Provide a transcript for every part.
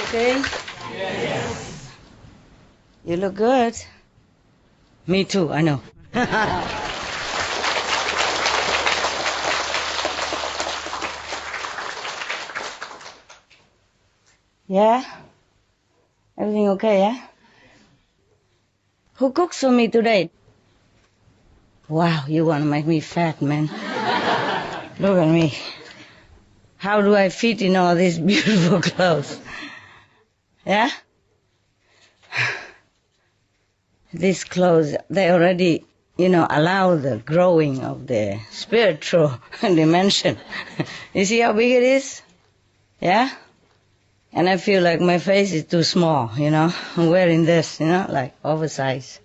okay? Yes. You look good. Me too, I know. Yeah? Everything okay, yeah? Who cooks for me today? Wow, you want to make me fat, man. Look at me. How do I fit in all these beautiful clothes? Yeah? These clothes, they already, allow the growing of the spiritual dimension. You see how big it is? Yeah? And I feel like my face is too small, I'm wearing this, like oversized.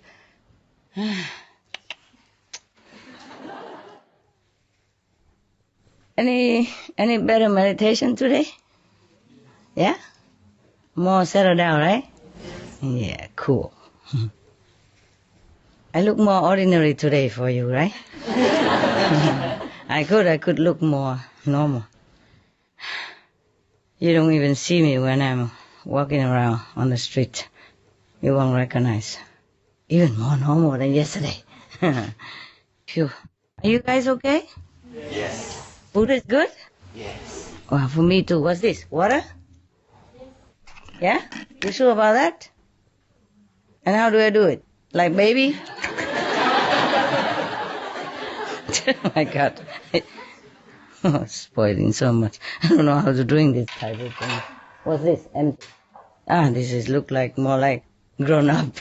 Any better meditation today? Yeah? More settled down, right? Yeah, cool. I look more ordinary today for you, right? I could look more normal. You don't even see me when I'm walking around on the street. You won't recognize. Even more normal than yesterday. Phew. Are you guys okay? Yes. Food is good? Yes. Well, for me too. What's this? Water? Yeah? You sure about that? And how do I do it? Like baby? Oh my God. Oh, spoiling so much. I don't know how to drink this type of thing. What's this? Empty. This is look like more like grown up.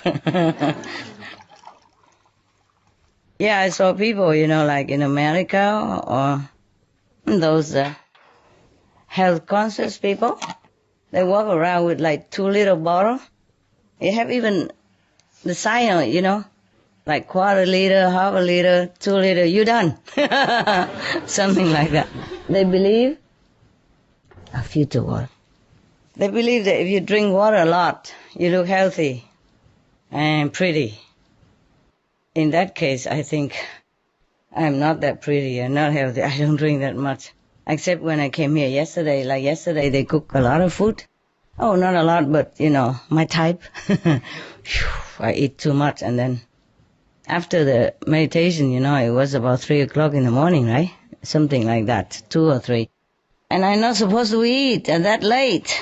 Yeah, I saw people, like in America or those health conscious people. They walk around with like 2 liter bottle. You have even the sign on it, like 1/4 liter, 1/2 liter, 2 liter, you done. Something like that. They believe, a filter water. They believe that if you drink water a lot, you look healthy and pretty. In that case, I think I'm not that pretty and not healthy. I don't drink that much. Except when I came here yesterday. Like yesterday, they cooked a lot of food. Oh, not a lot, but, my type. I eat too much. And then after the meditation, it was about 3 o'clock in the morning, right? Something like that, 2 or 3. And I'm not supposed to eat at that late.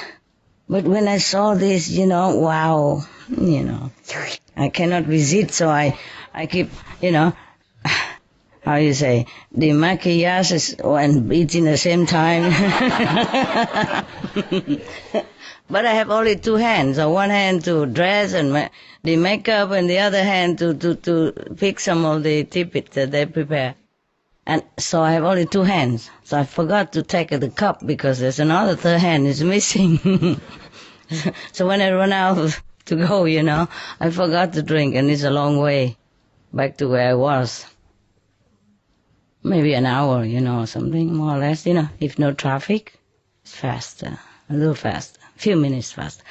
But when I saw this, wow, I cannot resist. So I keep, how you say, the maquillage and eating the same time. But I have only 2 hands. So one hand to dress and the makeup, and the other hand to pick some of the tidbits that they prepare. And so I have only 2 hands. So I forgot to take the cup because there's another third hand is missing. So when I run out to go, I forgot to drink, and it's a long way back to where I was. Maybe an hour, or something, more or less, if no traffic. It's faster, a little faster, a few minutes faster.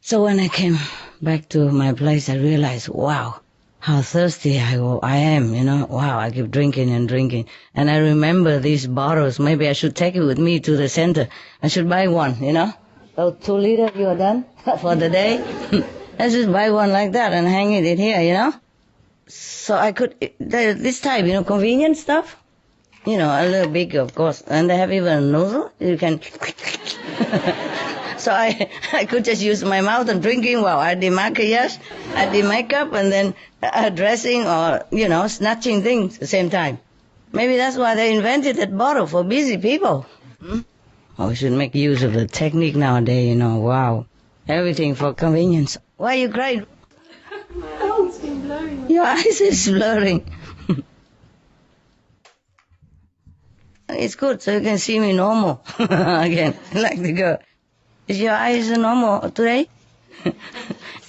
So when I came back to my place, I realized, wow, how thirsty I am, Wow, I keep drinking and drinking. And I remember these bottles. Maybe I should take it with me to the center. I should buy one, Oh, 2 liter, you are done for the day? Let's just buy one like that and hang it in here, So I could, this type, convenient stuff. A little big, of course. And they have even a nozzle. You can... So I could just use my mouth and drinking while I did maquillage, I did makeup, and then dressing or, snatching things at the same time. Maybe that's why they invented that bottle for busy people. Oh, we should make use of the technique nowadays, wow. Everything for convenience. Why you crying? My eyes been blurring. Your eyes is blurring. It's good, so you can see me normal again, like the girl. Is your eyes normal today?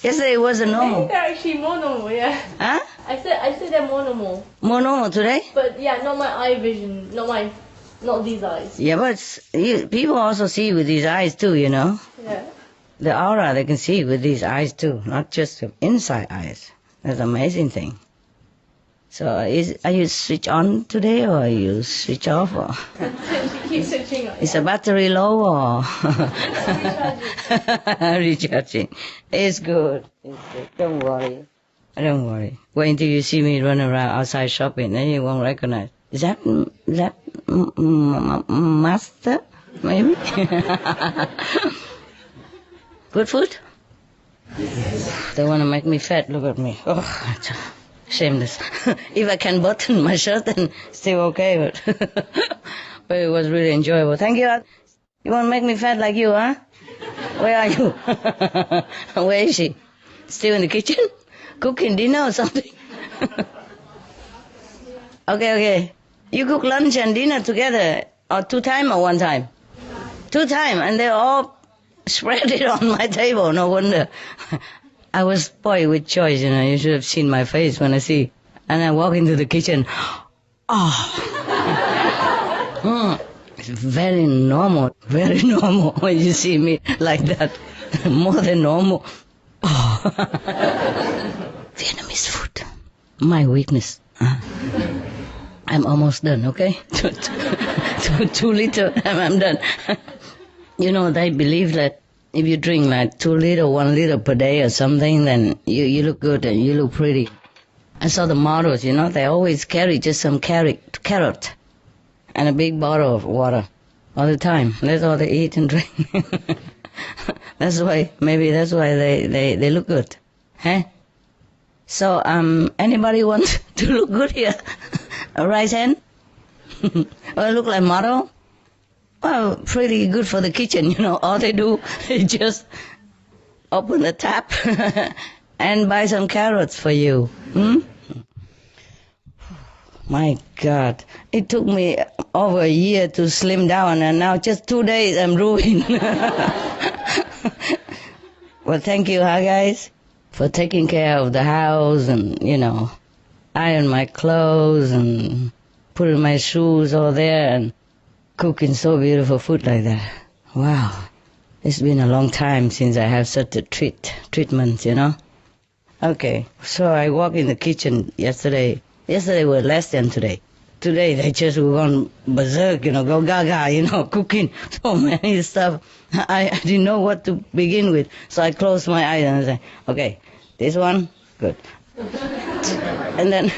Yesterday it wasn't I normal. think they're actually more normal, yeah. Huh? I said they're more normal. More normal today? But yeah, not my eye vision, not these eyes. Yeah, but people also see with these eyes too, Yeah. The aura they can see with these eyes too, not just the inside eyes. That's an amazing thing. So are you switch on today or you switch off? Or? Keep switching on. Is the battery low or recharging? It's good. It's good. Don't worry. Don't worry. Wait until you see me run around outside shopping, then you won't recognize. Is that master? Maybe. Good food? They want to make me fat. Look at me. Oh, shameless. If I can button my shirt, then still okay. But it was really enjoyable. Thank you. You want to make me fat like you, huh? Where are you? Where is she? Still in the kitchen? Cooking dinner or something? Okay. You cook lunch and dinner together, or 2 times or 1 time? 2 times, and they all spread it on my table. No wonder. I was spoiled with choice, you should have seen my face when I see. And I walk into the kitchen. It's very normal when you see me like that. More than normal. Vietnamese food. My weakness. I'm almost done, okay? 2 liters, I'm done. They believe that if you drink like 2 liters, 1 liter per day or something, then you look good and you look pretty. I saw the models, they always carry just some carrot and a big bottle of water all the time. That's all they eat and drink. Maybe that's why they look good. Huh? So, anybody want to look good here? A right hand? I look like model? Well, pretty good for the kitchen, All they do is just open the tap and buy some carrots for you. My God. It took me over a year to slim down, and now just 2 days I'm ruined. Well, thank you, guys, for taking care of the house and, iron my clothes and putting my shoes all there and cooking so beautiful food like that. Wow. It's been a long time since I have such a treatment, Okay, so I walked in the kitchen yesterday. Yesterday was less than today. Today they just were gone berserk, go gaga, cooking so many stuff. I didn't know what to begin with. So I closed my eyes and I said, okay, this one, good. And then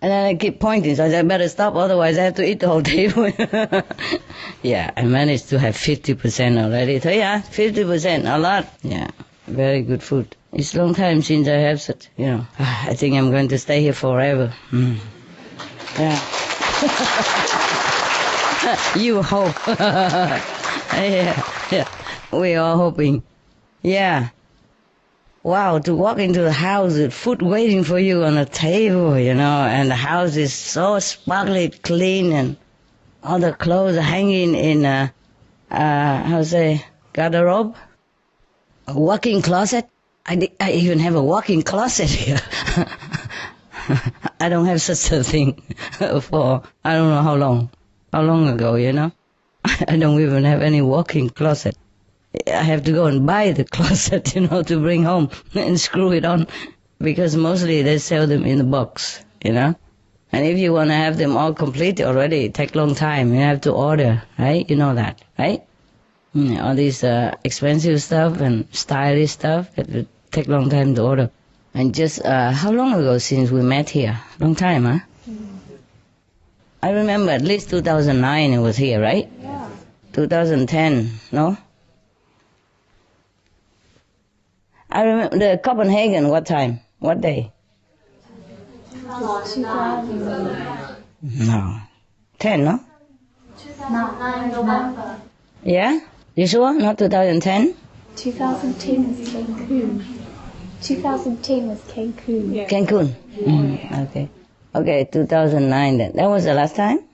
I keep pointing, so I said, I better stop, otherwise I have to eat the whole table. Yeah, I managed to have 50% already. So yeah, 50%, a lot. Yeah, very good food. It's a long time since I have such, I think I'm going to stay here forever. Yeah. You hope. Yeah, we are hoping. Yeah. Wow, to walk into the house with food waiting for you on a table, and the house is so sparkly clean, and all the clothes are hanging in garderobe? A walk-in closet? I even have a walk-in closet here. I don't have such a thing for, I don't know how long ago, I don't even have any walk-in closet. I have to go and buy the closet, to bring home and screw it on, because mostly they sell them in the box, And if you want to have them all complete already, it takes a long time. You have to order, right? You know that, right? All these expensive stuff and stylish stuff, it will take a long time to order. And just, how long ago since we met here? Long time, huh? I remember at least 2009 it was here, right? Yeah. 2010, no? I remember the Copenhagen, what time? What day? 2009. No. 10, no? 2009 November. Yeah? You sure? Not 2010? 2010 was Cancun. 2010 was Cancun. Yeah. Cancun? Okay. Okay, 2009 then. That was the last time?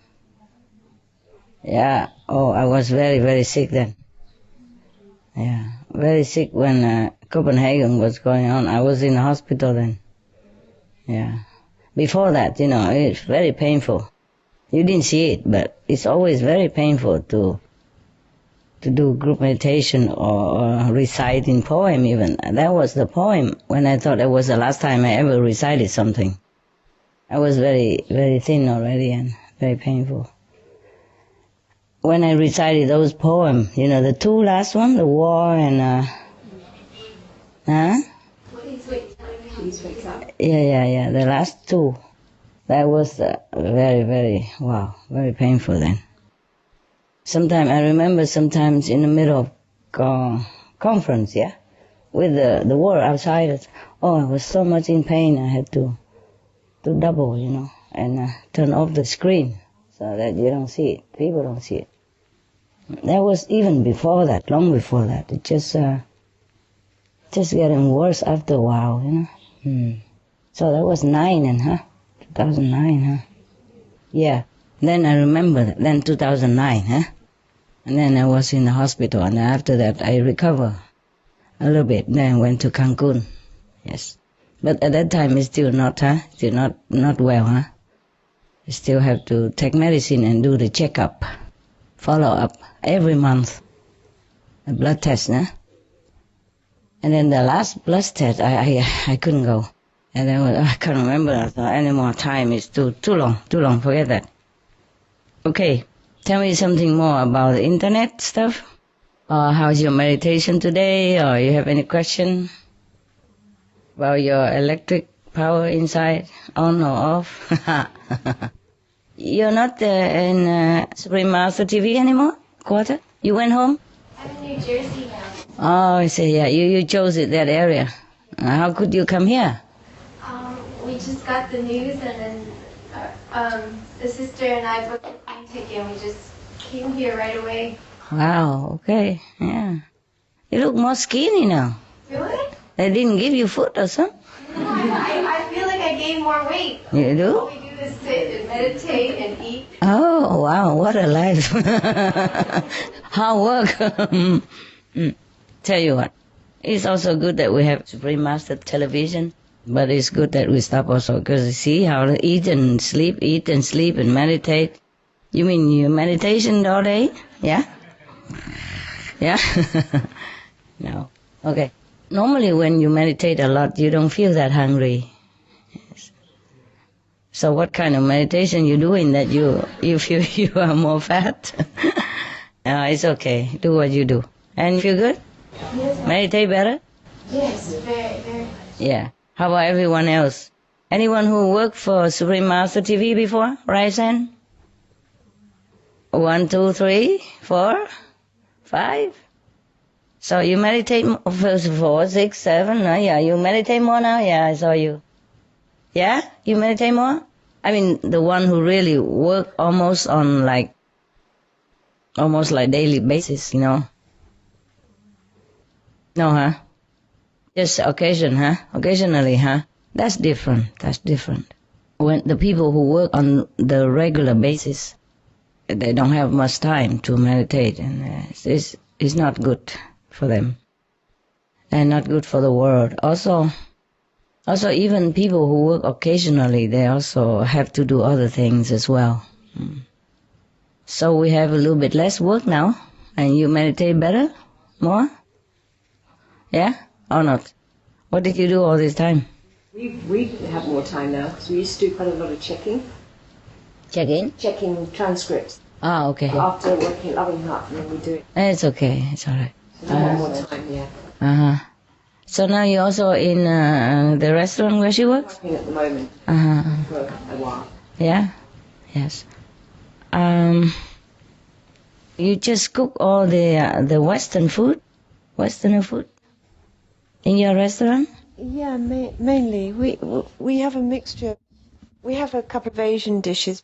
Yeah. Oh, I was very, very sick then. Yeah. Very sick when Copenhagen was going on. I was in the hospital then. Yeah. Before that, it's very painful. You didn't see it, but it's always very painful to do group meditation or reciting poem even. That was the poem when I thought it was the last time I ever recited something. I was very, very thin already and very painful. When I recited those poems, the two last one, the war and, Yeah, the last two. That was very, very, very painful then. I remember sometimes in the middle of conference, with the war outside, I was so much in pain I had to double, and turn off the screen so that you don't see it, people don't see it. That was even before that, long before that. It just getting worse after a while, So that was 2009, Yeah. Then I remember that. Then 2009, And then I was in the hospital, and after that I recovered a little bit. Then I went to Cancun, yes. But at that time it's still not well, You still have to take medicine and do the checkup, follow up every month, a blood test, And then the last blood test, I couldn't go. And then I can't remember anymore. Time is too long, forget that. Okay, tell me something more about the internet stuff. How's your meditation today? Or you have any question about your electric power inside, on or off? You're not in Supreme Master TV anymore? Quarter? You went home? I'm in New Jersey now. Oh, I see, you chose it, that area. How could you come here? We just got the news, and then the sister and I booked the plane ticket, and we just came here right away. Wow, okay, yeah. You look more skinny now. Really? They didn't give you food or something? No, I feel like I gained more weight. You do? All we do is sit and meditate and eat. Oh, wow, what a life. Hard work. Tell you what, it's also good that we have Supreme Master Television, but it's good that we stop also, because you see how to eat and sleep and meditate. You mean your meditation all day? Yeah? Yeah? No. Okay. Normally when you meditate a lot, you don't feel that hungry. Yes. So what kind of meditation you doing that you feel you are more fat? It's okay. Do what you do. And feel good? Yes. Meditate better? Yes, very, very. Yeah. How about everyone else? Anyone who worked for Supreme Master TV before? Raise hand. 1, 2, 3, 4, 5. So you meditate 4, 6, 7. You meditate more now? Yeah, I saw you. Yeah? You meditate more? I mean, the one who really work almost like daily basis, No, Just occasionally, That's different. When the people who work on the regular basis, they don't have much time to meditate, and it's not good for them, and not good for the world. Also, even people who work occasionally, they also have to do other things as well. So we have a little bit less work now, and you meditate better, more? Yeah? Or not? What did you do all this time? We have more time now, because we used to do quite a lot of checking. Checking Transcripts. Ah, okay. After working at Loving Heart, and then we do it. It's okay. It's all right. So we have more time, yeah. Uh-huh. So now you're also in the restaurant where she works? Working at the moment for a while. Yeah? Yes. You just cook all the Western food? Westerner food? In your restaurant? Yeah, mainly. We have a mixture. We have a couple of Asian dishes.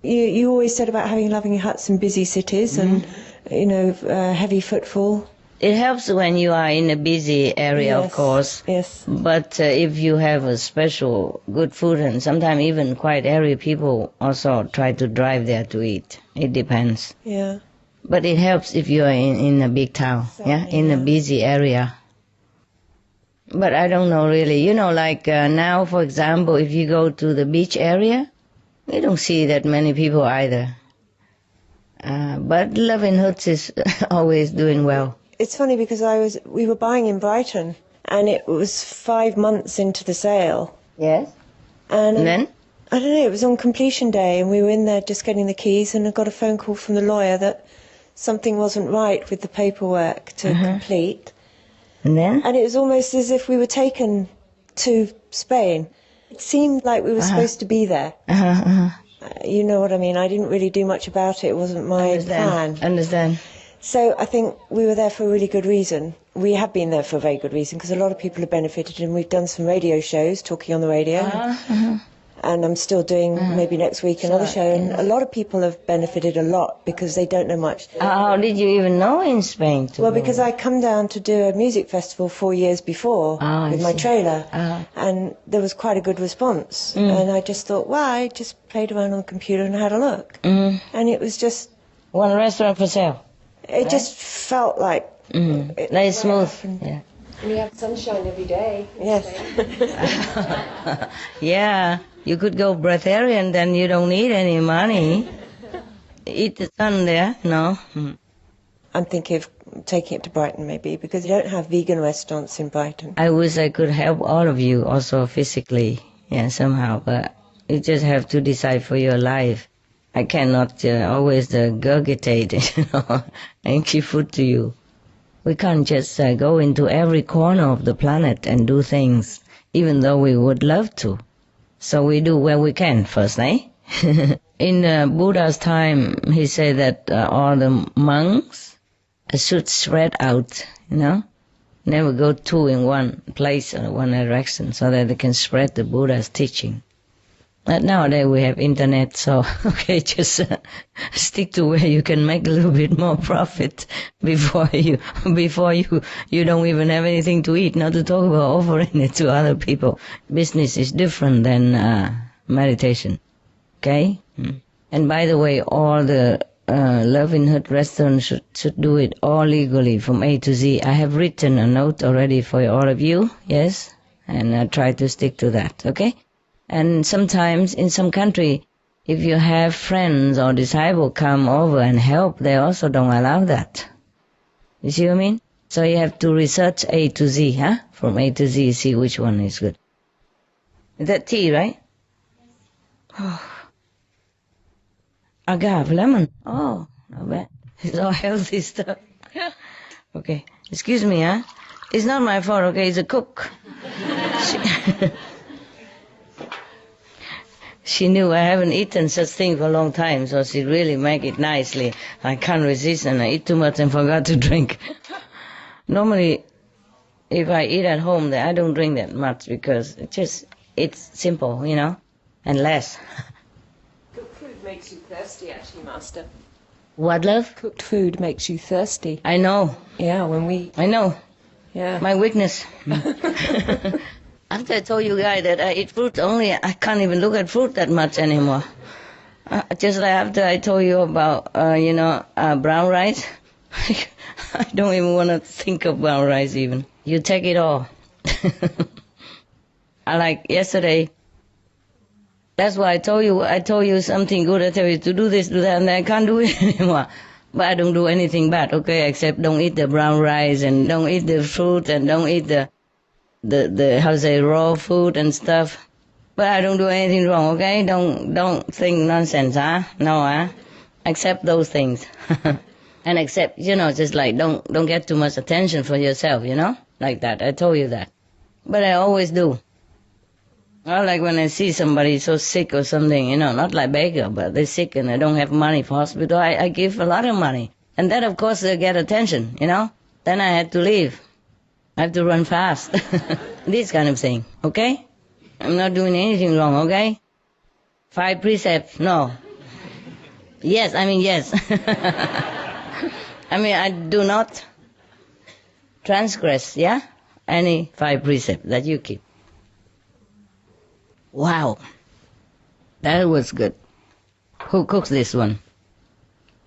You always said about having loving huts in busy cities and, heavy footfall. It helps when you are in a busy area, Yes, of course. yes. But if you have a special good food, and sometimes even quiet area, people also try to drive there to eat. It depends. Yeah. But it helps if you are in a big town, in a busy area. But I don't know really. Now, for example, if you go to the beach area, you don't see that many people either. But Loving Hoods is always doing well. It's funny because we were buying in Brighton and it was 5 months into the sale. Yes. And then? I don't know, it was on completion day and we were in there just getting the keys and I got a phone call from the lawyer that something wasn't right with the paperwork to complete. And then? And it was almost as if we were taken to Spain. It seemed like we were supposed to be there. You know what I mean? I didn't really do much about it. It wasn't my plan. Understand. So I think we were there for a really good reason. We have been there for a very good reason because a lot of people have benefited and we've done some radio shows, talking on the radio. And I'm still doing maybe next week another show. And a lot of people have benefited a lot because they don't know much. How did you even know in Spain? Well, because I come down to do a music festival 4 years before with my trailer. And there was quite a good response. And I just thought, well, I just played around on the computer and had a look. And it was just... One restaurant for sale. It just felt like... Very smooth. Yeah. We have sunshine every day. Yes. Yeah. You could go breatharian, then you don't need any money. Eat the sun there, no? I'm thinking of taking it to Brighton maybe because you don't have vegan restaurants in Brighton. I wish I could help all of you also physically, yeah, somehow, but you just have to decide for your life. I cannot always gurgitate, and give food to you. We can't just go into every corner of the planet and do things, even though we would love to. So we do where we can first, eh? In Buddha's time, he said that all the monks should spread out, never go two in one place or one direction so that they can spread the Buddha's teaching. But nowadays we have internet, so just stick to where you can make a little bit more profit before you don't even have anything to eat, not to talk about offering it to other people. Business is different than meditation, okay? And by the way, all the Loving Hut restaurants should do it all legally from A to Z. I have written a note already for all of you, yes? And I try to stick to that, okay? And sometimes in some country, if you have friends or disciples come over and help, they also don't allow that. You see what I mean? So you have to research A to Z, From A to Z, see which one is good. Is that tea, right? Oh. Agave, lemon. Oh, not bad. It's all healthy stuff. Okay. Excuse me, It's not my fault, okay? It's a cook. She knew I haven't eaten such thing for a long time, so she really make it nicely. I can't resist and I eat too much and forgot to drink. Normally, if I eat at home, then I don't drink that much because it's simple, and less. Cooked food makes you thirsty, actually, Master. What, love? Cooked food makes you thirsty. I know. Yeah, I know. Yeah. My weakness. After I told you guys that I eat fruit only, I can't even look at fruit that much anymore. Just like after I told you about, brown rice, I don't even want to think of brown rice even. You take it all. Like yesterday, that's why I told you something good. I tell you to do this, do that, and I can't do it anymore. But I don't do anything bad, okay, except don't eat the brown rice and don't eat the fruit and don't eat the raw food and stuff. But I don't do anything wrong, okay? Don't think nonsense, No, accept those things. And accept, just like don't get too much attention for yourself, like that. I told you that. But I always do. Well, like when I see somebody so sick or something, not like beggar, but they're sick and they don't have money for hospital, I give a lot of money. And then, of course, they get attention, Then I had to leave. I have to run fast. This kind of thing, okay? I'm not doing anything wrong, okay? 5 precepts, no. Yes, yes. I do not transgress, any 5 precepts that you keep. Wow. That was good. Who cooks this one?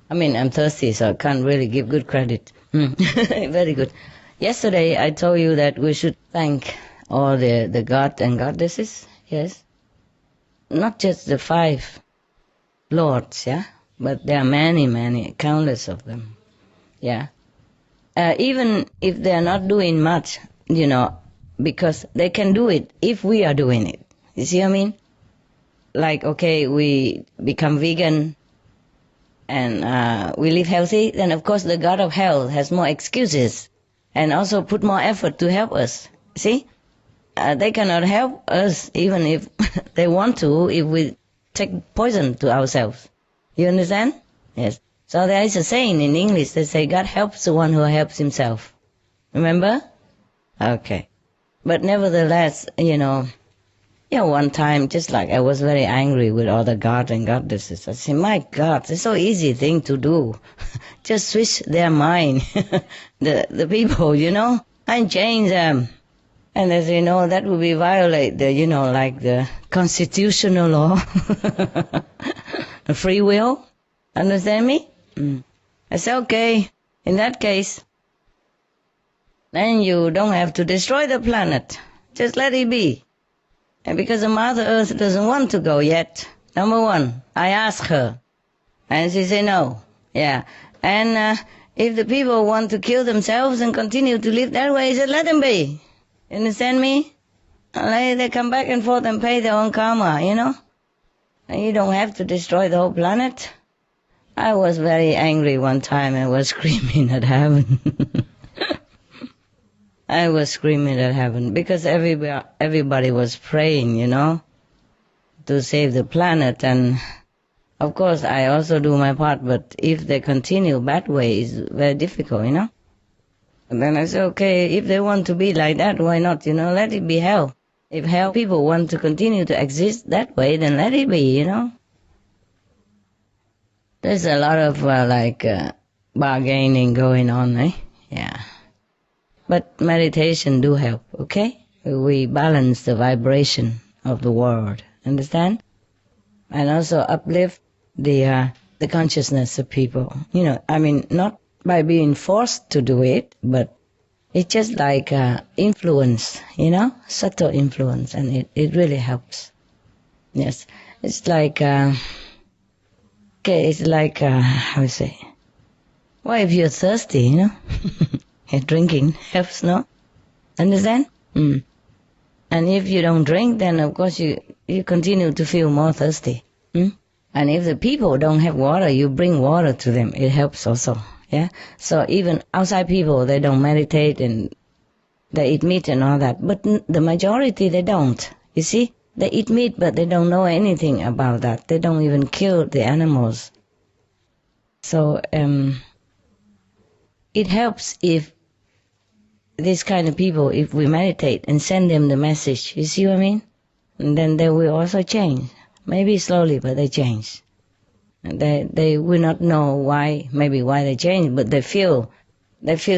I'm thirsty, so I can't really give good credit. Very good. Yesterday, I told you that we should thank all the god and goddesses, yes? Not just the 5 lords, but there are many, many, countless of them, even if they are not doing much, because they can do it if we are doing it. You see what I mean? like, okay, we become vegan and we live healthy, then of course the God of health has more excuses and also put more effort to help us. See? They cannot help us even if they want to, if we take poison to ourselves. You understand? Yes. So there is a saying in English, they say, God helps the one who helps himself. Remember? Okay. But nevertheless, one time, just like I was very angry with all the gods and goddesses. I said, my God, it's so easy thing to do. Just switch their mind, the people, and change them. And they say, no, that would be violate the, like the constitutional law, the free will. Understand me? I said, okay, in that case, then you don't have to destroy the planet. Just let it be. And because the Mother Earth doesn't want to go yet, number one, I asked her. And she said no. Yeah. And if the people want to kill themselves and continue to live that way, I said, let them be. You understand me? They come back and forth and pay their own karma, And you don't have to destroy the whole planet. I was very angry one time and was screaming at heaven. I was screaming at heaven because everybody was praying, to save the planet. And of course, I also do my part, but if they continue that way, it's very difficult, And then I said, okay, if they want to be like that, why not, let it be hell. If hell people want to continue to exist that way, then let it be, There's a lot of, bargaining going on, eh? Yeah. But meditation do help, okay? We balance the vibration of the world, understand? And also uplift the consciousness of people. Not by being forced to do it, but it's just like influence, subtle influence, and it really helps. Yes, it's like, how to say, well, if you're thirsty, drinking helps, no? Understand? And if you don't drink, then of course you continue to feel more thirsty. And if the people don't have water, you bring water to them. It helps also. Yeah. So even outside people, they don't meditate and they eat meat and all that. But the majority, they don't. You see, they eat meat, but they don't know anything about that. They don't even kill the animals. So it helps if these kind of people, if we meditate and send them the message, you see what I mean? And then they will also change. Maybe slowly, but they change. And they will not know why they change, but they feel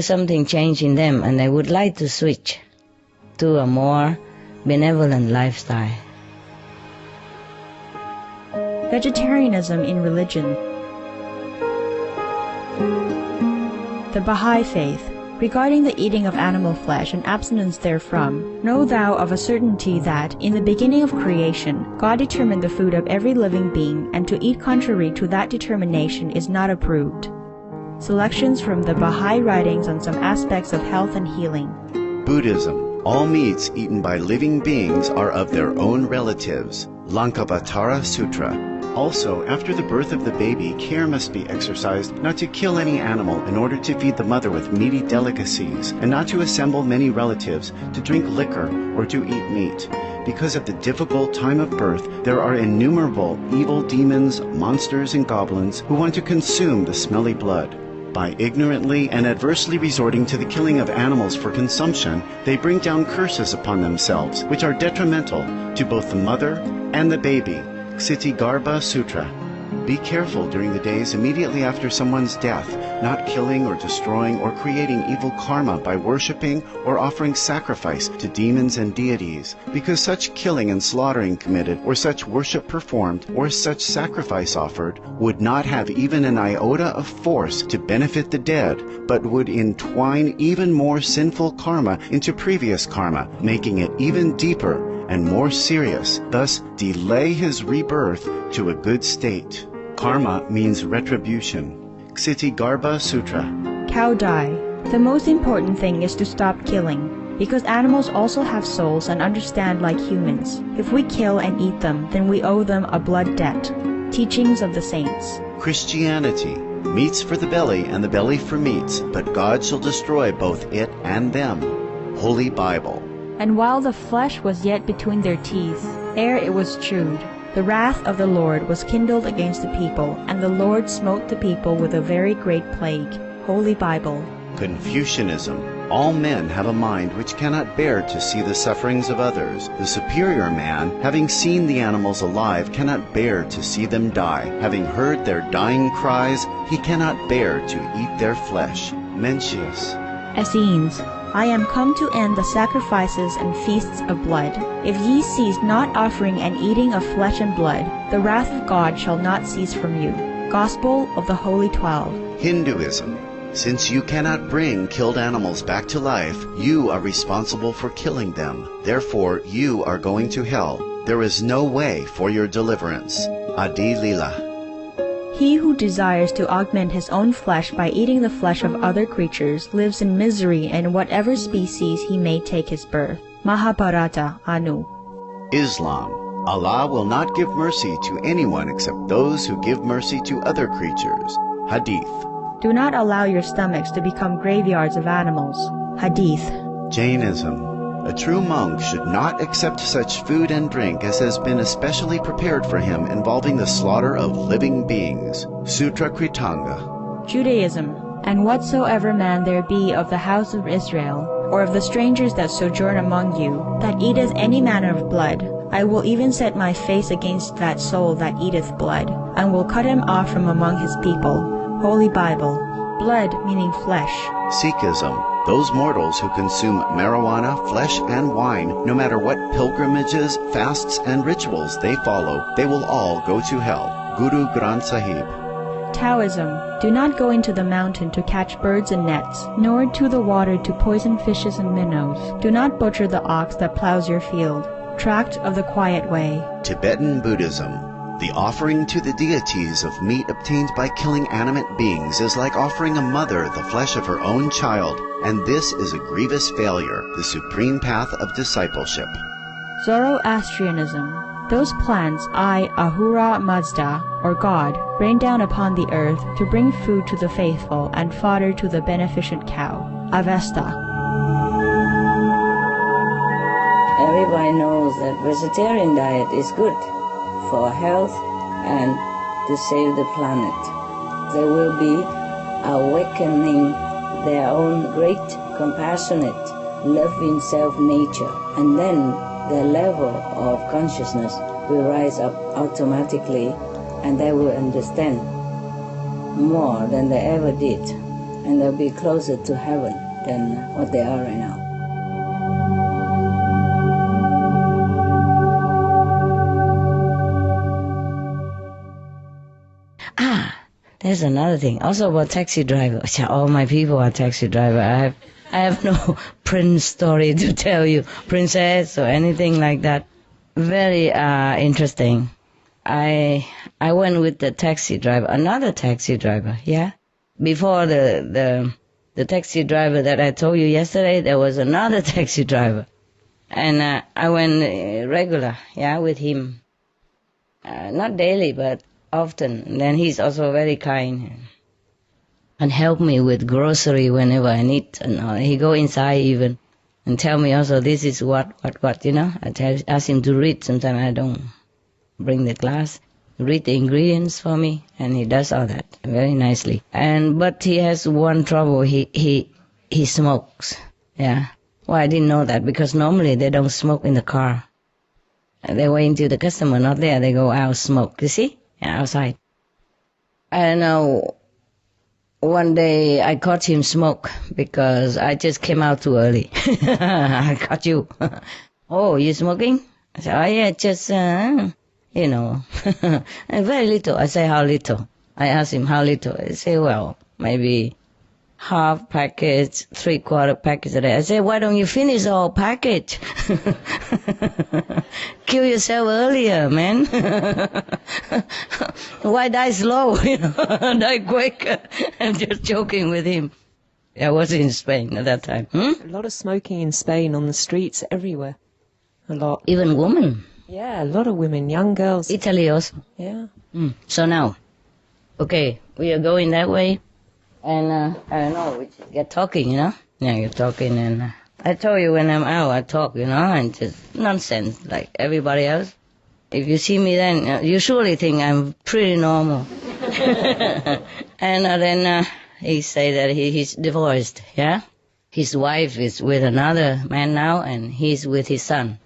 something change in them, and they would like to switch to a more benevolent lifestyle. Vegetarianism in religion. The Baha'i Faith. Regarding the eating of animal flesh and abstinence therefrom, know thou of a certainty that, in the beginning of creation, God determined the food of every living being, and to eat contrary to that determination is not approved. Selections from the Baha'i writings on some aspects of health and healing. Buddhism. All meats eaten by living beings are of their own relatives. Lankavatara Sutra. Also, after the birth of the baby, care must be exercised not to kill any animal in order to feed the mother with meaty delicacies, and not to assemble many relatives to drink liquor or to eat meat. Because at the difficult time of birth, there are innumerable evil demons, monsters, and goblins who want to consume the smelly blood. By ignorantly and adversely resorting to the killing of animals for consumption, they bring down curses upon themselves, which are detrimental to both the mother and the baby. Ksitigarbha Sutra. Be careful during the days immediately after someone's death, not killing or destroying or creating evil karma by worshipping or offering sacrifice to demons and deities, because such killing and slaughtering committed, or such worship performed, or such sacrifice offered, would not have even an iota of force to benefit the dead, but would entwine even more sinful karma into previous karma, making it even deeper and more serious, thus delay his rebirth to a good state. Karma means retribution. Ksitigarbha Sutra. Cow die. The most important thing is to stop killing. because animals also have souls and understand like humans. If we kill and eat them, then we owe them a blood debt. Teachings of the Saints. Christianity, meats for the belly and the belly for meats, but God shall destroy both it and them. Holy Bible. And while the flesh was yet between their teeth, ere it was chewed, the wrath of the Lord was kindled against the people, and the Lord smote the people with a very great plague. Holy Bible. Confucianism. All men have a mind which cannot bear to see the sufferings of others. The superior man, having seen the animals alive, cannot bear to see them die. Having heard their dying cries, he cannot bear to eat their flesh. Mencius. Essenes. I am come to end the sacrifices and feasts of blood. If ye cease not offering and eating of flesh and blood, the wrath of God shall not cease from you. Gospel of the Holy 12. Hinduism. Since you cannot bring killed animals back to life, you are responsible for killing them. Therefore, you are going to hell. There is no way for your deliverance. Adi Lila. He who desires to augment his own flesh by eating the flesh of other creatures lives in misery in whatever species he may take his birth. Mahabharata, Anu. Islam. Allah will not give mercy to anyone except those who give mercy to other creatures. Hadith. Do not allow your stomachs to become graveyards of animals. Hadith. Jainism. A true monk should not accept such food and drink as has been especially prepared for him involving the slaughter of living beings. Sutra Kritanga. Judaism. And whatsoever man there be of the house of Israel, or of the strangers that sojourn among you, that eateth any manner of blood, I will even set my face against that soul that eateth blood, and will cut him off from among his people. Holy Bible. Blood meaning flesh. Sikhism. Those mortals who consume marijuana, flesh, and wine, no matter what pilgrimages, fasts, and rituals they follow, they will all go to hell. Guru Granth Sahib. Taoism. Do not go into the mountain to catch birds and nets, nor to the water to poison fishes and minnows. Do not butcher the ox that plows your field. Tract of the Quiet Way. Tibetan Buddhism. The offering to the deities of meat obtained by killing animate beings is like offering a mother the flesh of her own child, and this is a grievous failure, the supreme path of discipleship. Zoroastrianism. Those plants I, Ahura Mazda, or God, rain down upon the earth to bring food to the faithful and fodder to the beneficent cow. Avesta. Everybody knows that vegetarian diet is good for health and to save the planet. They will be awakening their own great, compassionate, loving self-nature, and then their level of consciousness will rise up automatically, and they will understand more than they ever did, and they'll be closer to heaven than what they are right now. There's another thing, also about taxi driver. All my people are taxi driver. I have no prince story to tell you, princess or anything like that. Very interesting. I went with the taxi driver, another taxi driver, yeah. Before the taxi driver that I told you yesterday, there was another taxi driver, and I went regular, yeah, with him. Not daily, but often. And then he's also very kind and help me with grocery whenever I need. And he go inside even and tell me also this is what, you know. Ask him to read. Sometimes I don't bring the glass. Read the ingredients for me, and he does all that very nicely. But he has one trouble. He smokes. Yeah. Well, I didn't know that because normally they don't smoke in the car. They wait until the customer not there. They go out smoke. You see? Outside. And one day I caught him smoke because I just came out too early. I caught you. Oh, you smoking? I said, oh yeah, just, you know, very little. I say, how little? I asked him how little. I say, well, maybe half package, 3/4 package a day. I say, why don't you finish the whole package? Kill yourself earlier, man. Why die slow? You know, die quick. I'm just joking with him. I was in Spain at that time. A lot of smoking in Spain on the streets everywhere. A lot. Even women. Yeah, a lot of women, young girls. Italy also. Yeah. So now, okay, we are going that way, and I don't know, we just get talking, you know? Yeah, you're talking, and I told you when I'm out, I talk, you know, and just nonsense like everybody else. If you see me then, you surely think I'm pretty normal. And then he say that he's divorced, yeah? His wife is with another man now, and he's with his son.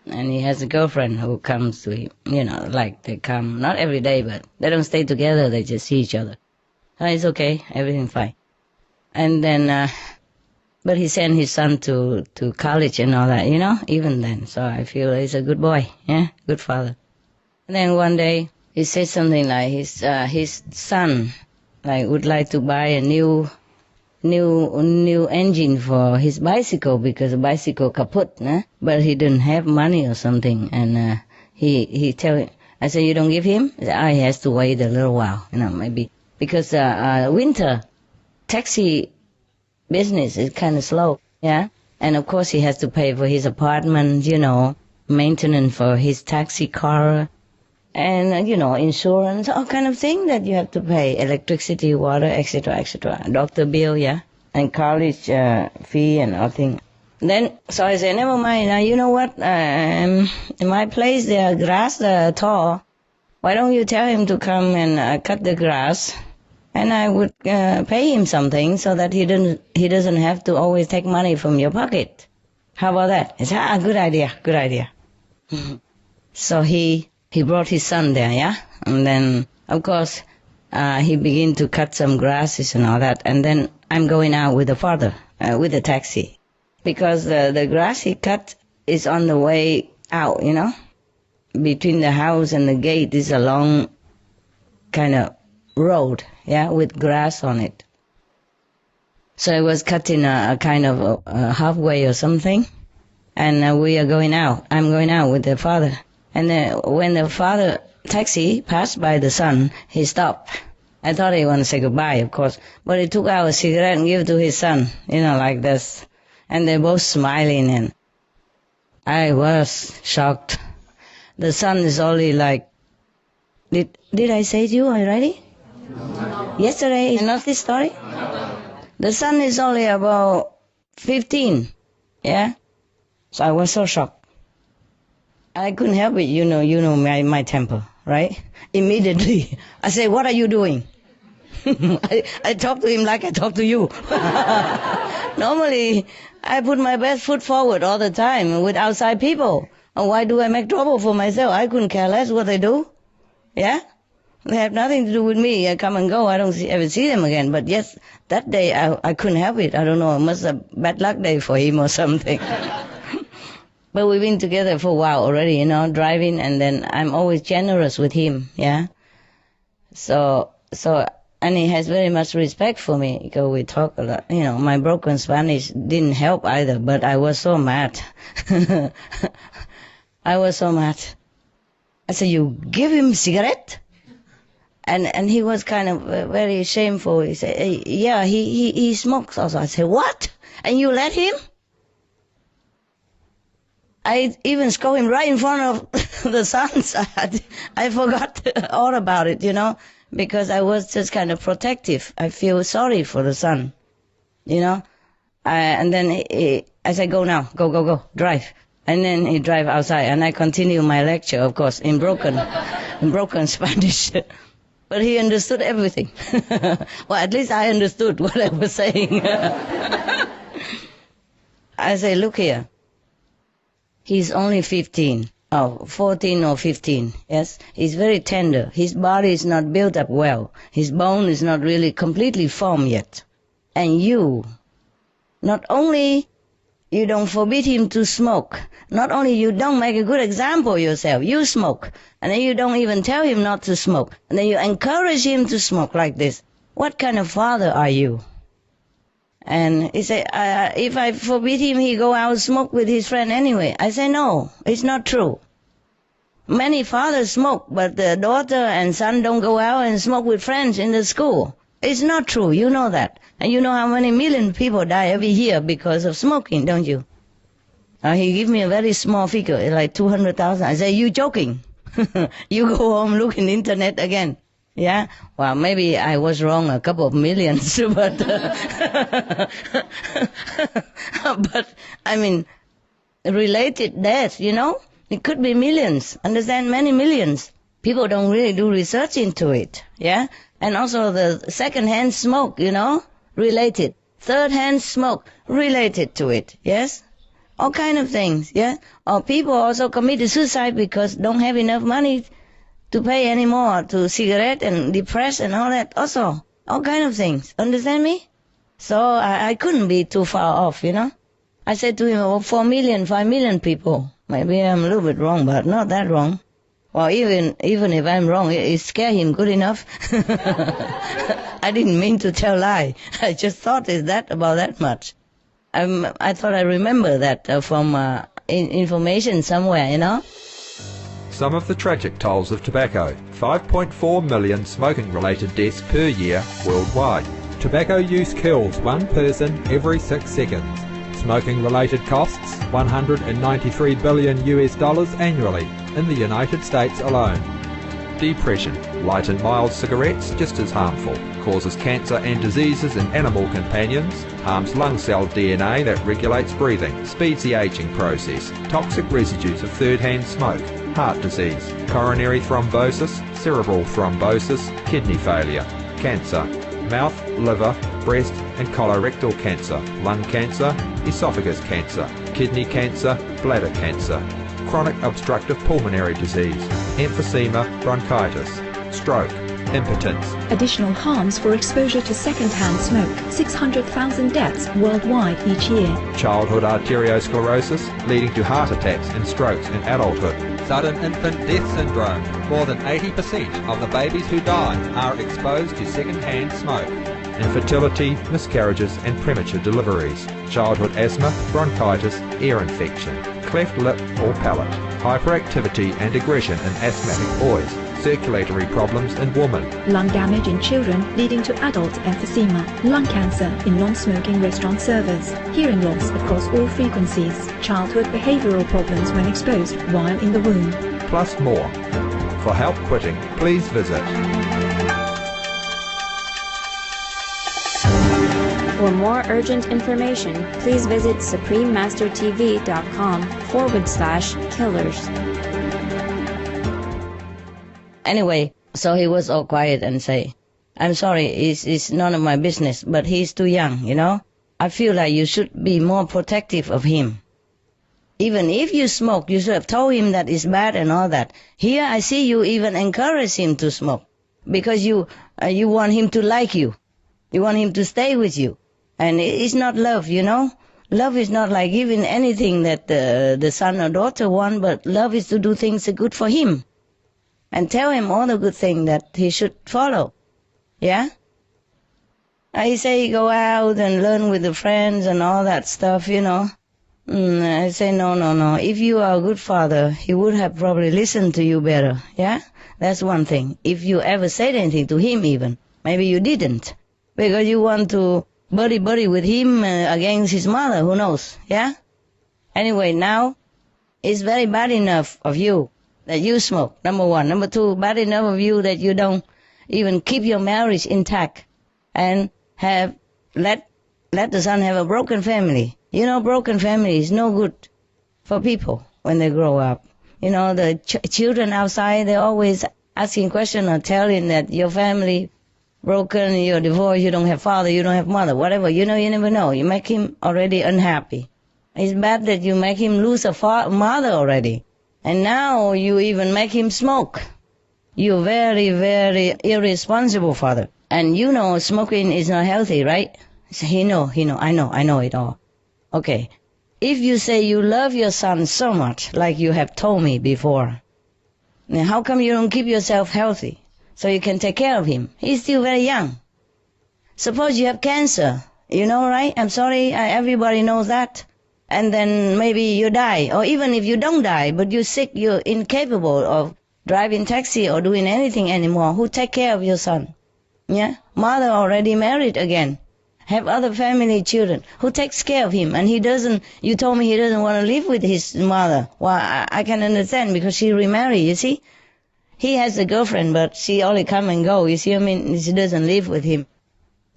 And he has a girlfriend who comes to him, you know, like they come, not every day, but they don't stay together, they just see each other. It's okay, everything fine. And then, but he sent his son to college and all that, you know, even then. So I feel he's a good boy, yeah, good father. And then one day, he said something like his son, like, would like to buy a new engine for his bicycle because the bicycle kaput, nah? But he didn't have money or something, and he tell him. I said, you don't give him? He said, he has to wait a little while, you know, maybe because winter taxi business is kind of slow, yeah. And of course he has to pay for his apartment, you know, maintenance for his taxi car, and you know, insurance, all kind of thing that you have to pay, electricity, water, etc., etc., doctor bill, yeah, and college fee and all thing. Then, so I said, never mind. Now, you know what? In my place, the grass tall. Why don't you tell him to come and cut the grass, and I would pay him something so that he doesn't have to always take money from your pocket. How about that? He said, good idea, good idea. So he brought his son there, yeah? And then, of course, he began to cut some grasses and all that. And then I'm going out with the father, with the taxi. Because the grass he cut is on the way out, you know? Between the house and the gate is a long kind of road, yeah, with grass on it. So I was cutting a kind of halfway or something. And we are going out. I'm going out with the father. And when the father taxi passed by the son, he stopped. I thought he wanted to say goodbye, of course. But he took out a cigarette and gave it to his son, you know, like this. And they're both smiling, and I was shocked. The son is only like, did I say to you already? No. Yesterday, you know this story? No. The son is only about 15, yeah? So I was so shocked. I couldn't help it, you know my temper, right? Immediately, I say, what are you doing? I talk to him like I talk to you. Normally, I put my best foot forward all the time with outside people. And why do I make trouble for myself? I couldn't care less what they do. Yeah? They have nothing to do with me. I come and go. I don't ever see them again. But yes, that day I couldn't help it. I don't know. It must have been a bad luck day for him or something. But we've been together for a while already, you know, driving, and then I'm always generous with him, yeah? So, and he has very much respect for me, because we talk a lot. You know, my broken Spanish didn't help either, but I was so mad. I was so mad. I said, you give him cigarette? And he was kind of very shameful. He said, hey, yeah, he smokes also. I said, what? And you let him? I even scolded him right in front of the sons. I forgot all about it, you know, because I was just kind of protective. I feel sorry for the son, you know. And then I said, go now, go, drive. And then he drive outside, and I continue my lecture, of course, in broken Spanish. But he understood everything. Well, at least I understood what I was saying. I say, look here. He's only 14 or 15, yes? He's very tender. His body is not built up well. His bone is not really completely formed yet. And you, not only you don't forbid him to smoke, not only you don't make a good example of yourself, you smoke, and then you don't even tell him not to smoke, and then you encourage him to smoke like this. What kind of father are you? And he said, if I forbid him, he go out and smoke with his friend anyway. I say, no, it's not true. Many fathers smoke, but the daughter and son don't go out and smoke with friends in the school. It's not true. You know that. And you know how many million people die every year because of smoking, don't you? He gave me a very small figure, like 200,000. I say, you joking? You go home, look in the internet again. Yeah? Well, maybe I was wrong a couple of millions, but, but, I mean, related death, you know? It could be millions. Understand? Many millions. People don't really do research into it. Yeah? And also the second-hand smoke, you know? Related. Third-hand smoke, related to it. Yes? All kind of things, yeah? Or people also commit suicide because don't have enough money to pay anymore to cigarette and depressed and all that also. All kind of things. Understand me? So I couldn't be too far off, you know? I said to him, oh, 4 million, 5 million people. Maybe I'm a little bit wrong, but not that wrong. Well, even if I'm wrong, it scared him good enough. I didn't mean to tell lie. I just thought about that much. I thought I remember that from information somewhere, you know? Some of the tragic tolls of tobacco. 5.4 million smoking-related deaths per year worldwide. Tobacco use kills one person every 6 seconds. Smoking-related costs $193 billion annually in the United States alone. Depression. Light and mild cigarettes just as harmful. Causes cancer and diseases in animal companions. Harms lung cell DNA that regulates breathing. Speeds the aging process. Toxic residues of third-hand smoke. Heart disease. Coronary thrombosis. Cerebral thrombosis. Kidney failure. Cancer. Mouth, liver, breast and colorectal cancer. Lung cancer. Esophagus cancer. Kidney cancer. Bladder cancer. Chronic obstructive pulmonary disease, emphysema, bronchitis, stroke, impotence. Additional harms for exposure to second-hand smoke. 600,000 deaths worldwide each year. Childhood arteriosclerosis, leading to heart attacks and strokes in adulthood. Sudden infant death syndrome. More than 80% of the babies who die are exposed to second-hand smoke. Infertility, miscarriages and premature deliveries. Childhood asthma, bronchitis, ear infection. Cleft lip or palate, hyperactivity and aggression in asthmatic boys, circulatory problems in women. Lung damage in children leading to adult emphysema, lung cancer in non-smoking restaurant servers, hearing loss across all frequencies, childhood behavioral problems when exposed while in the womb. Plus more. For help quitting, please visit. For more urgent information, please visit suprememastertv.com/killers. Anyway, so he was all quiet and say, I'm sorry, it's none of my business, but he's too young, you know? I feel like you should be more protective of him. Even if you smoke, you should have told him that it's bad and all that. Here I see you even encourage him to smoke because you want him to like you. You want him to stay with you. And it's not love, you know. Love is not like giving anything that the son or daughter want, but love is to do things good for him. And tell him all the good things that he should follow. Yeah? I say go out and learn with the friends and all that stuff, you know. I say no. If you are a good father, he would have probably listened to you better. Yeah? That's one thing. If you ever said anything to him even, maybe you didn't. Because you want to buddy with him against his mother, who knows, yeah? Anyway, now, it's very bad enough of you that you smoke, number one. Number two, bad enough of you that you don't even keep your marriage intact and let the son have a broken family. You know, broken family is no good for people when they grow up. You know, the children outside, they're always asking questions or telling that your family broken, you're divorced, you don't have father, you don't have mother, whatever. You know, you never know. You make him already unhappy. It's bad that you make him lose a mother already. And now you even make him smoke. You're very, very irresponsible father. And you know smoking is not healthy, right? He know, I know it all. Okay. If you say you love your son so much, like you have told me before, then how come you don't keep yourself healthy? So you can take care of him. He's still very young. Suppose you have cancer, you know, right? I'm sorry, everybody knows that. And then maybe you die. Or even if you don't die, but you're sick, you're incapable of driving taxi or doing anything anymore. Who take care of your son? Yeah, mother already married again, have other family children. Who takes care of him? And he doesn't. You told me he doesn't want to live with his mother. Well, I can understand because she remarried. You see, he has a girlfriend, but she only come and go. You see, I mean, she doesn't live with him.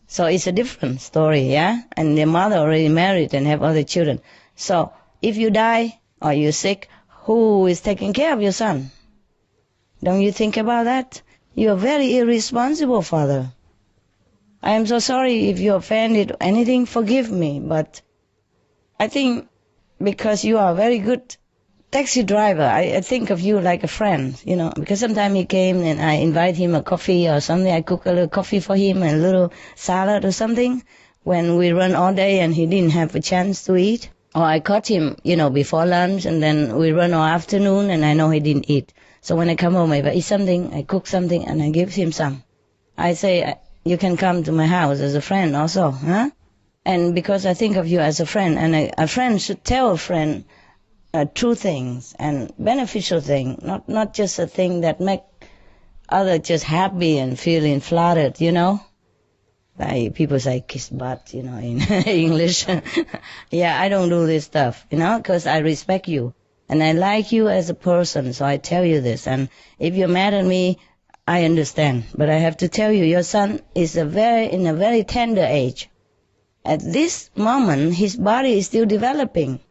So it's a different story, yeah. And the mother already married and have other children. So if you die or you're sick, who is taking care of your son? Don't you think about that? You're a very irresponsible father. I am so sorry if you offended anything, forgive me, but I think because you are a very good taxi driver, I think of you like a friend, you know, because sometimes he came and I invite him a coffee or something, I cook a little coffee for him and a little salad or something when we run all day and he didn't have a chance to eat. Or I caught him, you know, before lunch and then we run all afternoon and I know he didn't eat. So when I come home, if I eat something, I cook something and I give him some. I say, you can come to my house as a friend also, huh? And because I think of you as a friend, and a friend should tell a friend true things and beneficial things, not just a thing that make others just happy and feeling flattered, you know? Like people say kiss butt, you know, in English. Yeah, I don't do this stuff, you know, because I respect you. And I like you as a person, so I tell you this. And if you're mad at me, I understand. But I have to tell you, your son is in a very tender age. At this moment, his body is still developing.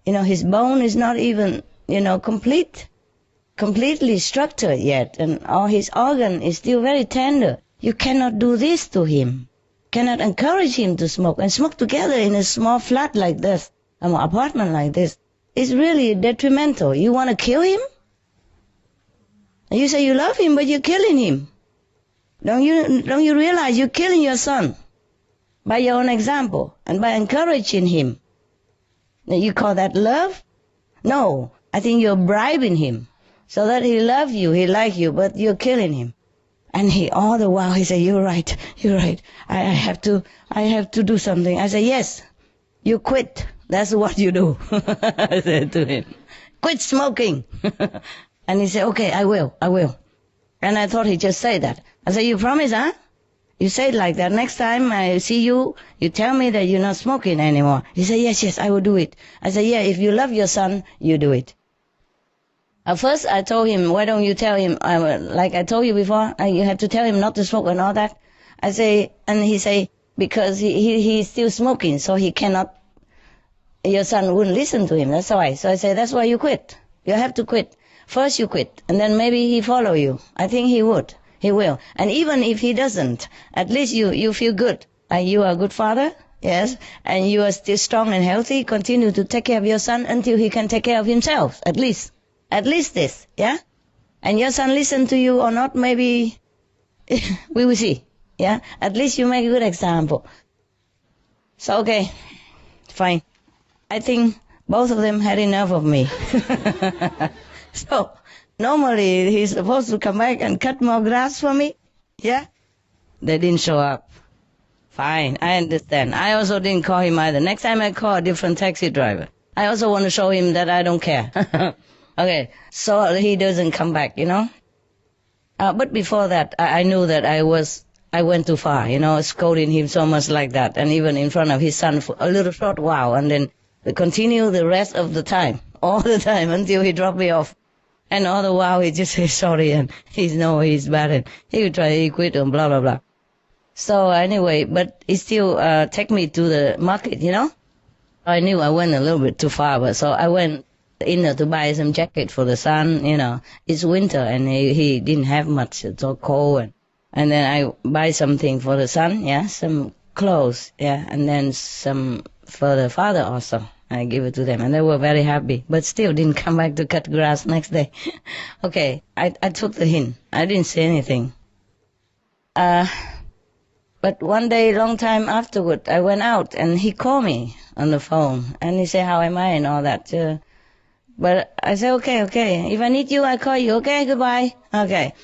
You know, his bone is not even, you know, completely structured yet. And all his organ is still very tender. You cannot do this to him. Cannot encourage him to smoke. And smoke together in a small flat like this, an apartment like this. It's really detrimental. You want to kill him? You say you love him, but you're killing him. Don't you realize you're killing your son by your own example and by encouraging him? You call that love? No, I think you're bribing him so that he love you, he like you, but you're killing him. And he all the while he say, you're right. I have to do something. I say, yes, you quit. That's what you do. I said to him, quit smoking. And he said, okay, I will. And I thought he just said that. I said, you promise, huh? You say it like that. Next time I see you, you tell me that you're not smoking anymore. He said, yes, I will do it. I said, yeah, if you love your son, you do it. At first I told him, why don't you tell him, like I told you before, you have to tell him not to smoke and all that. I say, and he say, because he's still smoking, so he cannot, your son wouldn't listen to him, that's why. So I say, that's why you quit. You have to quit. First you quit, and then maybe he follow you. I think he would. He will. And even if he doesn't, at least you feel good. You are a good father, yes, and you are still strong and healthy. Continue to take care of your son until he can take care of himself, at least. At least this, yeah? And your son listen to you or not, maybe we will see, yeah? At least you make a good example. So, okay, fine. I think both of them had enough of me. So, normally he's supposed to come back and cut more grass for me, yeah? They didn't show up. Fine, I understand. I also didn't call him either. Next time I call a different taxi driver. I also want to show him that I don't care. Okay, so he doesn't come back, you know? But before that, I knew that I went too far, you know, scolding him so much like that, and even in front of his son for a little short while, and then continue the rest of the time, all the time, until he dropped me off. And all the while he just says sorry, and he's bad, and he would try to quit, and blah, blah, blah. So anyway, but he still take me to the market, you know? I knew I went a little bit too far, but so I went in there to buy some jacket for the son, you know. It's winter, and he didn't have much, it's so cold, and then I buy something for the son, yeah, some clothes, yeah, and then some for the father also. I give it to them, and they were very happy, but still didn't come back to cut grass next day. Okay, I took the hint. I didn't say anything. But one day, long time afterward, I went out, and he called me on the phone, and he said, how am I, and all that. But I said, okay. If I need you, I call you. Okay, goodbye. Okay.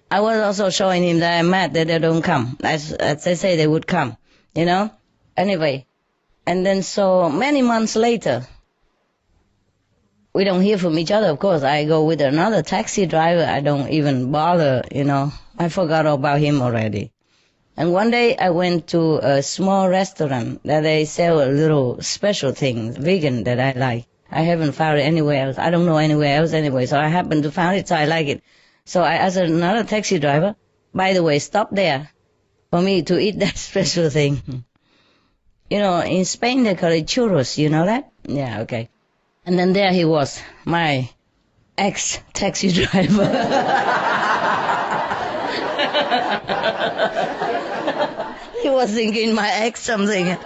I was also showing him that I'm mad that they don't come. As they say they would come, you know? Anyway. And then so many months later, we don't hear from each other, of course. I go with another taxi driver. I don't even bother, you know. I forgot about him already. And one day I went to a small restaurant that they sell a little special thing, vegan, that I like. I haven't found it anywhere else. I don't know anywhere else anyway, so I happened to find it, so I like it. So I asked another taxi driver, by the way, stop there for me to eat that special thing. You know, in Spain they call it churros, you know that? Yeah, okay. And then there he was, my ex-taxi driver. He was thinking my ex something.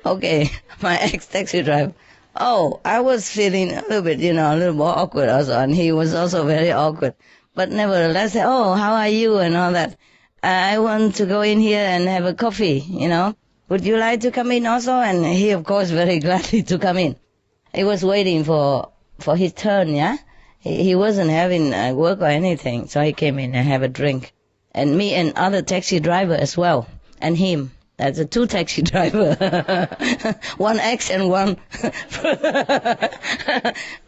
Okay, my ex-taxi driver. Oh, I was feeling a little bit, a little more awkward also, and he was also very awkward. But nevertheless, oh, how are you and all that. I want to go in here and have a coffee, Would you like to come in also? And he, of course, very gladly to come in. He was waiting for his turn, yeah? He wasn't having work or anything, so he came in and have a drink. And me and other taxi driver as well, and him. That's a two taxi driver. One ex and one,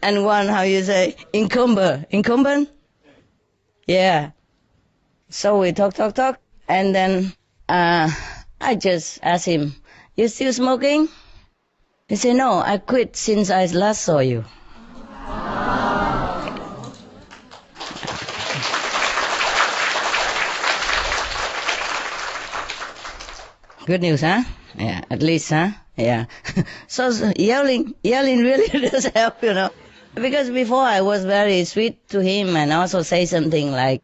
and one, how you say, incumbent? Yeah. So we talk, and then I just asked him, you still smoking? He said, no, I quit since I last saw you. Good news, huh? Yeah, at least, huh? Yeah. So yelling really does help, Because before I was very sweet to him and also say something like,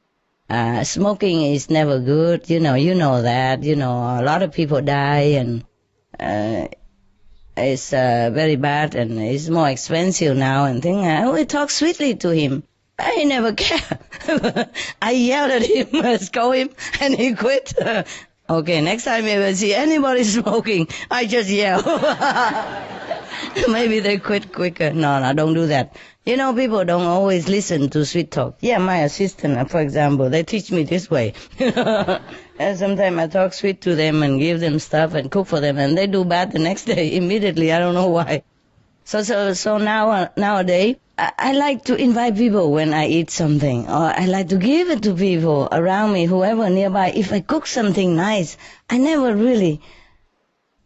smoking is never good, you know that, a lot of people die and it's very bad and it's more expensive now and things. I always talk sweetly to him. I never care. I yelled at him, scold him, and he quit. Okay, next time if I see anybody smoking, I just yell. Maybe they quit quicker. No, don't do that. People don't always listen to sweet talk. Yeah, my assistant, for example, they teach me this way. And sometimes I talk sweet to them and give them stuff and cook for them, and they do bad the next day immediately. I don't know why. So nowadays, I like to invite people when I eat something, or I like to give it to people around me, whoever nearby. If I cook something nice, I never really,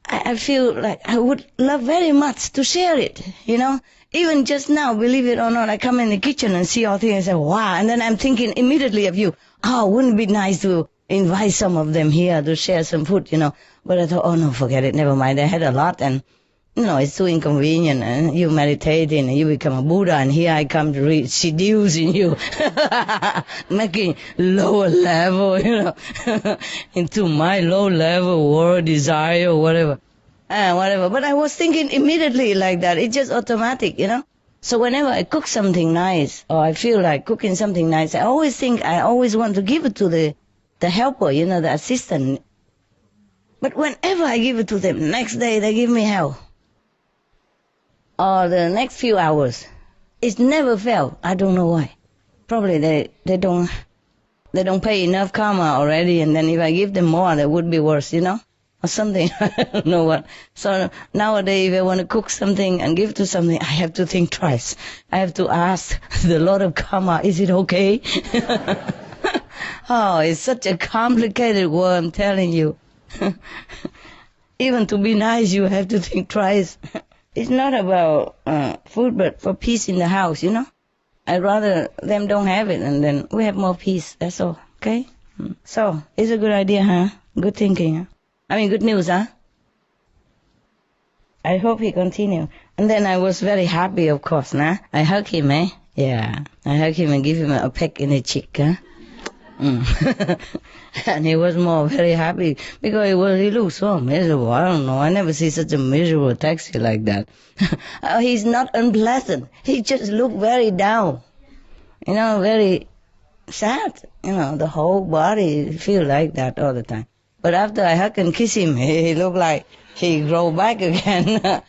I feel like I would love very much to share it, Even just now, believe it or not, I come in the kitchen and see all things and say, wow, and then I'm thinking immediately of you. Oh, wouldn't it be nice to invite some of them here to share some food, But I thought, oh no, forget it, never mind. I had a lot and it's too inconvenient, and you meditating and you become a Buddha, and here I come to seducing you, making lower level, into my low level world desire or whatever. But I was thinking immediately like that. It's just automatic, So whenever I cook something nice, or I feel like cooking something nice, I always want to give it to the helper, the assistant. But whenever I give it to them, next day they give me hell. Or the next few hours. It's never failed. I don't know why. Probably they don't pay enough karma already, and then if I give them more, that would be worse, or something. I don't know what. So nowadays, if I want to cook something and give to something, I have to think twice. I have to ask the Lord of Karma, is it okay? Oh, it's such a complicated world, I'm telling you. Even to be nice, you have to think twice. It's not about food, but for peace in the house, I'd rather them don't have it, and then we have more peace, that's all, okay? So, it's a good idea, huh? Good thinking, huh? I mean, good news, huh? I hope he continue. And then I was very happy, of course, nah? I hug him, eh? Yeah. I hug him and give him a peck in the cheek, huh? And he was very happy because he looked so miserable. I don't know. I never see such a miserable taxi like that. He's not unpleasant. He just looked very down. Very sad. The whole body feel like that all the time. But after I hug and kiss him, he looked like he grew back again.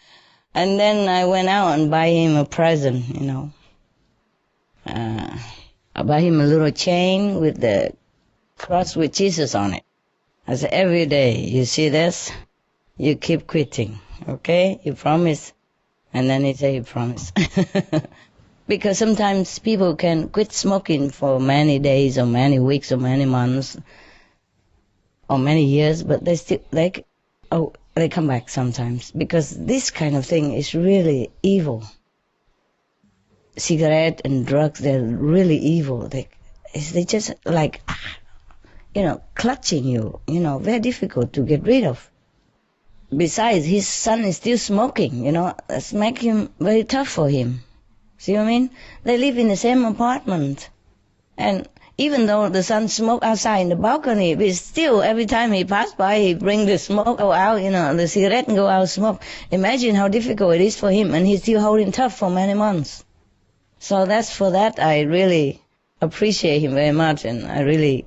And then I went out and buy him a present, I buy him a little chain with the cross with Jesus on it. I said, every day, you see this? You keep quitting, okay? You promise? And then he said, he promised. Because sometimes people can quit smoking for many days or many weeks or many months or many years, but they come back sometimes, because this kind of thing is really evil. Cigarette and drugs, they're really evil. They just like, clutching you, very difficult to get rid of. Besides, his son is still smoking, that's making him very tough for him. See what I mean? They live in the same apartment. And even though the son smokes outside in the balcony, but still every time he passes by, he bring the smoke out, the cigarette and go out smoke. Imagine how difficult it is for him, and he's still holding tough for many months. So for that I really appreciate him very much, and I really,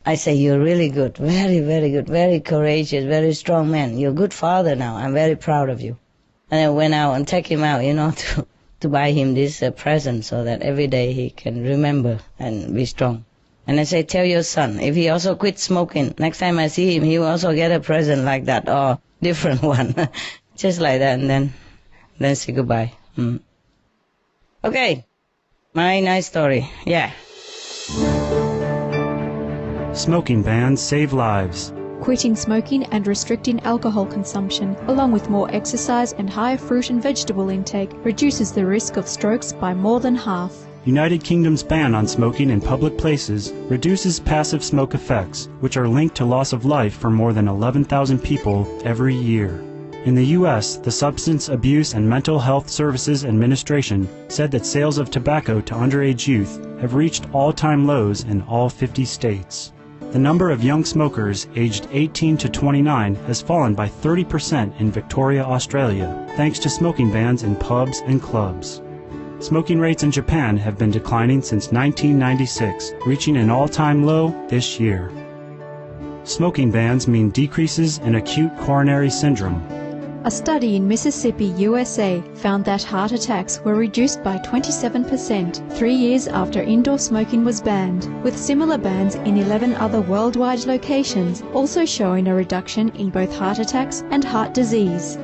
I say you're really good, very, very good, very courageous, very strong man. You're a good father now. I'm very proud of you. And I went out and take him out, to buy him this present so that every day he can remember and be strong. And I say, tell your son, if he also quit smoking, next time I see him, he will also get a present like that, or different one. Just like that, and then say goodbye. Okay, my nice story, yeah. Smoking bans save lives. Quitting smoking and restricting alcohol consumption, along with more exercise and higher fruit and vegetable intake, reduces the risk of strokes by more than half. United Kingdom's ban on smoking in public places reduces passive smoke effects, which are linked to loss of life for more than 11,000 people every year. In the U.S., the Substance Abuse and Mental Health Services Administration said that sales of tobacco to underage youth have reached all-time lows in all 50 states. The number of young smokers aged 18 to 29 has fallen by 30% in Victoria, Australia, thanks to smoking bans in pubs and clubs. Smoking rates in Japan have been declining since 1996, reaching an all-time low this year. Smoking bans mean decreases in acute coronary syndrome. A study in Mississippi, USA, found that heart attacks were reduced by 27% 3 years after indoor smoking was banned, with similar bans in 11 other worldwide locations, also showing a reduction in both heart attacks and heart disease.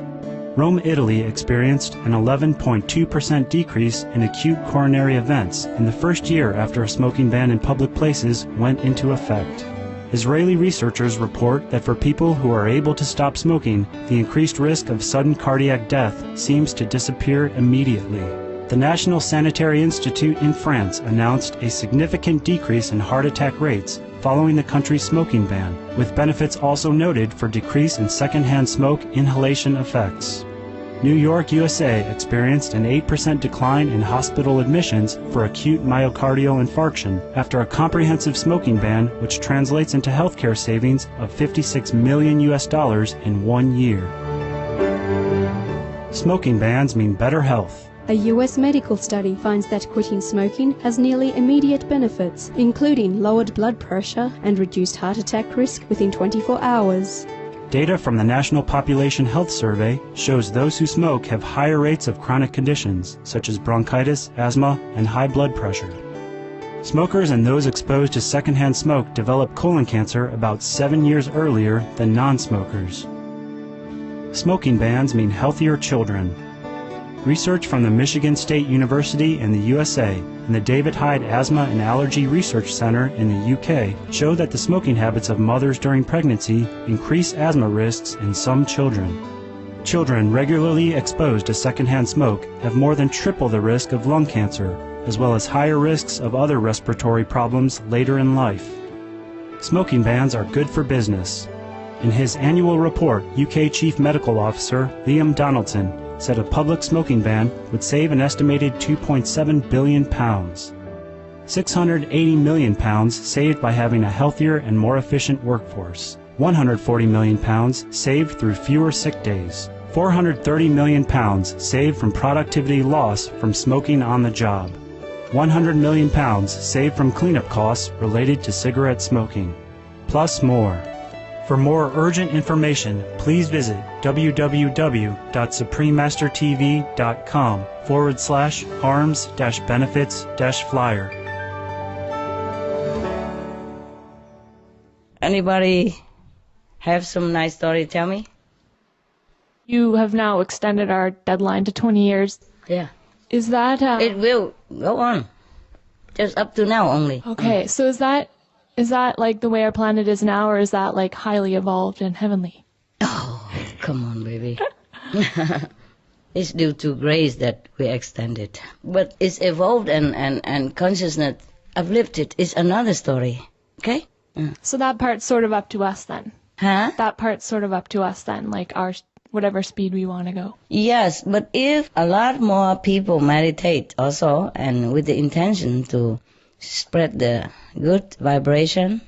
Rome, Italy experienced an 11.2% decrease in acute coronary events in the first year after a smoking ban in public places went into effect. Israeli researchers report that for people who are able to stop smoking, the increased risk of sudden cardiac death seems to disappear immediately. The National Sanitary Institute in France announced a significant decrease in heart attack rates following the country's smoking ban, with benefits also noted for decrease in secondhand smoke inhalation effects. New York, USA experienced an 8% decline in hospital admissions for acute myocardial infarction after a comprehensive smoking ban, which translates into healthcare savings of $56 million in 1 year. Smoking bans mean better health. A U.S. medical study finds that quitting smoking has nearly immediate benefits, including lowered blood pressure and reduced heart attack risk within 24 hours. Data from the National Population Health Survey shows those who smoke have higher rates of chronic conditions, such as bronchitis, asthma, and high blood pressure. Smokers and those exposed to secondhand smoke develop colon cancer about 7 years earlier than non-smokers. Smoking bans mean healthier children. Research from the Michigan State University in the USA and the David Hyde Asthma and Allergy Research Center in the UK show that the smoking habits of mothers during pregnancy increase asthma risks in some children. Children regularly exposed to secondhand smoke have more than triple the risk of lung cancer, as well as higher risks of other respiratory problems later in life. Smoking bans are good for business. In his annual report, UK Chief Medical Officer Liam Donaldson said a public smoking ban would save an estimated £2.7 billion. £680 million saved by having a healthier and more efficient workforce. £140 million saved through fewer sick days. £430 million saved from productivity loss from smoking on the job. £100 million saved from cleanup costs related to cigarette smoking. Plus more. For more urgent information, please visit www.suprememastertv.com/harms-benefits-flyer. Anybody have some nice story to tell me? You have now extended our deadline to 20 years. Yeah. Is that... It will go on. Just up to now only. Okay, so is that like the way our planet is now, or is that like highly evolved and heavenly? Oh, come on, baby. It's due to grace that we extend it. But it's evolved and consciousness uplifted is another story. Okay? So that part's sort of up to us then? Huh? That part's sort of up to us then, like our whatever speed we want to go. Yes, but if a lot more people meditate also, and with the intention to spread the good vibration,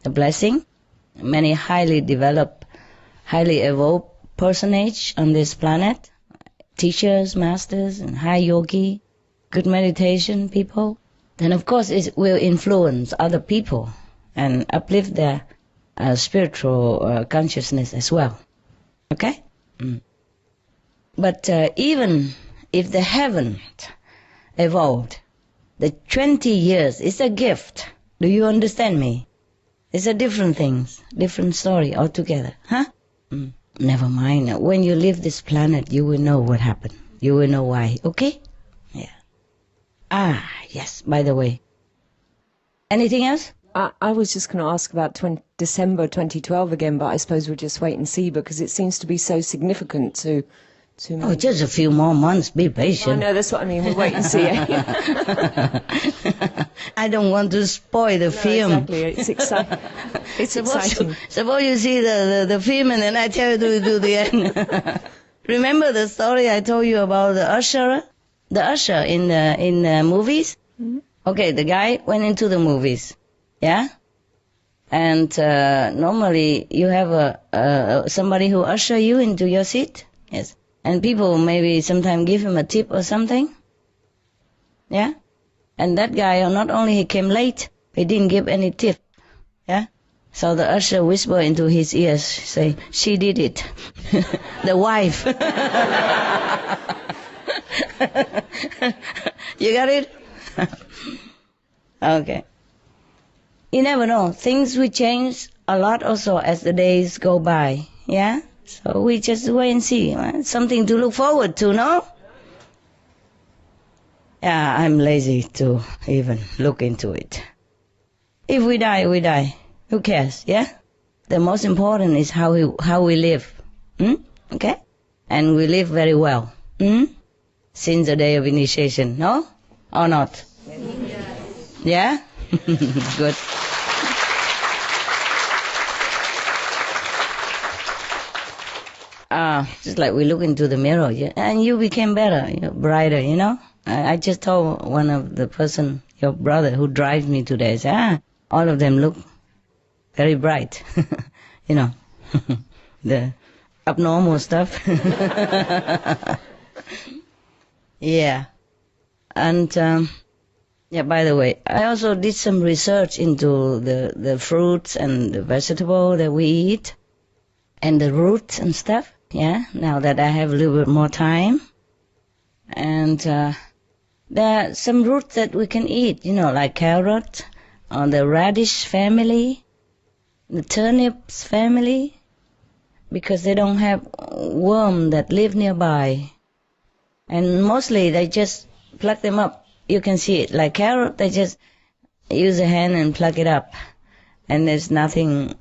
the blessing, many highly developed, highly evolved personage on this planet, teachers, masters, and high yogi, good meditation people, then of course it will influence other people and uplift their spiritual consciousness as well. Okay? But even if they haven't evolved, the 20 years is a gift. Do you understand me? It's a different things, different story altogether. Huh? Never mind. When you leave this planet, you will know what happened. You will know why. Okay? Yeah. Yes, by the way. Anything else? I was just going to ask about December 2012 again, but I suppose we'll just wait and see because it seems to be so significant to me. Oh, just a few more months. Be patient. Oh, no, that's what I mean. We'll wait and see. I don't want to spoil the film. Exactly. It's exciting. It's exciting. Suppose you see the film and then I tell you to do the end. Remember the story I told you about the usher? The usher in the movies? Mm-hmm. Okay, the guy went into the movies. Yeah? And normally you have somebody who usher you into your seat. Yes. And people maybe sometimes give him a tip or something. Yeah? And that guy, not only he came late, he didn't give any tip. Yeah? So the usher whispered into his ears, say, she did it. The wife. You got it? Okay. You never know. Things will change a lot also as the days go by. Yeah? So we just wait and see. Right? Something to look forward to, no? Yeah, I'm lazy to even look into it. If we die, we die. Who cares, yeah? The most important is how we live. Okay? And we live very well. Since the day of initiation, no? Or not? Yes. Yeah? Good. Just like we look into the mirror, yeah? And you became better, you're brighter, you know? I just told one of the person, your brother who drives me today, said, all of them look very bright. You know, the abnormal stuff. Yeah. And, yeah, by the way, I also did some research into the fruits and the vegetable that we eat and the roots and stuff. Yeah, now that I have a little bit more time. And there are some roots that we can eat, you know, like carrot, or the radish family, the turnips family, because they don't have worms that live nearby. And mostly they just pluck them up. You can see it. Like carrot, they just use a hand and pluck it up. And there's nothing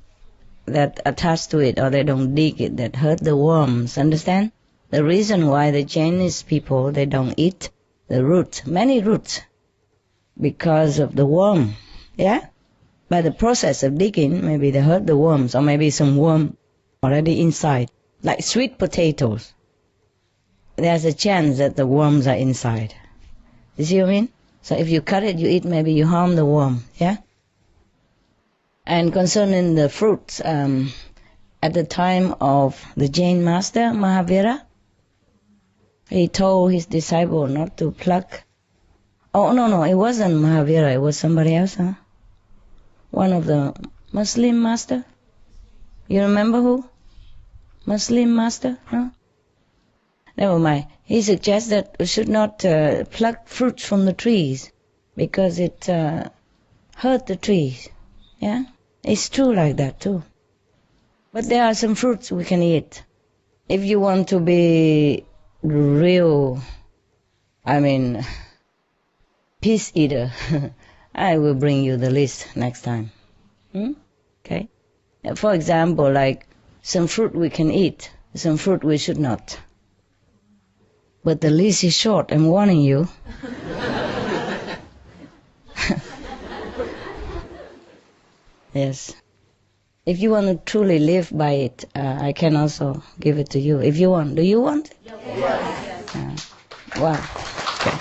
that attached to it, or they don't dig it, that hurt the worms, understand? The reason why the Chinese people, they don't eat the roots, many roots, because of the worm, yeah? By the process of digging, maybe they hurt the worms, or maybe some worm already inside, like sweet potatoes. There's a chance that the worms are inside. You see what I mean? So if you cut it, you eat, maybe you harm the worm, yeah? And concerning the fruits, at the time of the Jain master, Mahavira, he told his disciple not to pluck. Oh, no, it wasn't Mahavira, it was somebody else, huh? One of the Muslim master. You remember who? Muslim master? No? Never mind. He suggests that we should not pluck fruits from the trees because it hurt the trees. Yeah? It's true like that too. But there are some fruits we can eat. If you want to be real I mean, peace eater. I will bring you the list next time. Okay? For example, like some fruit we can eat, some fruit we should not. But the list is short, I'm warning you. Yes. If you want to truly live by it, I can also give it to you. If you want. Do you want? Yes. Wow. Okay.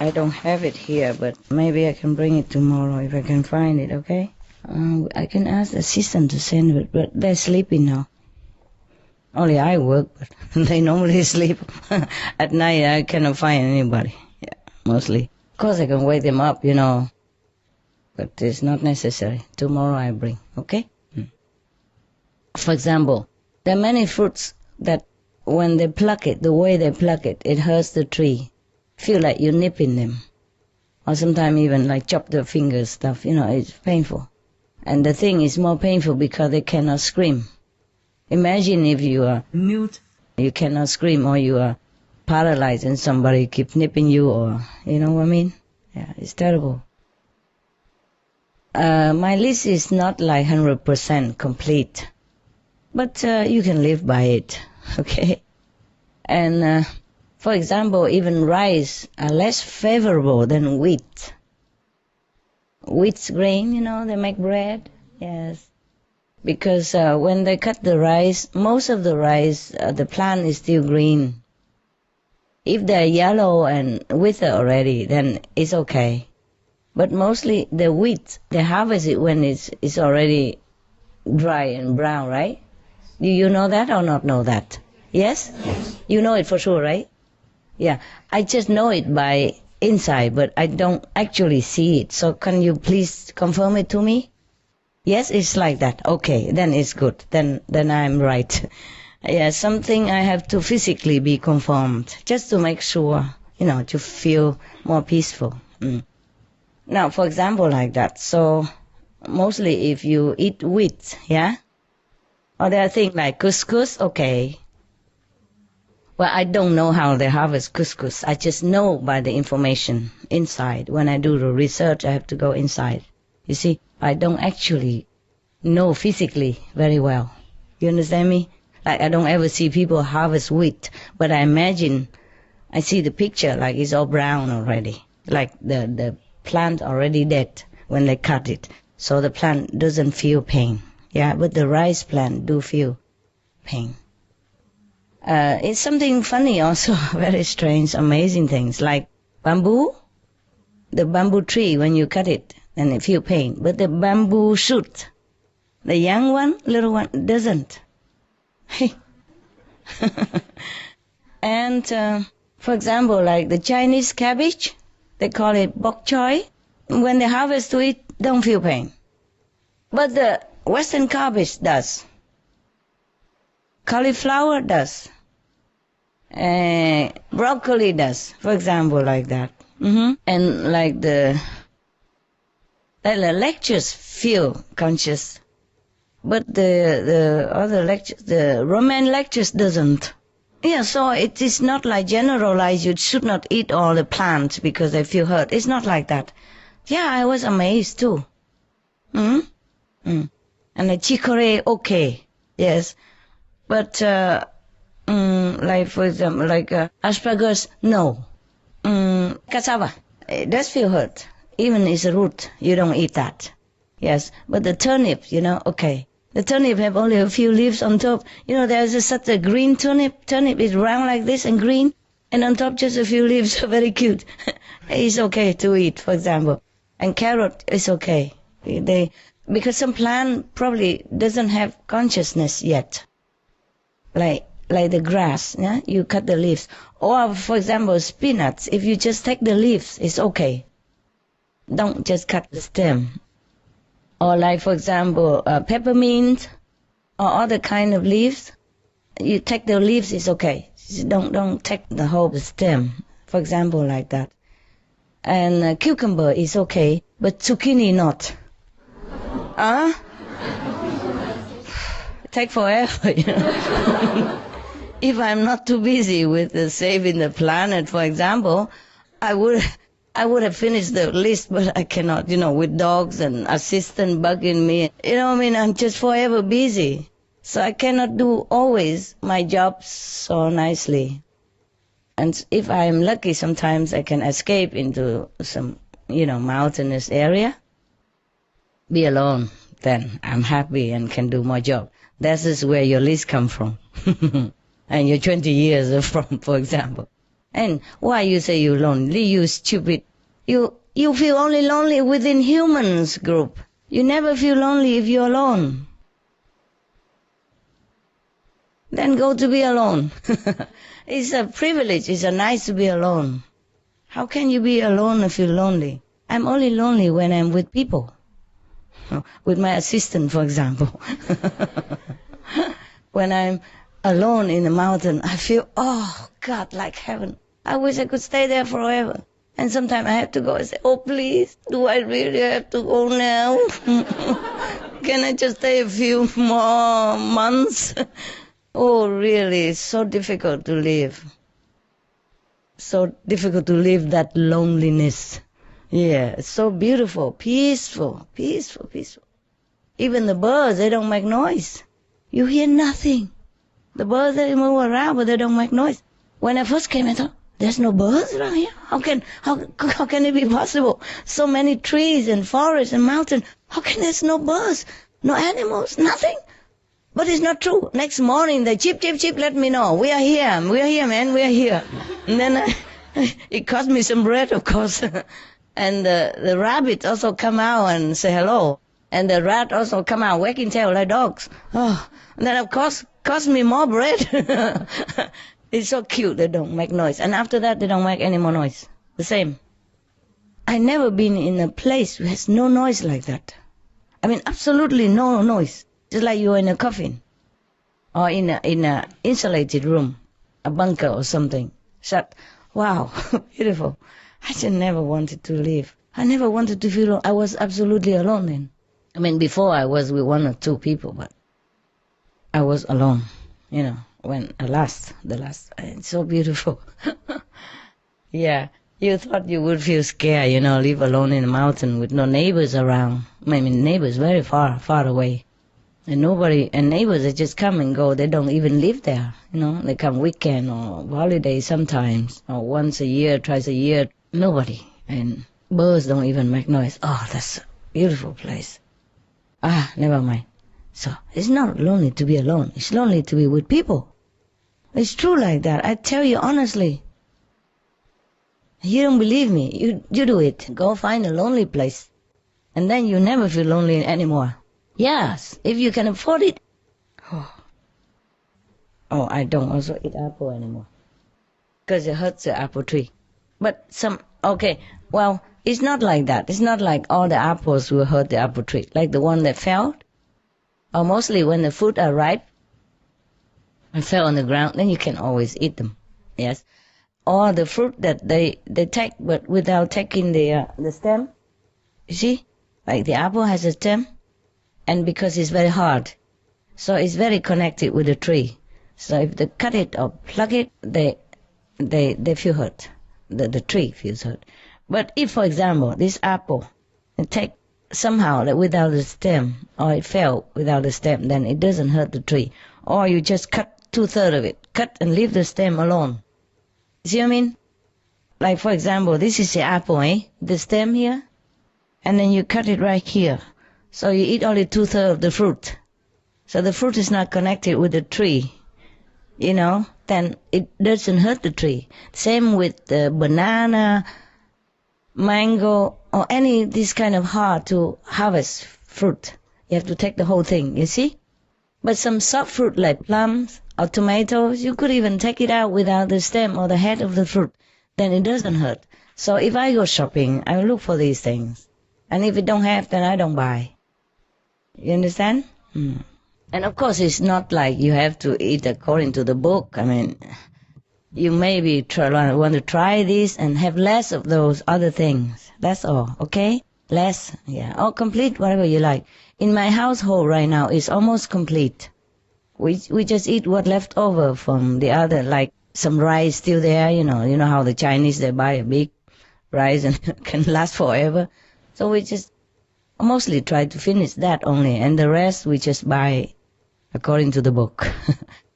I don't have it here, but maybe I can bring it tomorrow if I can find it, okay? I can ask the assistant to send it, but they're sleeping now. Only I work, but they normally sleep. At night I cannot find anybody, mostly. Of course I can wake them up, but it's not necessary. Tomorrow I bring, okay? For example, there are many fruits that when they pluck it, the way they pluck it, it hurts the tree. Feel like you're nipping them. Or sometimes even like chop their fingers stuff, it's painful. And the thing is more painful because they cannot scream. Imagine if you are mute, you cannot scream, or you are paralyzed and somebody keep nipping you, or, you know what I mean? Yeah, it's terrible. My list is not like 100% complete, but you can live by it, okay? And for example, even rice are less favorable than wheat. Wheat's grain, they make bread, yes. Because when they cut the rice, most of the rice, the plant is still green. If they're yellow and wither already, then it's okay. But mostly the wheat, they harvest it when it's already dry and brown, right? Do you know that or not know that? Yes? You know it for sure, right? Yeah. I just know it by inside, but I don't actually see it. So can you please confirm it to me? Yes, it's like that. Okay, then it's good. Then I'm right. Yeah, something I have to physically be confirmed, just to make sure, to feel more peaceful. Now, for example, like that. So, mostly if you eat wheat, yeah? Or there are things like couscous, okay. Well, I don't know how they harvest couscous. I just know by the information inside. When I do the research, I have to go inside. You see, I don't actually know physically very well. You understand me? Like, I don't ever see people harvest wheat, but I imagine, I see the picture, like it's all brown already. Like the plant already dead when they cut it. So the plant doesn't feel pain. Yeah, but the rice plant do feel pain. It's something funny also, very strange, amazing things, like bamboo. The bamboo tree, when you cut it, then it feel pain. But the bamboo shoot, the young one, little one, doesn't. And for example, like the Chinese cabbage, they call it bok choy. When they harvest it, don't feel pain. But the Western cabbage does. Cauliflower does. Broccoli does, for example, like that. And like the lectures feel conscious, but the other lectures, the Roman lectures doesn't. Yeah, so it is not like generalized, you should not eat all the plants because they feel hurt. It's not like that. Yeah, I was amazed too. And the chicory, okay, yes. But, like for example, like asparagus, no. Cassava, it does feel hurt. Even it's a root, you don't eat that. Yes, but the turnip, okay. The turnip have only a few leaves on top. There's such a green turnip. Turnip is round like this and green. And on top just a few leaves, very cute. It's okay to eat, for example. And carrot is okay. Because some plant probably doesn't have consciousness yet. Like the grass, yeah? You cut the leaves. Or, for example, spinach. If you just take the leaves, it's okay. Don't just cut the stem. Or like, for example, peppermint or other kind of leaves. You take the leaves, it's okay. Don't take the whole stem. For example, like that. And cucumber is okay, but zucchini not. Take forever, If I'm not too busy with saving the planet, for example, I would have finished the list, but I cannot, with dogs and assistant bugging me. I'm just forever busy. So I cannot do always my job so nicely. And if I'm lucky, sometimes I can escape into some, mountainous area. Be alone, then I'm happy and can do my job. That is where your list come from. And your 20 years are from, for example. And why you say you're lonely? You stupid. You feel only lonely within humans group. You never feel lonely if you're alone. Then go to be alone. It's a privilege. It's nice to be alone. How can you be alone and feel lonely? I'm only lonely when I'm with people. With my assistant, for example. When I'm alone in the mountain, I feel, oh, God, like heaven. I wish I could stay there forever. And sometimes I have to go and say, oh, please, do I really have to go now? Can I just stay a few more months? Oh, really, it's so difficult to live. So difficult to live that loneliness. Yeah, it's so beautiful, peaceful. Even the birds, they don't make noise. You hear nothing. The birds, they move around, but they don't make noise. When I first came, I thought, there's no birds around here. How can it be possible? So many trees and forests and mountains. How can there's no birds, no animals, nothing? But it's not true. Next morning, they chip, let me know. We are here, man, we are here. And then it cost me some bread, of course. And the rabbits also come out and say hello. And the rat also come out wagging tail like dogs. Oh, and then of course cost me more bread. It's so cute, they don't make noise. And after that, they don't make any more noise. The same. I never been in a place where has no noise like that. I mean, absolutely no noise. Just like you're in a coffin. Or in a insulated room. A bunker or something. Shut. Wow, beautiful. I just never wanted to leave. I never wanted to feel alone. I was absolutely alone then. I mean, before I was with one or two people, but I was alone, when the last, it's so beautiful. Yeah, you thought you would feel scared, live alone in a mountain with no neighbors around. I mean, neighbors very far away. And neighbors, they just come and go. They don't even live there, They come weekend or holiday sometimes, or once a year, twice a year. Nobody. And birds don't even make noise. Oh, that's a beautiful place. Never mind. So, it's not lonely to be alone. It's lonely to be with people. It's true like that. I tell you honestly. You don't believe me. You do it. Go find a lonely place. And then you never feel lonely anymore. Yes, if you can afford it. Oh, I don't also eat apple anymore. Because it hurts the apple tree. But it's not like that. It's not like all the apples will hurt the apple tree. Like the one that fell. Or mostly when the fruit are ripe and fell on the ground, then you can always eat them. Yes. Or the fruit that they take, but without taking the stem. You see? Like the apple has a stem. And because it's very hard. So it's very connected with the tree. So if they cut it or pluck it, they feel hurt. The tree feels hurt. But if, for example, this apple, it take somehow without the stem, or it fell without the stem, then it doesn't hurt the tree. Or you just cut 2/3 of it. Cut and leave the stem alone. See what I mean? Like, for example, this is the apple, the stem here. And then you cut it right here. So you eat only 2/3 of the fruit. So the fruit is not connected with the tree, then it doesn't hurt the tree. Same with the banana, mango, or any this kind of hard to harvest fruit. You have to take the whole thing, you see? But some soft fruit like plums or tomatoes, you could even take it out without the stem or the head of the fruit. Then it doesn't hurt. So if I go shopping, I look for these things. And if it don't have, then I don't buy. You understand? And of course, it's not like you have to eat according to the book. I mean, you maybe want to try this and have less of those other things. That's all, okay? Less, yeah. Or complete, whatever you like. In my household right now, it's almost complete. We just eat what left over from the other, like some rice still there, you know how the Chinese, they buy a big rice and can last forever. So we just mostly try to finish that only, and the rest we just buy according to the book.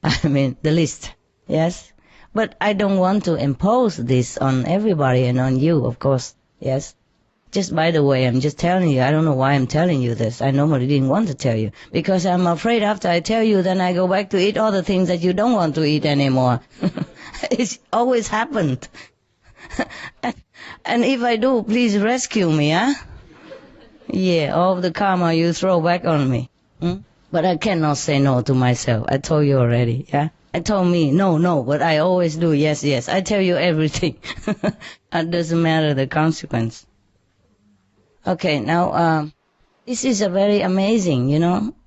I mean, the list, yes? But I don't want to impose this on everybody and on you, of course, yes? Just by the way, I'm just telling you, I don't know why I'm telling you this. I normally didn't want to tell you, because I'm afraid after I tell you, then I go back to eat all the things that you don't want to eat anymore. It's always happened. And if I do, please rescue me, huh? Yeah, all of the karma you throw back on me. But I cannot say no to myself. I told you already, yeah? I told me, no, but I always do yes. I tell you everything. It doesn't matter the consequence. Okay, now, this is a very amazing,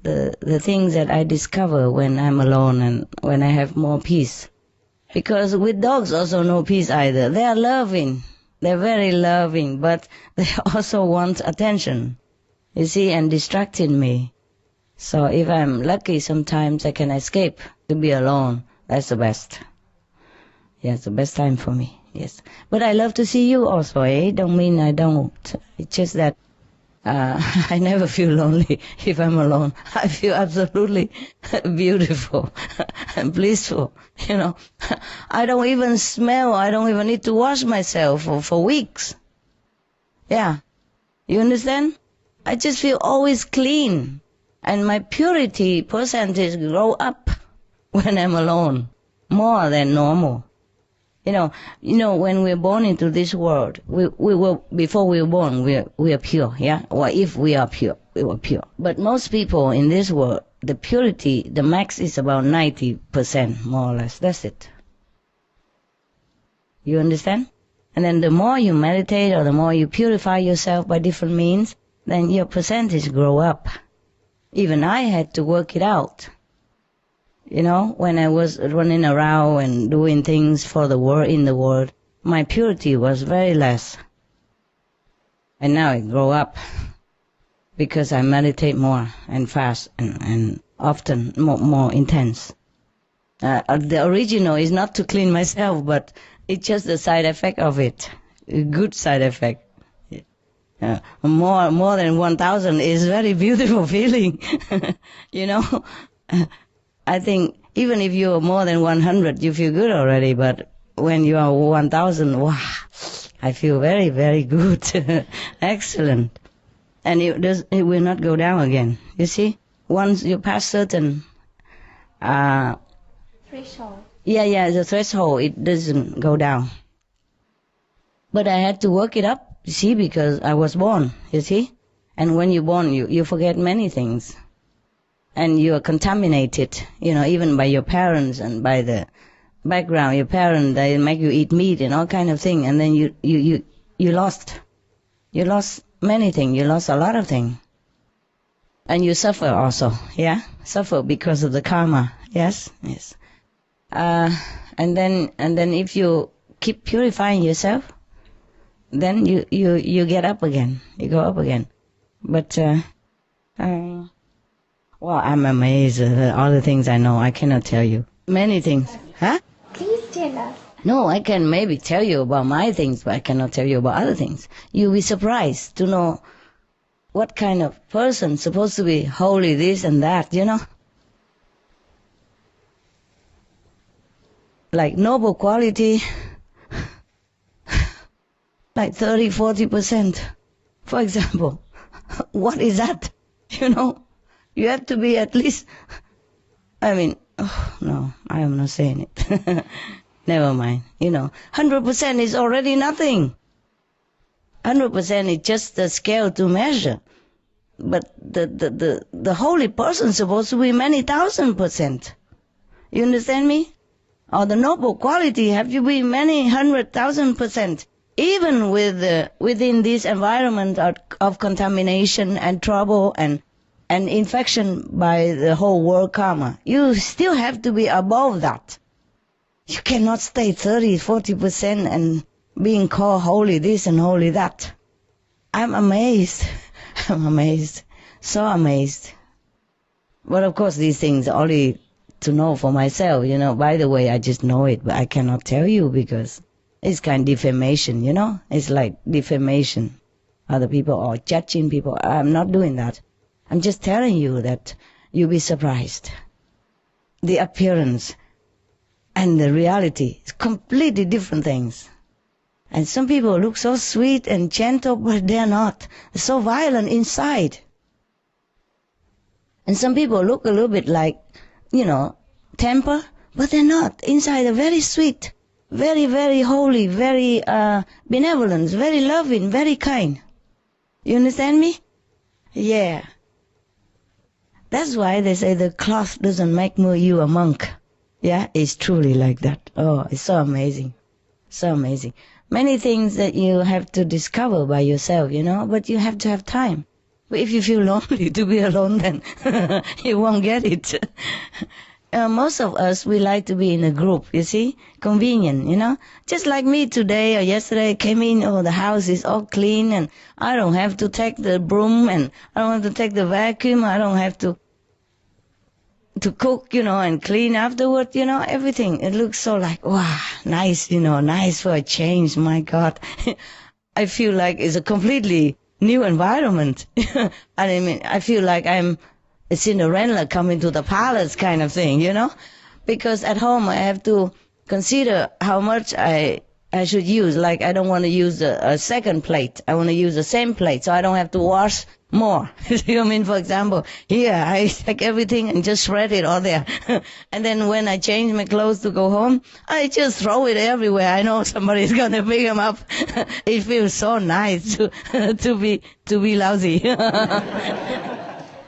the things that I discover when I'm alone and when I have more peace. Because with dogs also no peace either. They are loving. They're very loving, but they also want attention, you see, and distracting me. So if I'm lucky, sometimes I can escape to be alone. That's the best. Yes, the best time for me, yes. But I love to see you also, eh? Don't mean I don't. It's just that I never feel lonely if I'm alone. I feel absolutely beautiful and blissful, I don't even smell. I don't even need to wash myself for weeks. Yeah. You understand? I just feel always clean. And my purity percentage grow up when I'm alone, more than normal. When we're born into this world, we were, before we were born, we are pure, yeah? Or if we are pure, we were pure. But most people in this world, the purity, the max is about 90%, more or less. That's it. You understand? And then the more you meditate or the more you purify yourself by different means, then your percentage grow up. Even I had to work it out. When I was running around and doing things for the world, in the world, my purity was very less. And now it grew up because I meditate more and fast and often more intense. The original is not to clean myself, but it's just the side effect of it, a good side effect. More than 1,000 is very beautiful feeling, I think even if you are more than 100, you feel good already, but when you are 1,000, wow, I feel very, very good. Excellent. And it will not go down again. You see? Once you pass certain Threshold. Yeah, the threshold, it doesn't go down. But I had to work it up, you see, because I was born, you see? And when you're born, you forget many things. And you are contaminated, even by your parents and by the background. Your parents, they make you eat meat and all kind of thing. And then you lost. You lost many things. You lost a lot of things. And you suffer also, yeah? Suffer because of the karma, yes. And then if you keep purifying yourself, then you get up again. You go up again. But, well, I'm amazed at all the things I know. I cannot tell you. Many things. Huh? Please stand up. No, I can maybe tell you about my things, but I cannot tell you about other things. You'll be surprised to know what kind of person supposed to be holy, this and that, Like noble quality, like 30-40%. For example, what is that? You have to be at least, no, I am not saying it. Never mind, 100% is already nothing. 100% is just the scale to measure. But the holy person is supposed to be many 1,000%. You understand me? Or the noble quality have to be many 100,000%. Even within this environment of contamination and trouble and infection by the whole world karma, you still have to be above that. You cannot stay 30-40% and being called holy this and holy that. I'm amazed. I'm amazed. So amazed. But of course these things only to know for myself, By the way, I just know it, but I cannot tell you because it's kind of defamation, It's like defamation. Other people or judging people. I'm not doing that. I'm just telling you that you'll be surprised. The appearance and the reality is completely different things. And some people look so sweet and gentle, but they're not. They're so violent inside. And some people look a little bit like, temper, but they're not. Inside they're very sweet, very, very holy, very benevolent, very loving, very kind. You understand me? Yeah. That's why they say the cloth doesn't make you a monk. Yeah, it's truly like that. Oh, it's so amazing. So amazing. Many things that you have to discover by yourself, but you have to have time. But if you feel lonely to be alone, then you won't get it. Most of us, we like to be in a group, you see? Convenient, Just like me today or yesterday, came in, the house is all clean and I don't have to take the broom and I don't have to take the vacuum. I don't have to cook, and clean afterward, everything. It looks so like, wow, nice, nice for a change. My God. I feel like it's a completely new environment. I feel like I'm a Cinderella coming to the palace kind of thing, Because at home I have to consider how much I should use. Like I don't want to use a second plate. I want to use the same plate so I don't have to wash more. You know what I mean? For example, here I take everything and just spread it all there. And then when I change my clothes to go home, I just throw it everywhere. I know somebody's going to pick them up. It feels so nice to be lousy.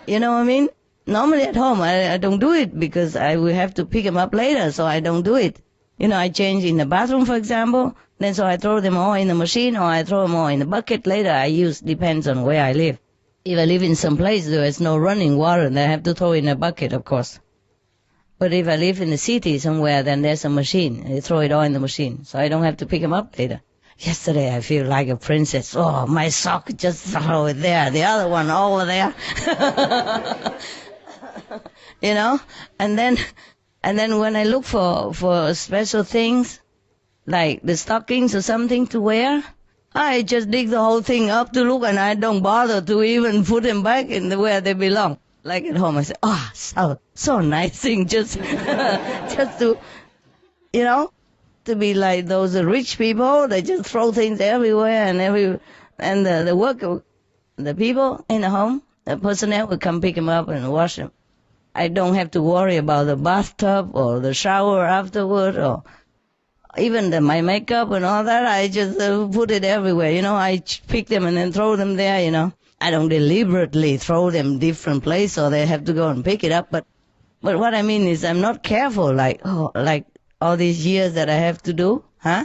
You know what I mean? Normally at home, I don't do it because I will have to pick them up later, so I don't do it. I change in the bathroom, for example, then so I throw them all in the machine or I throw them all in the bucket. Later I use, depends on where I live. If I live in some place there is no running water, then I have to throw in a bucket, of course. But if I live in the city somewhere, then there's a machine. I throw it all in the machine, so I don't have to pick them up later. Yesterday I feel like a princess. Oh, my sock, just throw it there. The other one over there. And then when I look for special things, like the stockings or something to wear, I just dig the whole thing up to look and I don't bother to even put them back in where they belong. Like at home I say, so nice thing just to, to be like those rich people. They just throw things everywhere and the people in the home, the personnel will come pick them up and wash them. I don't have to worry about the bathtub or the shower afterward or even my makeup and all that. I just put it everywhere. I pick them and then throw them there, I don't deliberately throw them different places or they have to go and pick it up. But what I mean is I'm not careful like all these years that I have to do. Huh?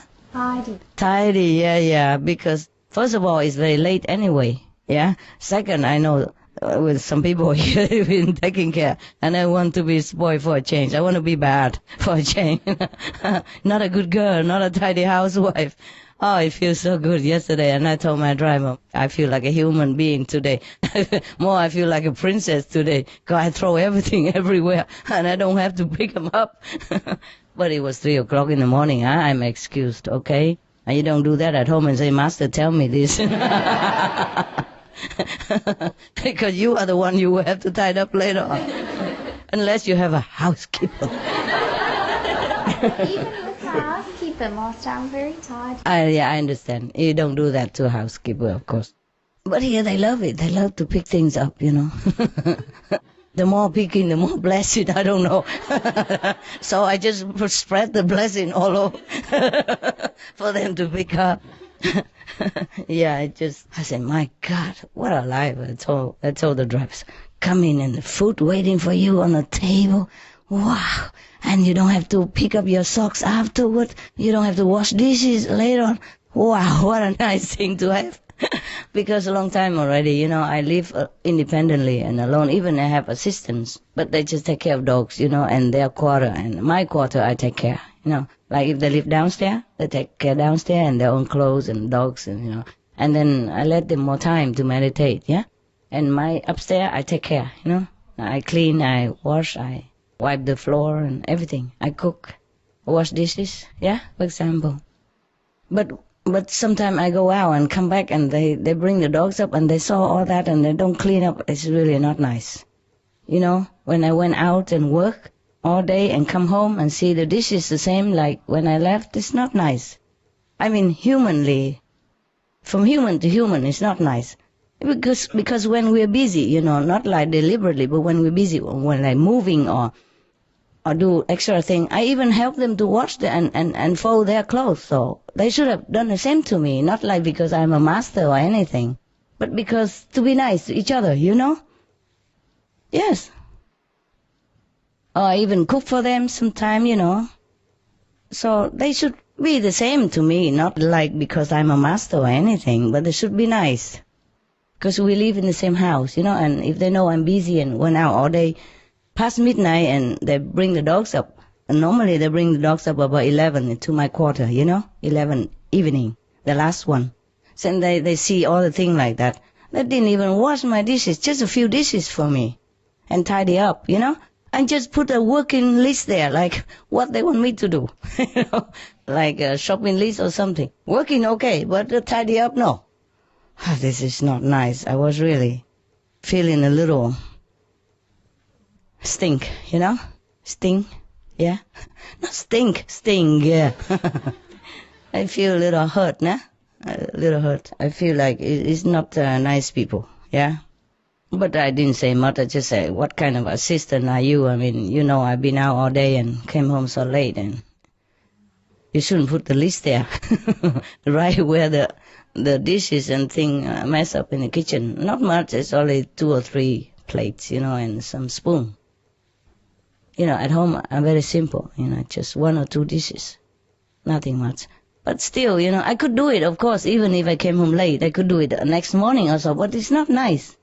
Tidy, yeah. Because first of all, it's very late anyway. Yeah. Second, I know with some people here have been taking care, and I want to be spoiled for a change. I want to be bad for a change. Not a good girl, not a tidy housewife. Oh, it feels so good yesterday, and I told my driver, I feel like a human being today. More, I feel like a princess today, because I throw everything everywhere, and I don't have to pick them up. But it was 3 o'clock in the morning. I'm excused, okay? And you don't do that at home and say, Master, tell me this. Because you are the one you will have to tie it up later on. Unless you have a housekeeper. Even with a housekeeper, Master, I'm very tired. I understand. You don't do that to a housekeeper, of course. But here they love it. They love to pick things up, The more picking, the more blessing. I don't know. So I just spread the blessing all over for them to pick up. Yeah, I said, my God, what a life. I told the drivers, come in and the food waiting for you on the table. Wow. And you don't have to pick up your socks afterward. You don't have to wash dishes later on. Wow, what a nice thing to have. Because a long time already, I live independently and alone. Even I have assistants, but they just take care of dogs, and their quarter. And my quarter, I take care, Like if they live downstairs, they take care downstairs and their own clothes and dogs, and, And then I let them more time to meditate, yeah? And my upstairs, I take care, I clean, I wash, I wipe the floor and everything. I cook, wash dishes, yeah, for example. But sometimes I go out and come back and they bring the dogs up and they saw all that and they don't clean up. It's really not nice. You know, when I went out and work all day and come home and see the dishes the same like when I left, it's not nice. I mean, humanly, from human to human, it's not nice. Because when we're busy, you know, not like deliberately, but when we're busy, when like moving or do extra thing, I even help them to wash and fold their clothes. So they should have done the same to me, not like because I'm a master or anything, but because to be nice to each other, you know? Yes. Or I even cook for them sometime, you know. So they should be the same to me, not like because I'm a master or anything, but they should be nice. Because we live in the same house, you know, and if they know I'm busy and went out all day, past midnight and they bring the dogs up. And normally they bring the dogs up about 11 to my quarter, you know, 11 evening, the last one. So they see all the things like that. They didn't even wash my dishes, just a few dishes for me and tidy up, you know. And just put a working list there, like what they want me to do, you know, like a shopping list or something. Working okay, but tidy up, no. This is not nice. I was really feeling a little stink, you know? Sting, yeah? Not stink, sting, yeah. I feel a little hurt, nah? A little hurt. I feel like it's not nice people, yeah? But I didn't say much. I just said, what kind of assistant are you? I mean, you know, I've been out all day and came home so late, and you shouldn't put the list there, right where the dishes and thing mess up in the kitchen. Not much. It's only 2 or 3 plates, you know, and some spoon. You know, at home, I'm very simple, you know, just 1 or 2 dishes. Nothing much. But still, you know, I could do it, of course, even if I came home late. I could do it the next morning or so, but it's not nice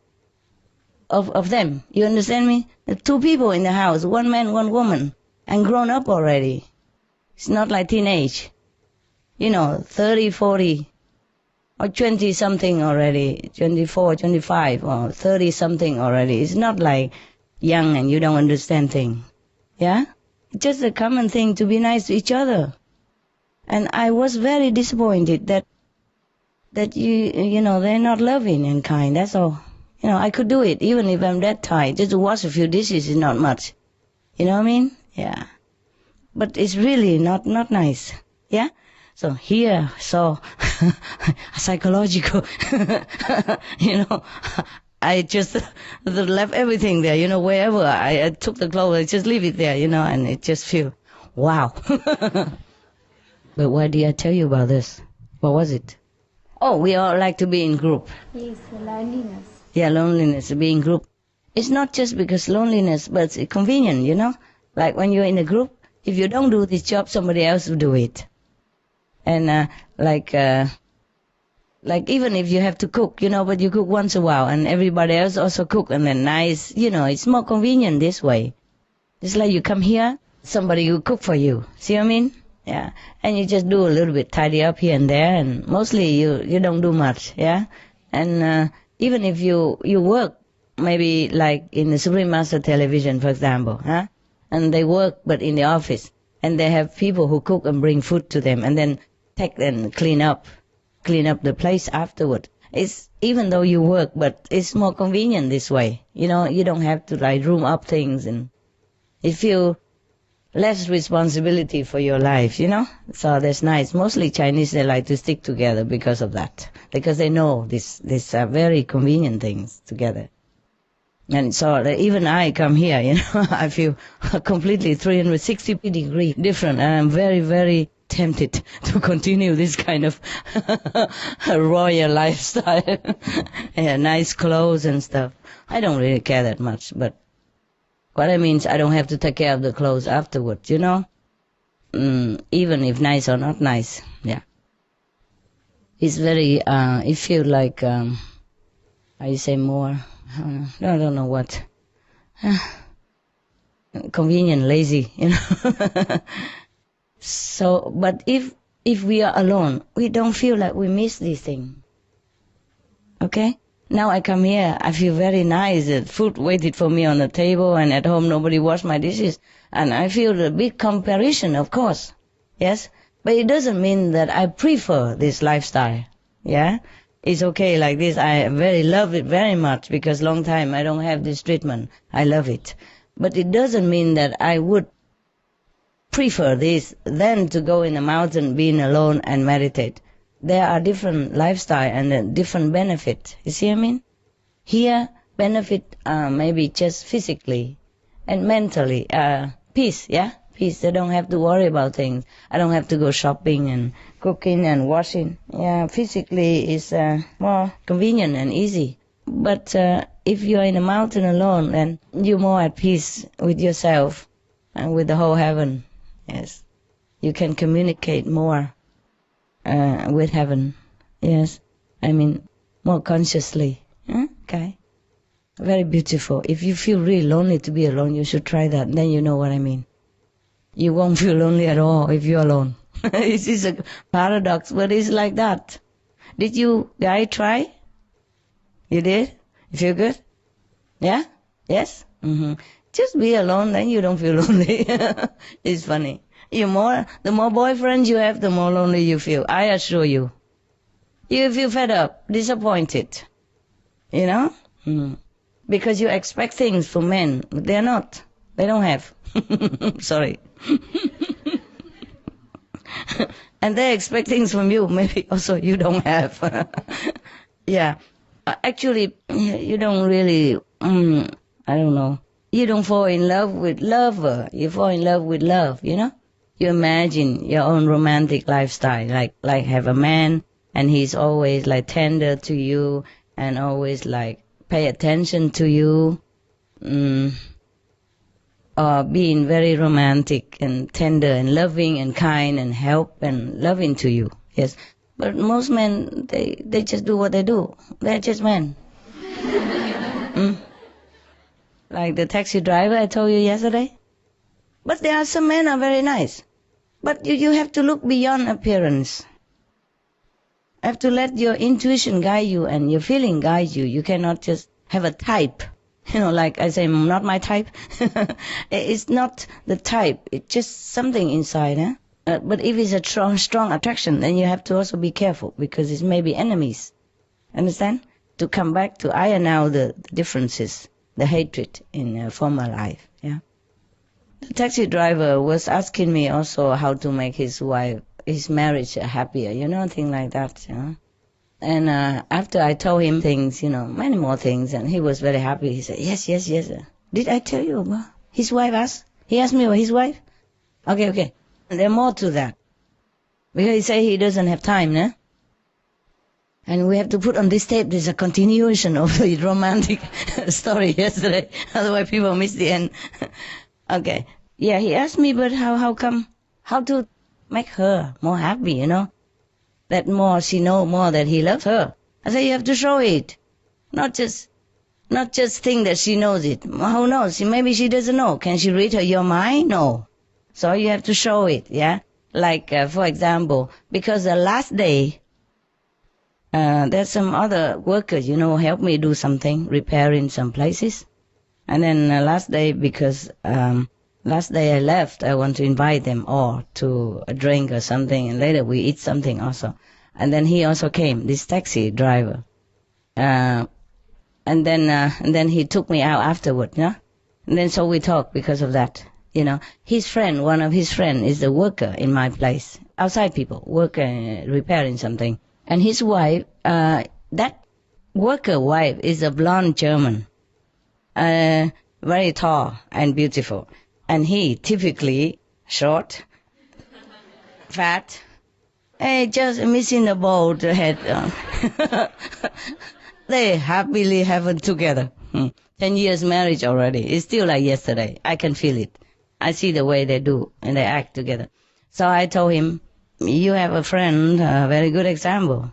of them. You understand me? The 2 people in the house, 1 man, 1 woman, and grown up already. It's not like teenage. You know, 30, 40, or 20-something already, 24, 25, or 30-something already. It's not like young and you don't understand things. Yeah? It's just a common thing to be nice to each other. And I was very disappointed that you know, they're not loving and kind, that's all. You know, I could do it, even if I'm that tired. Just to wash a few dishes is not much. You know what I mean? Yeah. But it's really not nice. Yeah? So here, so psychological, you know, I just left everything there, you know, wherever I took the clothes, I just leave it there, you know, and it just feel, wow. But why did I tell you about this? What was it? Oh, we all like to be in group. Yes, loneliness. Yeah, loneliness, being in group. It's not just because loneliness, but it's convenient, you know? Like when you're in a group, if you don't do this job, somebody else will do it. And like even if you have to cook, you know, but you cook once a while and everybody else also cook and then nice, you know, it's more convenient this way. It's like you come here, somebody will cook for you. See what I mean? Yeah. And you just do a little bit, tidy up here and there, and mostly you don't do much, yeah? And even if you work, maybe like in the Supreme Master Television, for example, huh? And they work but in the office, and they have people who cook and bring food to them and then take and clean up the place afterward. It's even though you work, but it's more convenient this way. You know, you don't have to like room up things, and you feel less responsibility for your life, you know? So that's nice. Mostly Chinese, they like to stick together because of that. Because they know these very convenient things together. And so even I come here, you know, I feel completely 360 degree different. And I'm very, very tempted to continue this kind of royal lifestyle. Yeah, nice clothes and stuff. I don't really care that much, but what I mean is I don't have to take care of the clothes afterwards, you know? Even if nice or not nice, yeah. It's very, it feels like, I say more, I don't know what. Convenient, lazy, you know? So, but if we are alone, we don't feel like we miss this thing. Okay? Now I come here, I feel very nice. The food waited for me on the table, and at home nobody washed my dishes. And I feel a big comparison, of course. Yes? But it doesn't mean that I prefer this lifestyle. Yeah? It's okay like this. I love it very much because long time I don't have this treatment. I love it. But it doesn't mean that I would prefer this than to go in the mountain, being alone and meditate. There are different lifestyle and different benefit. You see what I mean? Here, benefit maybe just physically and mentally. Peace, yeah? Peace. They don't have to worry about things. I don't have to go shopping and cooking and washing. Yeah, physically it's more convenient and easy. But if you're in a mountain alone, then you're more at peace with yourself and with the whole heaven. Yes. You can communicate more with heaven. Yes. I mean, more consciously. Okay. Very beautiful. If you feel really lonely to be alone, you should try that. Then you know what I mean. You won't feel lonely at all if you're alone. It is a paradox, but it's like that. Did you guys try? You did? You feel good? Yeah? Yes? Mm-hmm. Just be alone, then you don't feel lonely. It's funny. The more boyfriends you have, the more lonely you feel. I assure you. You feel fed up, disappointed. You know? Mm. Because you expect things from men. They're not. They don't have. Sorry. And they expect things from you, maybe also you don't have. Yeah. Actually, you don't really, I don't know. You don't fall in love with lover. You fall in love with love, you know? You imagine your own romantic lifestyle, like have a man, and he's always like tender to you, and always like pay attention to you, or being very romantic and tender and loving and kind and help and loving to you. Yes. But most men, they just do what they do. They're just men. Like the taxi driver I told you yesterday. But there are some men are very nice. But you have to look beyond appearance. You have to let your intuition guide you and your feeling guide you. You cannot just have a type. You know, like I say, not my type. It's not the type. It's just something inside, eh? But if it's a strong attraction, then you have to also be careful because it's maybe enemies. Understand? To come back to iron out the differences, the hatred in former life. Yeah. The taxi driver was asking me also how to make his marriage happier. You know, things like that. You know. And after I told him things, you know, many more things, and he was very happy. He said, yes. Did I tell you about his wife asked? He asked me about his wife? Okay. And there's more to that. Because he said he doesn't have time, no? And we have to put on this tape, there's a continuation of the romantic story yesterday. Otherwise people miss the end. Okay. Yeah, he asked me, but how come, how to make her more happy, you know? That more, she know more that he loves her. I said, you have to show it. Not just think that she knows it. Who knows? Maybe she doesn't know. Can she read your mind? No. So you have to show it, yeah? Like, for example, because the last day, there's some other workers, you know, help me do something, repairing some places. And then last day, because last day I left, I want to invite them all to a drink or something, and later we eat something also. And then he also came, this taxi driver. And then he took me out afterward, yeah? And then so we talked because of that. You know, his friend, one of his friends is a worker in my place. Outside people, repairing something. And his wife, that worker wife is a blonde German. Very tall and beautiful. And he typically short, fat, just missing the bald head. They happily have it together. 10 years marriage already. It's still like yesterday. I can feel it. I see the way they do and they act together. So I told him, you have a friend, a very good example.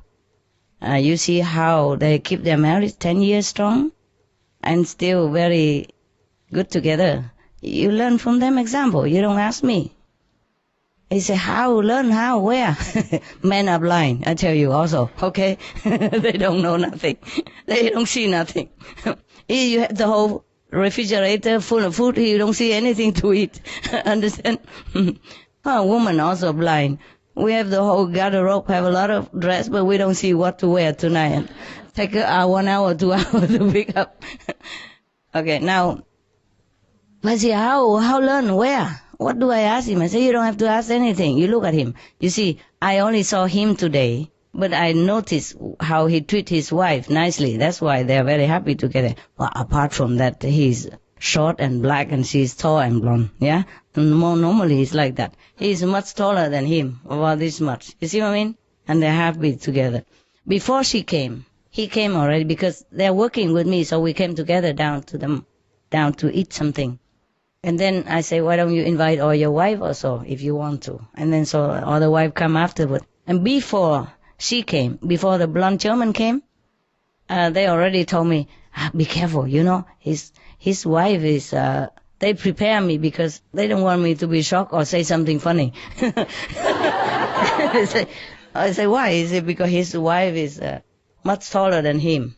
You see how they keep their marriage 10 years strong and still very good together. You learn from them example. You don't ask me. He said, how? Learn how? Where? Men are blind, I tell you also, okay? They don't know nothing. They don't see nothing. Here you have the whole refrigerator full of food. You don't see anything to eat. Understand? A woman also blind. We have the whole garderobe, have a lot of dress, but we don't see what to wear tonight. Take 1 hour, 2 hours to pick up. Okay, now, I say, how learn? Where? What do I ask him? I say, you don't have to ask anything. You look at him. You see, I only saw him today, but I noticed how he treats his wife nicely. That's why they're very happy together. Well, apart from that, he's short and black and she's tall and blonde. Yeah? More normally he's like that. He's much taller than him, about this much. You see what I mean? And they're happy together. Before she came, he came already because they're working with me, so we came together down to eat something. And then I say, why don't you invite all your wife also, if you want to? And then so all the wife come afterward. And before she came, before the blonde German came, they already told me, be careful, you know, his wife is, they prepare me because they don't want me to be shocked or say something funny. I say, why? He said, because his wife is much taller than him.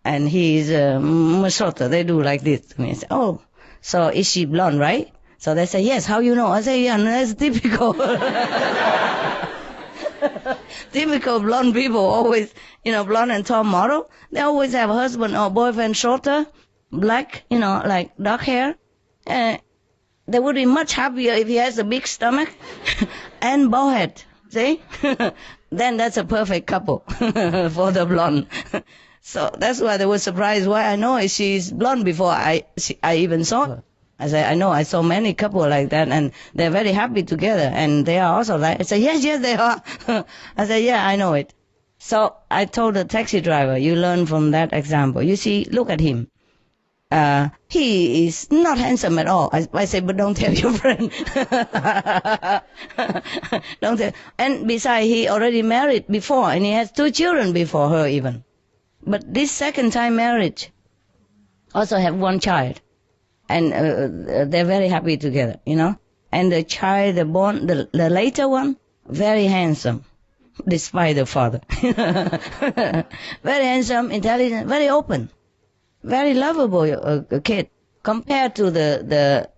And he is much shorter. They do like this to me. I say, oh, so is she blonde, right? So they say, yes, how you know? I say, yeah, that's typical. Typical blonde people, always, you know, blonde and tall model. They always have a husband or boyfriend shorter, black, you know, like dark hair. They would be much happier if he has a big stomach and bald head. See? Then that's a perfect couple for the blonde. So that's why they were surprised why I know she's blonde before I even saw her. I say, I know, I saw many couples like that, and they're very happy together, and they are also like, I say, yes, they are. I say, yeah, I know it. So I told the taxi driver, you learn from that example. You see, look at him. He is not handsome at all. I say, but don't tell your friend. Don't tell. And besides, he already married before, and he has 2 children before her even. But this second time marriage also have 1 child. And they're very happy together, you know. And the child, the later one, very handsome, despite the father. Very handsome, intelligent, very open, very lovable kid. Compared to the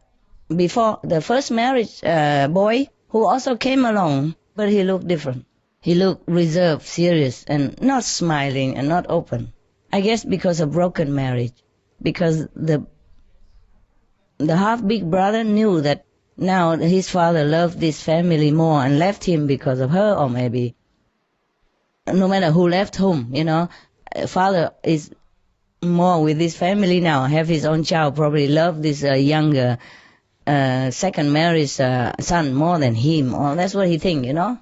before the first marriage boy, who also came along, but he looked different. He looked reserved, serious, and not smiling and not open. I guess because of broken marriage. Because the half big brother knew that now his father loved this family more and left him because of her, or maybe no matter who left whom, you know, father is more with this family now, have his own child, probably love this younger second marriage son more than him, or that's what he think, you know.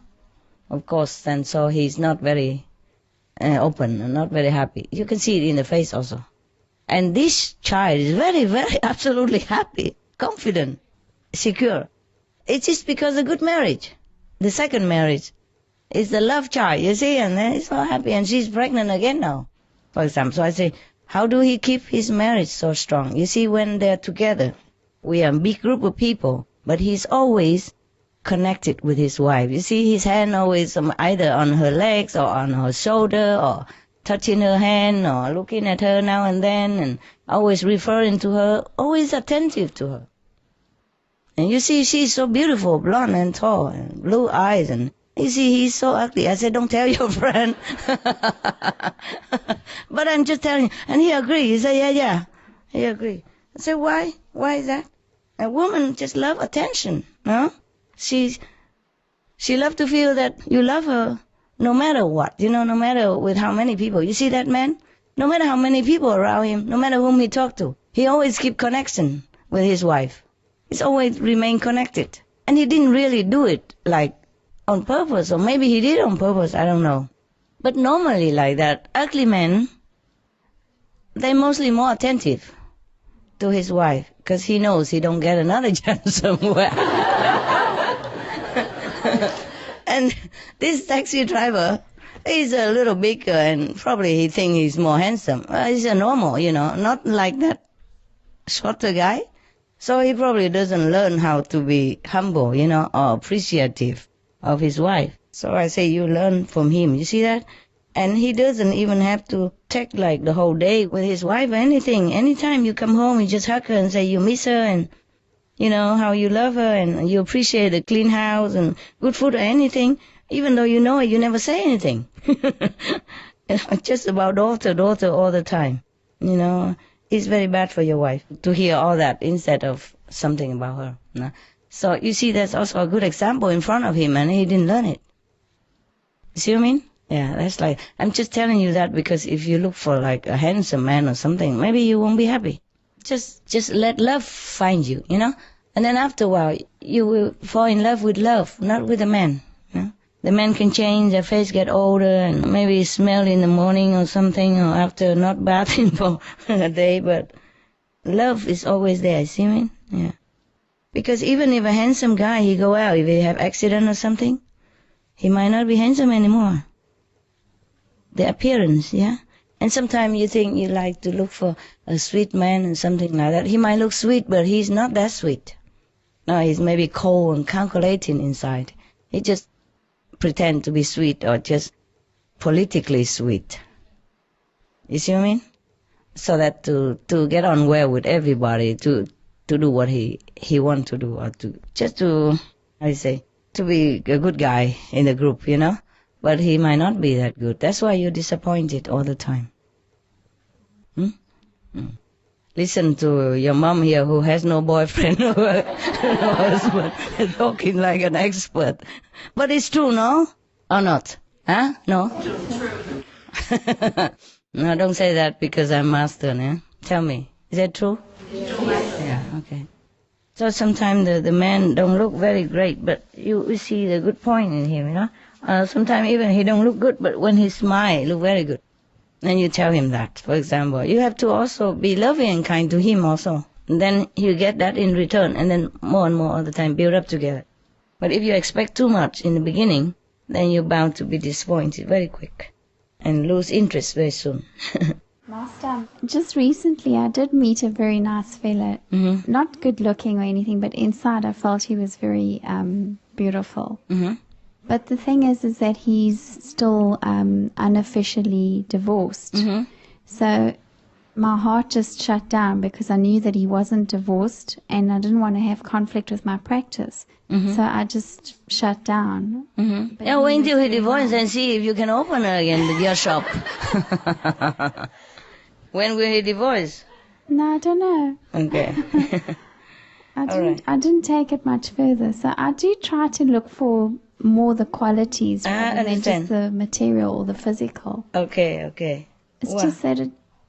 Of course, and so he's not very open and not very happy. You can see it in the face also. And this child is very, very absolutely happy, confident, secure. It's just because of good marriage. The second marriage is the love child, you see, and then he's so happy, and she's pregnant again now, for example. So I say, how do he keep his marriage so strong? You see, when they're together, we are a big group of people, but he's always connected with his wife. You see his hand always either on her legs or on her shoulder or touching her hand or looking at her now and then and always referring to her, always attentive to her. And you see she's so beautiful, blonde and tall and blue eyes, and you see he's so ugly. I said, don't tell your friend. But I'm just telling you. And he agreed. He said, yeah, he agreed. I said, why? Why is that? A woman just love attention, no? She loves to feel that you love her no matter what, you know, no matter with how many people. You see that man? No matter how many people around him, no matter whom he talked to, he always keep connection with his wife. He's always remain connected. And he didn't really do it like on purpose, or maybe he did on purpose, I don't know. But normally like that, ugly men, they're mostly more attentive to his wife because he knows he don't get another chance somewhere. And this taxi driver, he's a little bigger and probably he thinks he's more handsome. He's a normal, you know, not like that shorter guy. So he probably doesn't learn how to be humble, you know, or appreciative of his wife. So I say you learn from him. You see that? And he doesn't even have to take like the whole day with his wife or anything. Anytime you come home, you just hug her and say you miss her and, you know, how you love her and you appreciate a clean house and good food or anything. Even though you know it, you never say anything. Just about daughter all the time. You know, it's very bad for your wife to hear all that instead of something about her. No? So you see, that's also a good example in front of him and he didn't learn it. You see what I mean? Yeah, that's like, I'm just telling you that because if you look for like a handsome man or something, maybe you won't be happy. Just let love find you, you know? And then after a while, you will fall in love, not with a man. You know? The man can change, their face get older, and maybe smell in the morning or something, or after not bathing for a day, but love is always there, see me? Yeah. Because even if a handsome guy, he go out, if he have accident or something, he might not be handsome anymore. The appearance, yeah? And sometimes you think you like to look for a sweet man and something like that. He might look sweet, but he's not that sweet. No, he's maybe cold and calculating inside. He just pretend to be sweet or just politically sweet. You see what I mean? So that to get on well with everybody, to do what he want to do, or to be a good guy in the group, you know? But he might not be that good. That's why you're disappointed all the time. Listen to your mom here who has no boyfriend or no husband, talking like an expert. But it's true, no? Or not? Huh? No? No, don't say that because I'm master, eh? Tell me, is that true? Yeah, okay. So sometimes the man don't look very great, but you see the good point in him, you know? Sometimes even he don't look good, but when he smile, look very good. And you tell him that, for example. You have to also be loving and kind to him also. And then you get that in return, and then more and more all the time build up together. But if you expect too much in the beginning, then you're bound to be disappointed very quick and lose interest very soon. Master, just recently I did meet a very nice fella. Mm-hmm. Not good looking or anything, but inside I felt he was very beautiful. Mm-hmm. But the thing is that he's still unofficially divorced. Mm-hmm. So my heart just shut down because I knew that he wasn't divorced and I didn't want to have conflict with my practice. Mm-hmm. So I just shut down. Mm-hmm. Yeah, wait until he divorces and see if you can open again your shop. When will he divorce? No, I don't know. Okay. I didn't take it much further. So I do try to look for more the qualities rather than just the material or the physical. Okay. It's just that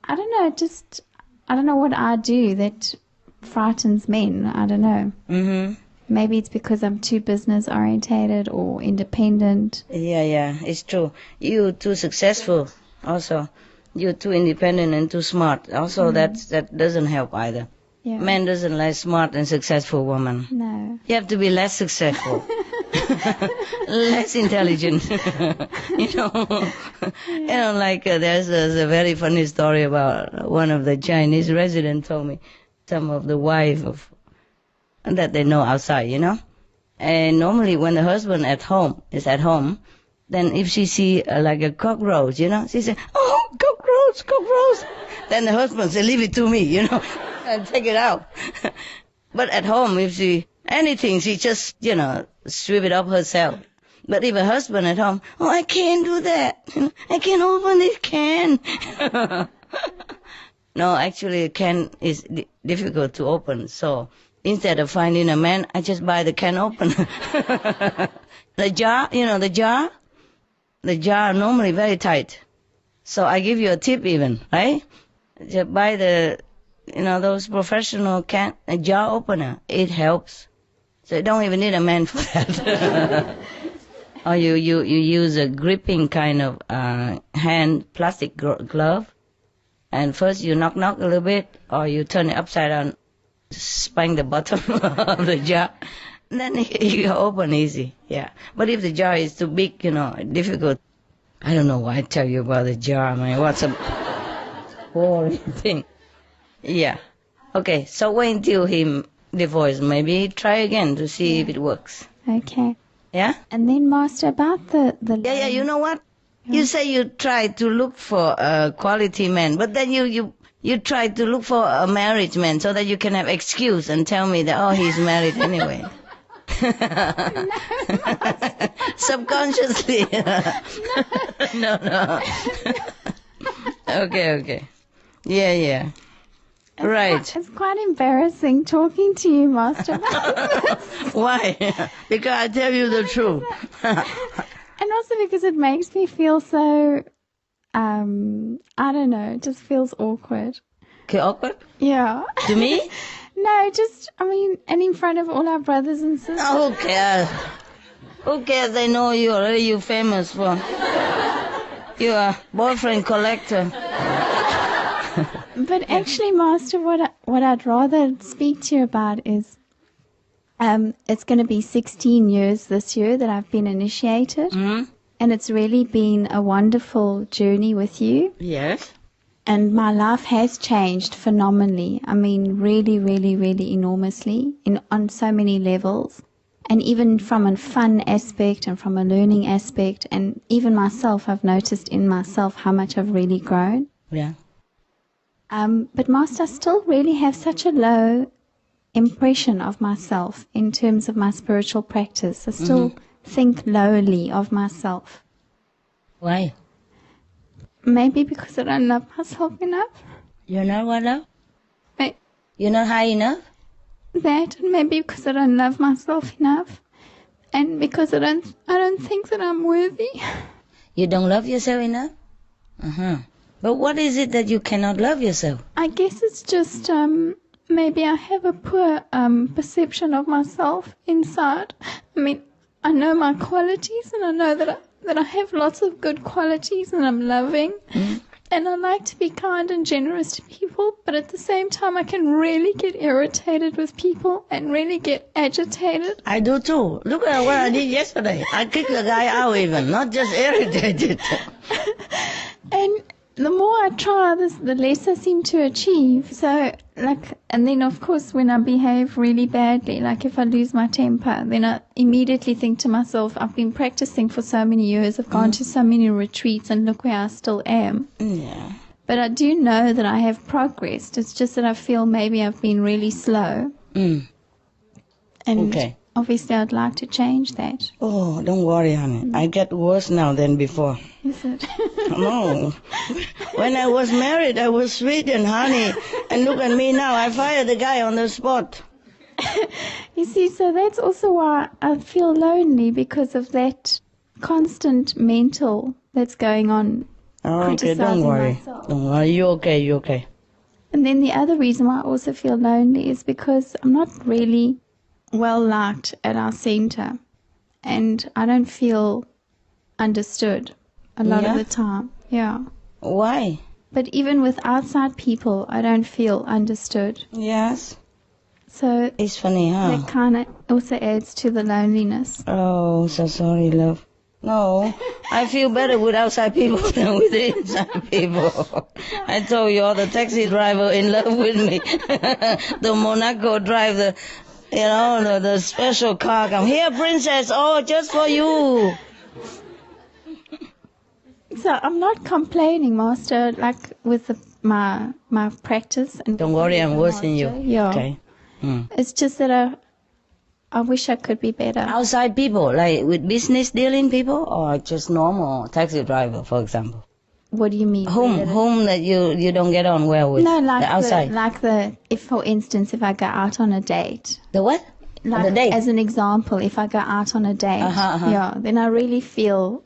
I don't know. I don't know what I do that frightens men. I don't know. Mm-hmm. Maybe it's because I'm too business orientated or independent. Yeah, it's true. You're too successful also. You're too independent and too smart. Also, that doesn't help either. Yeah. Man doesn't like smart and successful woman. No. You have to be less successful. Less intelligent. You know, like there's a very funny story about one of the Chinese residents told me some of the wife of that they know outside, you know. And normally when the husband is at home, then if she see like a cockroach, you know, she say, "Oh, cockroach." Then the husband say, "Leave it to me," you know, and take it out. But at home, if she anything, she just, you know, sweep it up herself. But if a husband at home, "Oh, I can't do that. I can't open this can." No, actually, a can is difficult to open. So instead of finding a man, I just buy the can opener. The jar, you know, the jar normally very tight. So I give you a tip even, right? Just buy those professional jar opener. It helps. So you don't even need a man for that. Or you use a gripping kind of hand plastic glove. And first you knock a little bit, or you turn it upside down, spang the bottom of the jar. And then you open easy, yeah. But if the jar is too big, you know, difficult. I don't know why I tell you about the jar, man. What's a boring thing. Yeah. Okay, so wait until he divorce. Maybe try again to see if it works. Okay. Yeah? And then, Master, about the Yeah, you know what? You say you try to look for a quality man, but then you try to look for a married man so that you can have excuse and tell me that, oh, he's married anyway. Subconsciously. No. Okay. Yeah. Right. It's quite embarrassing talking to you, Master. Why? Because I tell you the truth. And also because it makes me feel so, I don't know, it just feels awkward. Okay, awkward? Yeah. To me? No, and in front of all our brothers and sisters. Oh, who cares? Who cares? They know you already. You're famous for. You're a boyfriend collector. But actually, Master, what I'd rather speak to you about is, it's going to be 16 years this year that I've been initiated. Mm-hmm. And it's really been a wonderful journey with you. Yes. And my life has changed phenomenally. I mean, really, really, really enormously on so many levels. And even from a fun aspect and from a learning aspect. And even myself, I've noticed in myself how much I've really grown. Yeah. But Master, I still really have such a low impression of myself in terms of my spiritual practice. I still think lowly of myself. Why? Maybe because I don't love myself enough. You're not what now? Right. You're not high enough? That, and maybe because I don't love myself enough. And because I don't think that I'm worthy. You don't love yourself enough? But what is it that you cannot love yourself? I guess it's just, maybe I have a poor perception of myself inside. I mean, I know my qualities and I know that I have lots of good qualities and I'm loving. And I like to be kind and generous to people, but at the same time I can really get irritated with people and really get agitated. I do too. Look at what I did yesterday. I kicked the guy out even, not just irritated. And the more I try, the less I seem to achieve. So, and then of course when I behave really badly, like if I lose my temper, then I immediately think to myself, I've been practicing for so many years, I've gone to so many retreats, and look where I still am. Yeah. But I do know that I have progressed. It's just that I feel maybe I've been really slow. And obviously I'd like to change that. Oh, don't worry, honey. I get worse now than before. Is it? No. When I was married, I was sweet and honey. And look at me now. I fired the guy on the spot. You see, so that's also why I feel lonely, because of that constant mental that's going on. Oh, okay, don't worry. Myself. Don't worry. You're okay. And then the other reason why I also feel lonely is because I'm not really well liked at our center, and I don't feel understood a lot of the time. Yeah. Why? But even with outside people, I don't feel understood. Yes. So it's funny, huh? That kind of also adds to the loneliness. Oh, so sorry, love. No, I feel better with outside people than with the inside people. I told you, the taxi driver in love with me. The Monaco driver, the special car come here, princess. Oh, just for you. So I'm not complaining, Master, like with my practice. And don't worry, I'm worse than you. Yeah. Okay. It's just that I wish I could be better. Outside people, like with business dealing people, or just normal taxi driver, for example? What do you mean? Whom that you don't get on well with? No, like the outside. if for instance, if I go out on a date. The what? Like, the date? As an example, if I go out on a date, then I really feel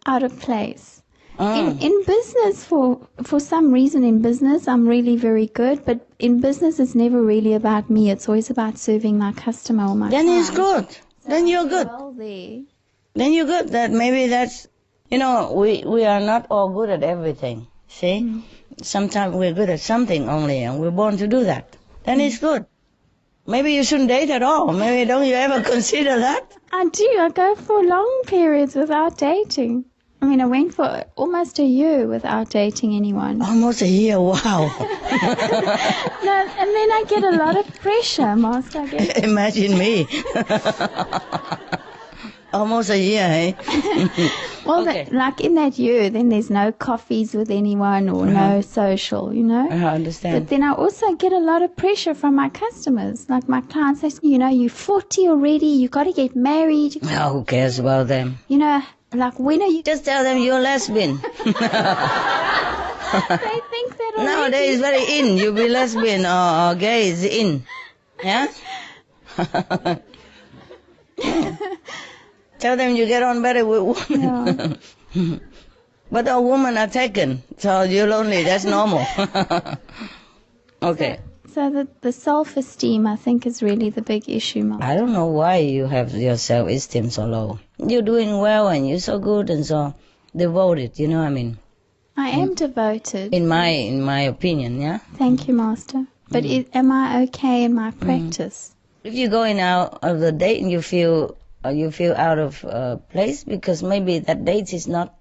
out of place. In business, for some reason in business, I'm really very good, but in business it's never really about me. It's always about serving my customer or my client. Then it's good. Then you're good. Well there. Then you're good. That maybe that's, we are not all good at everything. See? Sometimes we're good at something only, and we're born to do that. Then it's good. Maybe you shouldn't date at all. Maybe don't you ever consider that? I do. I go for long periods without dating. I mean, I went for almost a year without dating anyone. Almost a year, wow. No, and then I get a lot of pressure, Master. Imagine me. Almost a year, eh? Well, Okay. like in that year, then there's no coffees with anyone or no social, you know? I understand. But then I also get a lot of pressure from my customers. Like my clients say, you know, you're 40 already, you got to get married. Oh, who cares about them? You know, like when are you... Just tell them you're lesbian. They think that already. Nowadays it's very in. You be lesbian or gay is in. Yeah? Tell them you get on better with women. Yeah. But all women are taken, so you're lonely. That's normal. Okay. So the self-esteem, I think, is really the big issue, Mom. I don't know why you have your self-esteem so low. You're doing well and you're so good and so devoted, you know what I mean? I am devoted. In my opinion, yeah? Thank you, Master. But am I okay in my practice? If you're going out of the date and you feel out of place because maybe that date is not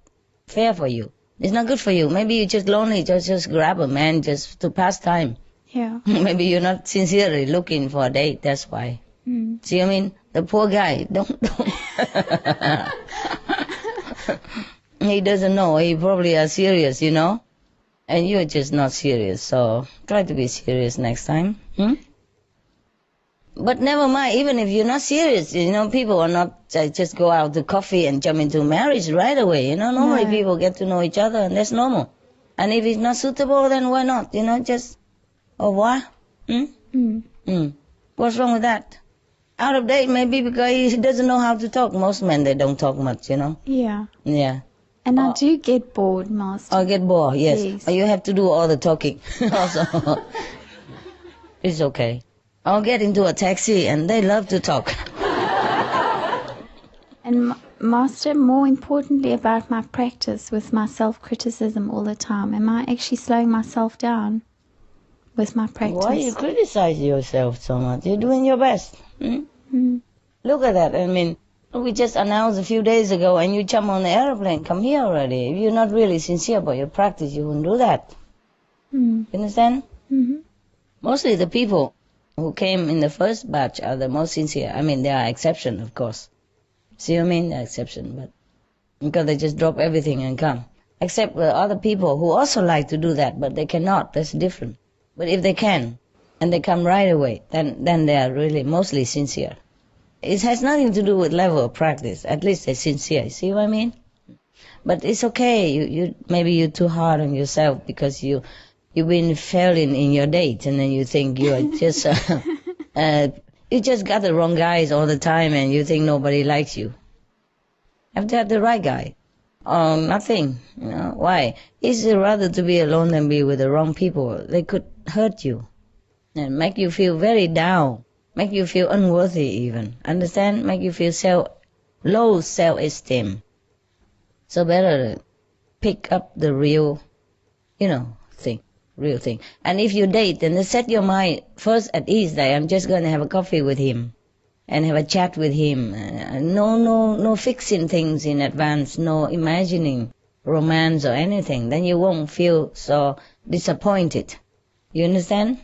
fair for you. It's not good for you. Maybe you're just lonely, just grab a man just to pass time. Yeah. Maybe you're not sincerely looking for a date, that's why. See what I mean? The poor guy, don't. He doesn't know, he probably are serious, you know? And you're just not serious, so try to be serious next time. But never mind, even if you're not serious, you know, people are not just go out to coffee and jump into marriage right away, you know? Normally people get to know each other and that's normal. And if it's not suitable, then why not, you know, just, or what? What's wrong with that? Out of date maybe because he doesn't know how to talk. Most men, they don't talk much, you know? Yeah. Yeah. And I do get bored, Master. Or get bored, yes. Yes. Or you have to do all the talking. Also, it's okay. Or get into a taxi and they love to talk. And Master, more importantly about my practice with my self-criticism all the time, am I actually slowing myself down with my practice? Why you criticize yourself so much? You're doing your best. Look at that. I mean, we just announced a few days ago and you jump on the airplane, come here already. If you're not really sincere about your practice, you wouldn't do that. You understand? Mostly the people who came in the first batch are the most sincere. I mean, there are exceptions, of course. See what I mean? There are exceptions, but because they just drop everything and come. Except the other people who also like to do that, but they cannot. That's different. But if they can, and they come right away, then they are really mostly sincere. It has nothing to do with level of practice. At least they're sincere. See what I mean? But it's okay. You maybe you're too hard on yourself because you've been failing in your date, and then you think you are just you just got the wrong guys all the time, and you think nobody likes you. Have to have the right guy. Nothing. You know why? It's rather to be alone than be with the wrong people. They could hurt you and make you feel very down. Make you feel unworthy even. Understand? Make you feel low self-esteem. So better pick up the real, real thing. And if you date, then set your mind first at ease that I'm just going to have a coffee with him and have a chat with him. No fixing things in advance, no imagining romance or anything. Then you won't feel so disappointed. You understand?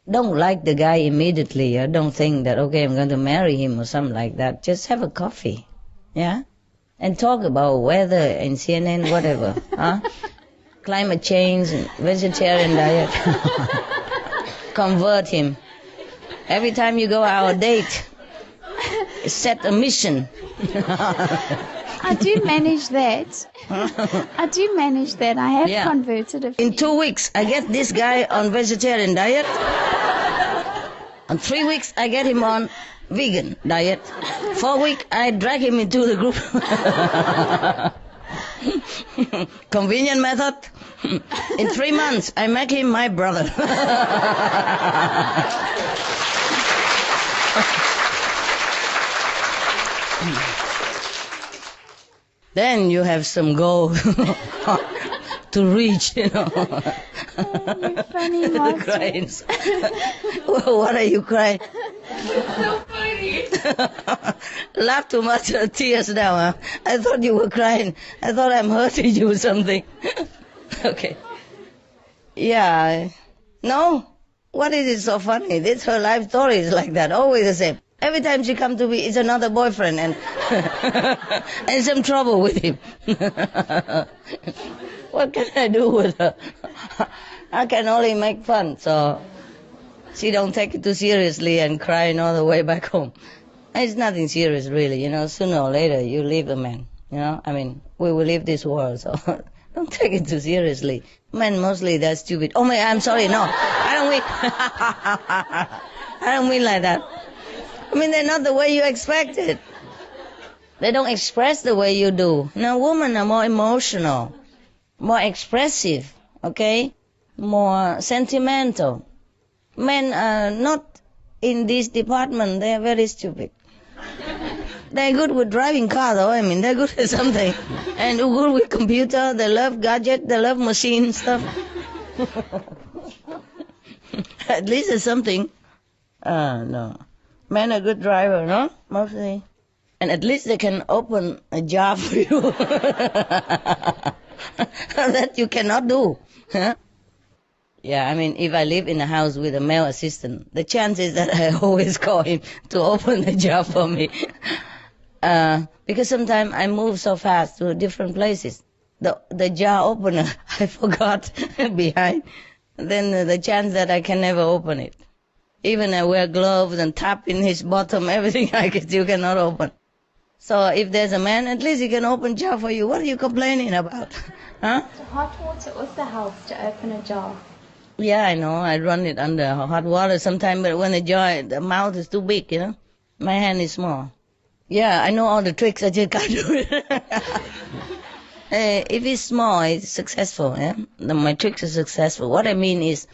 Don't like the guy immediately. Or don't think that, okay, I'm going to marry him or something like that. Just have a coffee, yeah? And talk about weather and CNN, whatever, huh? Climate change, vegetarian diet. Convert him. Every time you go out on a date, set a mission. I do manage that. I do manage that. I have converted a few. In 2 weeks, I get this guy on vegetarian diet. In 3 weeks, I get him on vegan diet. 4 weeks, I drag him into the group. Convenient method. In 3 months, I make him my brother. Then you have some goal to reach, you know. Oh, you're funny, Master. Crying. What are you crying? It's so funny. Laugh too much, tears now, huh? I thought you were crying. I thought I'm hurting you or something. Okay. Yeah. No? What is it so funny? This her life story is like that, always the same. Every time she come to me, it's another boyfriend and and some trouble with him. What can I do with her? I can only make fun, so she don't take it too seriously and crying all the way back home. It's nothing serious, really. Sooner or later you leave the man. I mean, we will leave this world, so don't take it too seriously. Men mostly they're stupid. Oh my, I'm sorry. No, I don't mean. I don't mean like that. I mean, they're not the way you expect it. They don't express the way you do. Women are more emotional, more expressive, okay? More sentimental. Men are not in this department. They are very stupid. They're good with driving car, though. I mean, they're good at something. And good with computer. They love gadget. They love machine stuff. At least it's something. No. Men are good driver, no? Mostly. And at least they can open a jar for you. That you cannot do. Huh? Yeah, I mean, if I live in a house with a male assistant, the chances that I always call him to open the jar for me. Because sometimes I move so fast to different places. The jar opener, I forgot behind. Then the chance that I can never open it. Even I wear gloves and tap in his bottom, everything I can still cannot open. So if there's a man, at least he can open jar for you. What are you complaining about? Huh? Hot water also helps to open a jar. Yeah, I know. I run it under hot water sometimes, but when the mouth is too big, my hand is small. Yeah, I know all the tricks. I just can't do it. If it's small, it's successful. Yeah? My tricks are successful. What I mean is,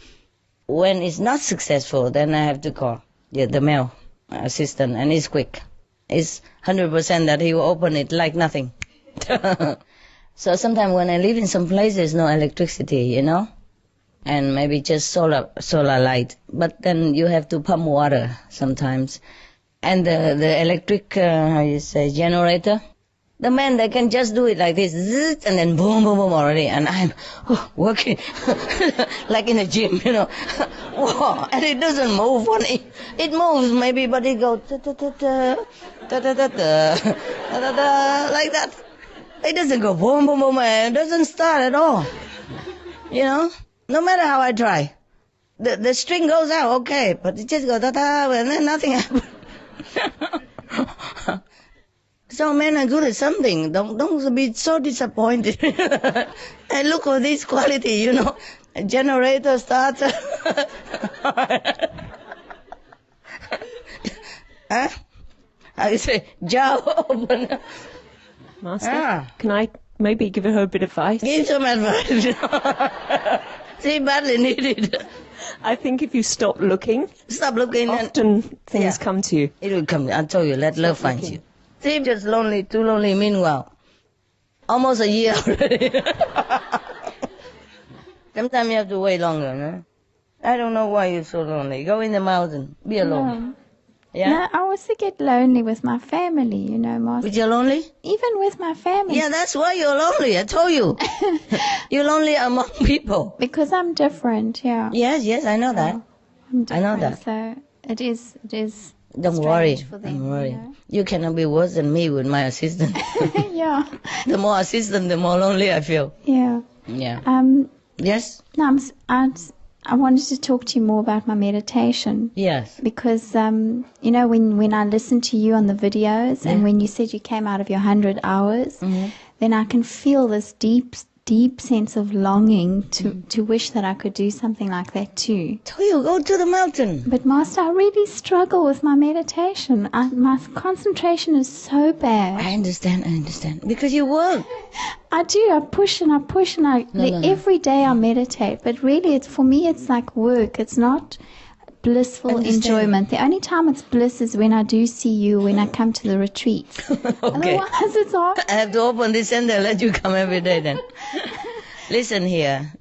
when it's not successful, then I have to call the male assistant, and it's quick. It's 100% that he will open it like nothing. So sometimes when I live in some place, there's no electricity, and maybe just solar light. But then you have to pump water sometimes. And the electric, generator, the man, they can just do it like this, zzz, and then boom, boom, boom already. And I'm working like in a gym, Whoa, and it doesn't move. It moves maybe, but it goes like that. It doesn't go boom, boom, boom, and it doesn't start at all. No matter how I try. The string goes out, okay, but it just goes ta-ta, and then nothing happens. So men are good at something. Don't be so disappointed. And look for this quality, a generator starter. Huh? I say jar opener. Master, can I maybe give her a bit of advice? Give some advice. She badly needed. I think if you stop looking, often things come to you. It will come. I told you, let love find you. See, just lonely, too lonely. Meanwhile, almost a year already. Sometimes you have to wait longer, no? I don't know why you're so lonely. Go in the mountain. Be alone. Yeah? No, I also get lonely with my family, Master. But you're lonely? Even with my family. Yeah, that's why you're lonely. I told you. You're lonely among people. Because I'm different, yeah. Yes, I know that. I'm different, I know that. So it is Don't worry. for them, Don't worry. You cannot be worse than me with my assistant. Yeah. The more assistant, the more lonely I feel. Yeah. Yeah. Yes? No, I wanted to talk to you more about my meditation. Yes. Because, when I listened to you on the videos and when you said you came out of your 100 hours, then I can feel this deep sense of longing to wish that I could do something like that too. So you go to the mountain. But Master, I really struggle with my meditation. My concentration is so bad. I understand. Because you work. I do. I push and every day I meditate. But really, for me, it's like work. It's not blissful enjoyment. The only time it's bliss is when I do see you, when I come to the retreat. Okay. Otherwise, it's all... I have to open this and they'll let you come every day then. Listen here.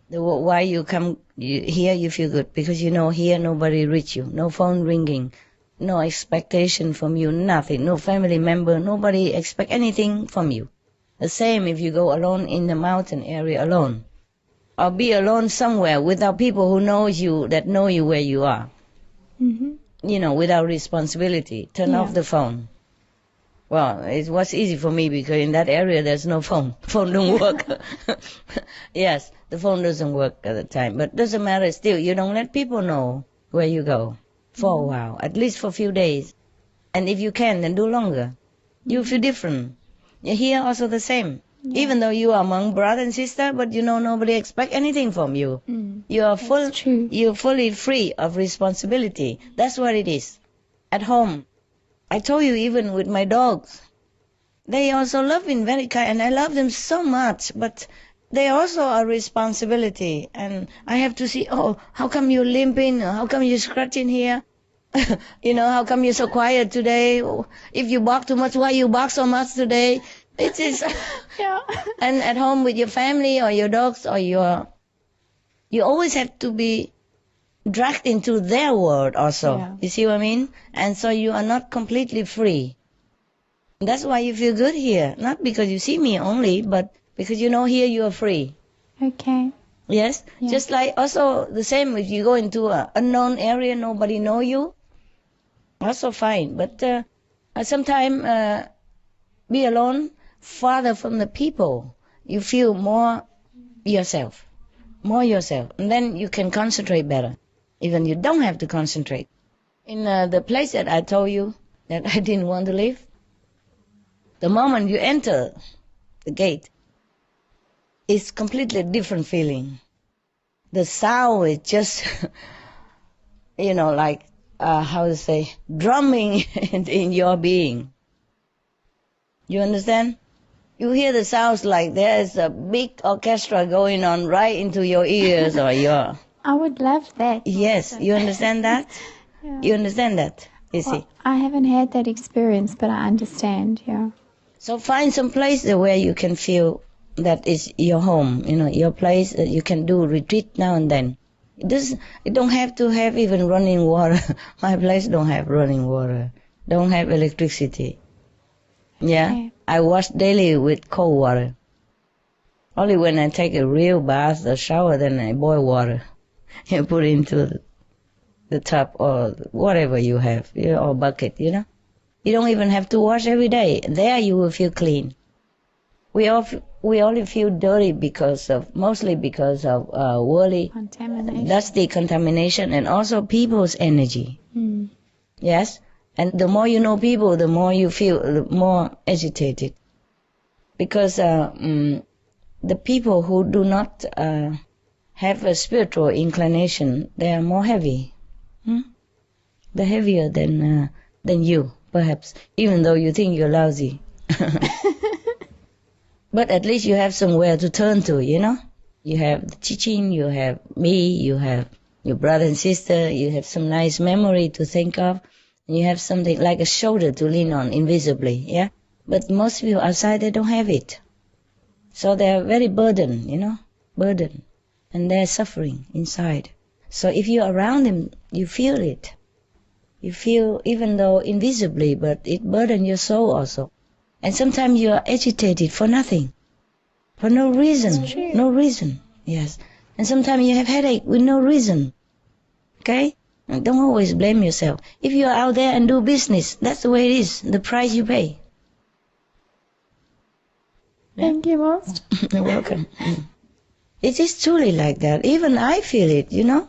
Why you come here, you feel good. Because here nobody reach you. No phone ringing. no expectation from you, nothing, no family member, nobody expect anything from you. The same if you go alone in the mountain area alone, or be alone somewhere without people who know you, that know you where you are. You know, without responsibility. Turn off the phone. Well, it was easy for me because in that area there's no phone. Phone don't work. Yes, the phone doesn't work at the time. But doesn't matter still. You don't let people know where you go for a while, at least for a few days. And if you can, then do longer. You feel different. Here also the same. Even though you are among brother and sister, but you know nobody expect anything from you. You are you're fully free of responsibility. That's what it is. At home, I told you, even with my dogs, they also love me very kind, and I love them so much, but they also are responsibility, and I have to see, oh, how come you're limping? How come you're scratching here? You know, how come you're so quiet today? If you bark too much, why you bark so much today? It is, and at home with your family or your dogs or you always have to be dragged into their world also. Yeah. You see what I mean? And so you are not completely free. That's why you feel good here. Not because you see me only, but because you know here you are free. Okay. Yes? Yeah. Just like also the same if you go into an unknown area, nobody know you. Also fine. But sometimes be alone, farther from the people. You feel more yourself. And then you can concentrate better. Even you don't have to concentrate. In the place that I told you that I didn't want to live, the moment you enter the gate, it's completely different feeling. The sound is just, you know, like, how to say, drumming in your being. You understand? You hear the sounds like there's a big orchestra going on right into your ears or your... I would love that. Yes, you understand that? Yeah. You understand that, you see? I haven't had that experience, but I understand, yeah. So find some place where you can feel that is your home, you know, your place that you can do retreat now and then. It don't have to have even running water. My place don't have running water, don't have electricity. Yeah, okay. I wash daily with cold water. Only when I take a real bath or shower, then I boil water and put it into the tub or whatever you have, or bucket, you know. You don't even have to wash every day. There you will feel clean. We only feel dirty mostly because of worldly, dusty contamination, and also people's energy. Yes. And the more you know people, the more you feel more agitated. Because the people who do not have a spiritual inclination, they are more heavy. They're heavier than you, perhaps, even though you think you're lousy. But at least you have somewhere to turn to, you know? You have the teaching, you have me, you have your brother and sister, you have some nice memory to think of. And you have something like a shoulder to lean on invisibly, yeah? But most people outside, they don't have it. So they're very burdened, you know? Burdened. And they're suffering inside. So if you're around them, you feel it. You feel, even though invisibly, but it burdens your soul also. And sometimes you are agitated for nothing. For no reason. No reason. Yes. And sometimes you have headache with no reason. Okay? And don't always blame yourself. If you are out there and do business, that's the way it is, the price you pay. Thank you most. You're welcome. It is truly like that. Even I feel it, you know.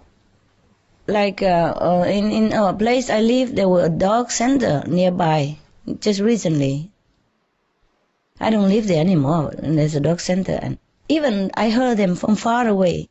Like in a place I live, there was a dog center nearby, just recently. I don't live there anymore, and there's a dog center. And even I heard them from far away.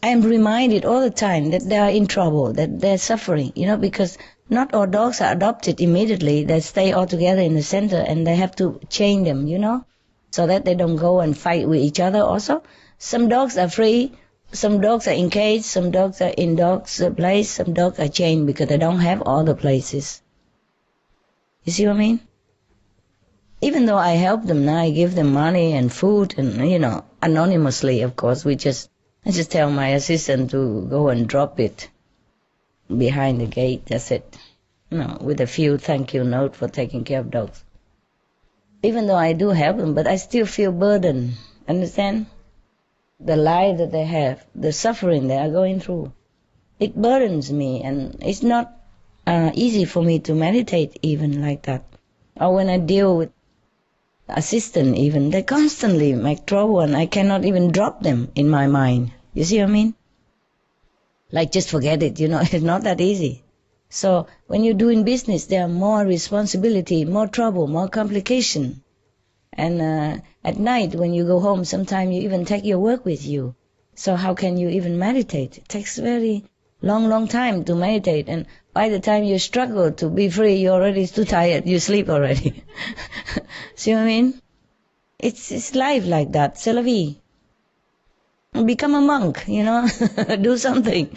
I am reminded all the time that they are in trouble, that they're suffering, you know, because not all dogs are adopted immediately. They stay all together in the center, and they have to chain them, you know, so that they don't go and fight with each other also. Some dogs are free, some dogs are in cage, some dogs are in dogs' place, some dogs are chained because they don't have all the places. You see what I mean? Even though I help them now, I give them money and food and, you know, anonymously, of course, I just tell my assistant to go and drop it behind the gate, that's it. with a few thank you note for taking care of dogs. Even though I do help them, but I still feel burdened. Understand? The life that they have, the suffering they are going through, it burdens me, and it's not easy for me to meditate even like that. Or when I deal with assistant even, they constantly make trouble and I cannot even drop them in my mind. You see what I mean? Like, just forget it, it's not that easy. So when you're doing business, there are more responsibility, more trouble, more complication. And at night when you go home, sometimes you even take your work with you. So how can you even meditate? It takes very long time to meditate. And by the time you struggle to be free, you're already too tired. You sleep already. See what I mean? It's life like that. C'est la vie. Become a monk, do something.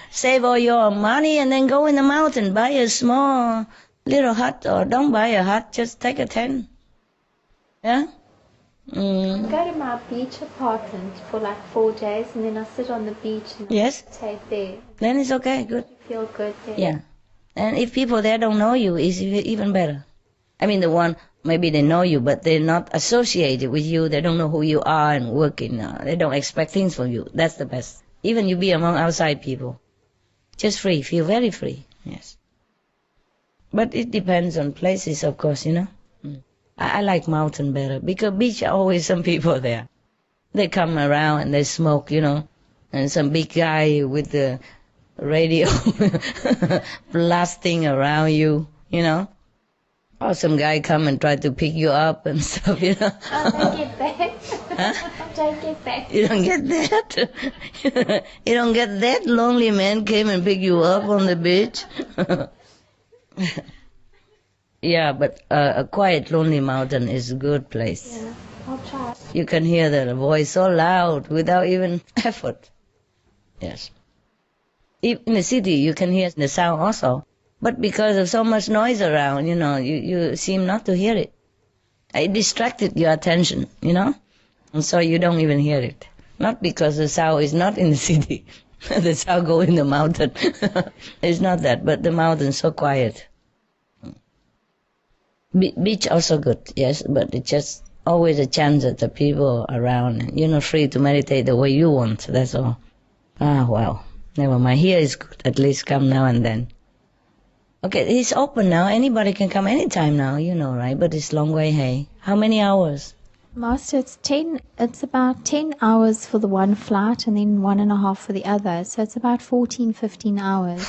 Save all your money and then go in the mountain, buy a small little hut, or don't buy a hut, just take a tent. Yeah? I go to my beach apartment for like 4 days and then I sit on the beach and meditate there. Then it's okay, good. I feel good there. Yeah. And if people there don't know you, it's even better. I mean, the one, maybe they know you, but they're not associated with you. They don't know who you are and working. They don't expect things from you. That's the best. Even you be among outside people. Just free, feel very free, yes. But it depends on places, of course, I like mountain better, because beach are always some people there. They come around and they smoke, and some big guy with the radio blasting around you, Or some guy come and try to pick you up and stuff, I don't get that. Huh? I don't get that. You don't get that? You don't get that? Lonely man came and picked you up on the beach? Yeah, but a quiet, lonely mountain is a good place. Yeah, I'll try. You can hear the voice so loud without even effort. Yes. In the city, you can hear the sound also. But because of so much noise around, you seem not to hear it. It distracted your attention, and so you don't even hear it. Not because the sound is not in the city. The sound go in the mountain. It's not that, but the mountain's so quiet. Beach also good, yes, but it's just always a chance that the people around, and you're not free to meditate the way you want, that's all. Well, never mind. Here is good, at least come now and then. Okay, it's open now. Anybody can come anytime now, right? But it's long way, hey. How many hours? Master, it's about 10 hours for the one flight and then 1.5 for the other. So it's about 14, 15 hours.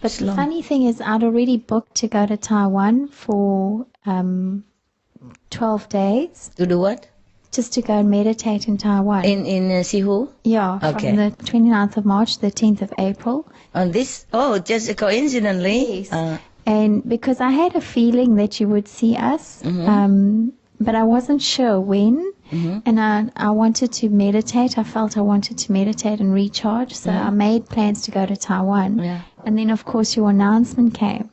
But the funny thing is I'd already booked to go to Taiwan for 12 days. To do what? Just to go and meditate in Taiwan. In Sihu? Yeah, okay. From the 29th of March to the 10th of April. On this? Oh, just coincidentally? Yes. And because I had a feeling that you would see us, but I wasn't sure when. And I wanted to meditate. I felt I wanted to meditate and recharge. So I made plans to go to Taiwan. Yeah. And then, of course, your announcement came.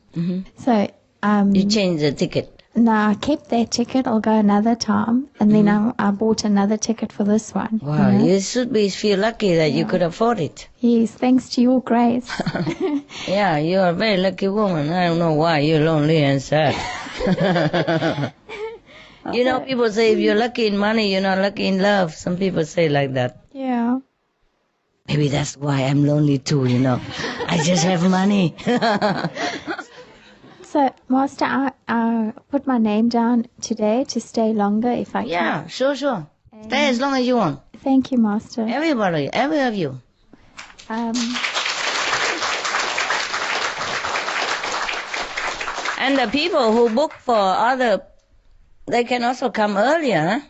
So you changed the ticket? No, I kept that ticket. I'll go another time. And then I bought another ticket for this one. Wow, you should feel lucky that you could afford it. Yes, thanks to your grace. Yeah, you're a very lucky woman. I don't know why you're lonely and sad. People say if you're lucky in money, you're not lucky in love. Some people say like that. Yeah. Maybe that's why I'm lonely too, I just have money. So, Master, I put my name down today to stay longer if I can. Yeah, sure. Stay as long as you want. Thank you, Master. Everybody, every of you. And the people who book for they can also come earlier, huh?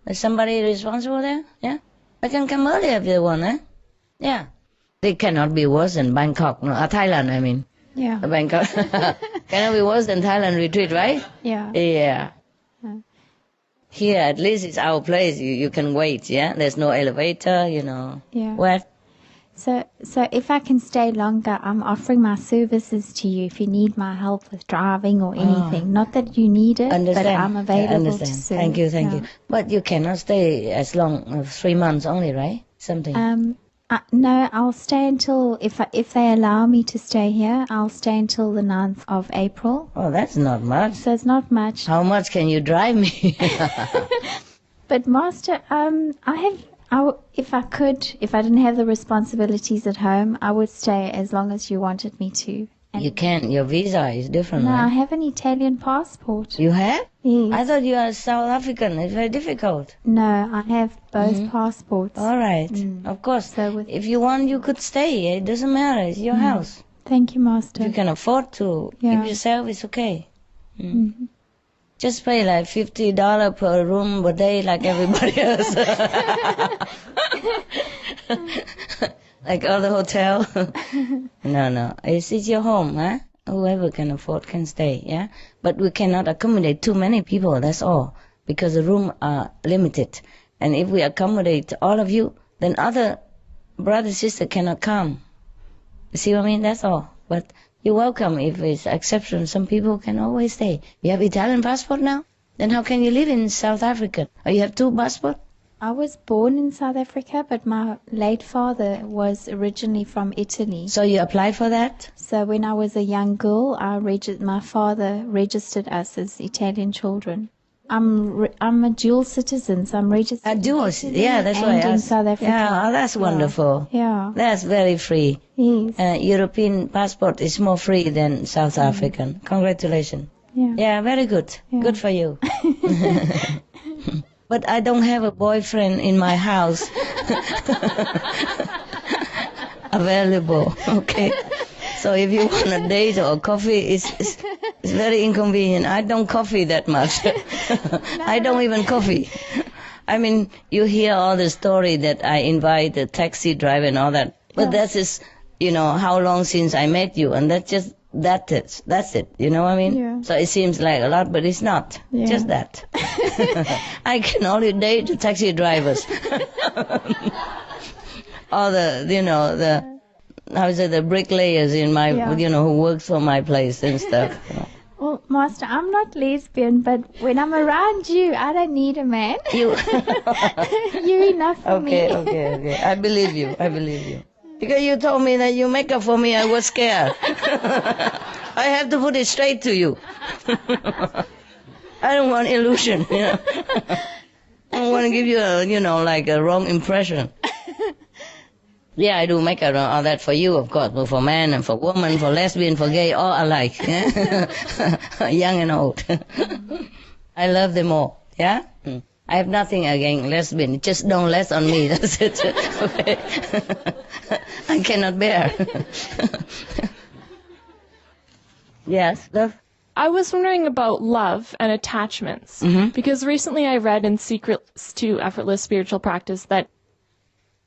Is somebody responsible there? Yeah? They can come earlier if they want, huh? Yeah. They cannot be worse than Bangkok, Thailand, I mean. Yeah. Bangkok. Cannot be worse than Thailand retreat, right? Yeah. Yeah. Here, at least it's our place. You can wait, yeah? There's no elevator, Yeah. What? So if I can stay longer, I'm offering my services to you if you need my help with driving or anything. Not that you need it, but I'm available to serve. Thank you. But you cannot stay as long, 3 months only, right? Something. No, I'll stay until, if they allow me to stay here, I'll stay until the 9th of April. Oh, that's not much. So it's not much. How much can you drive me? But Master, if I didn't have the responsibilities at home, I would stay as long as you wanted me to. And You can't. Your visa is different, no, I right? have an Italian passport. You have? Yes. I thought you are South African. It's very difficult. No, I have both passports. All right. Of course. If you want, you could stay. It doesn't matter. It's your house. Thank you, Master. If you can afford to Yeah. keep yourself, it's okay. Just pay like $50 per room per day like everybody else. Like other hotel. No. It's your home, huh? Whoever can afford can stay, yeah? But we cannot accommodate too many people, that's all. Because the rooms are limited. And if we accommodate all of you, then other brother, sister cannot come. You see what I mean? That's all. But you're welcome if it's exception. Some people can always stay. You have Italian passport now? Then how can you live in South Africa? Or you have 2 passports? I was born in South Africa, but my late father was originally from Italy. So you applied for that? So when I was a young girl, my father registered us as Italian children. I'm a dual citizen, so I'm registered. A dual, yeah, that's why I and in asked. South Africa. Yeah, oh, that's wonderful. Yeah. That's very free. Yes. European passport is more free than South African. Congratulations. Yeah. Yeah, very good. Yeah. Good for you. But I don't have a boyfriend in my house available, okay? So if you want a date or coffee, it's very inconvenient. I don't coffee that much. I don't even coffee. I mean, you hear all the story that I invite the taxi driver and all that. But that is, how long since I met you, and that's it. You know what I mean? Yeah. So it seems like a lot, but it's not. Yeah. Just that. I can only date the taxi drivers. Or the bricklayers in my, who works for my place and stuff. Well, Master, I'm not lesbian, but when I'm around you, I don't need a man. You're enough for me. Okay. I believe you. Because you told me that you make up for me, I was scared. I have to put it straight to you. I don't want illusion, I don't want to give you a wrong impression. Yeah, I do make up all that for you, of course, but for man and for woman, for lesbian, for gay, all alike. Young and old. I love them all, yeah? I have nothing against lesbian, just don't less on me, that's it. Okay. I cannot bear. Yes, love? I was wondering about love and attachments, because recently I read in Secrets to Effortless Spiritual Practice that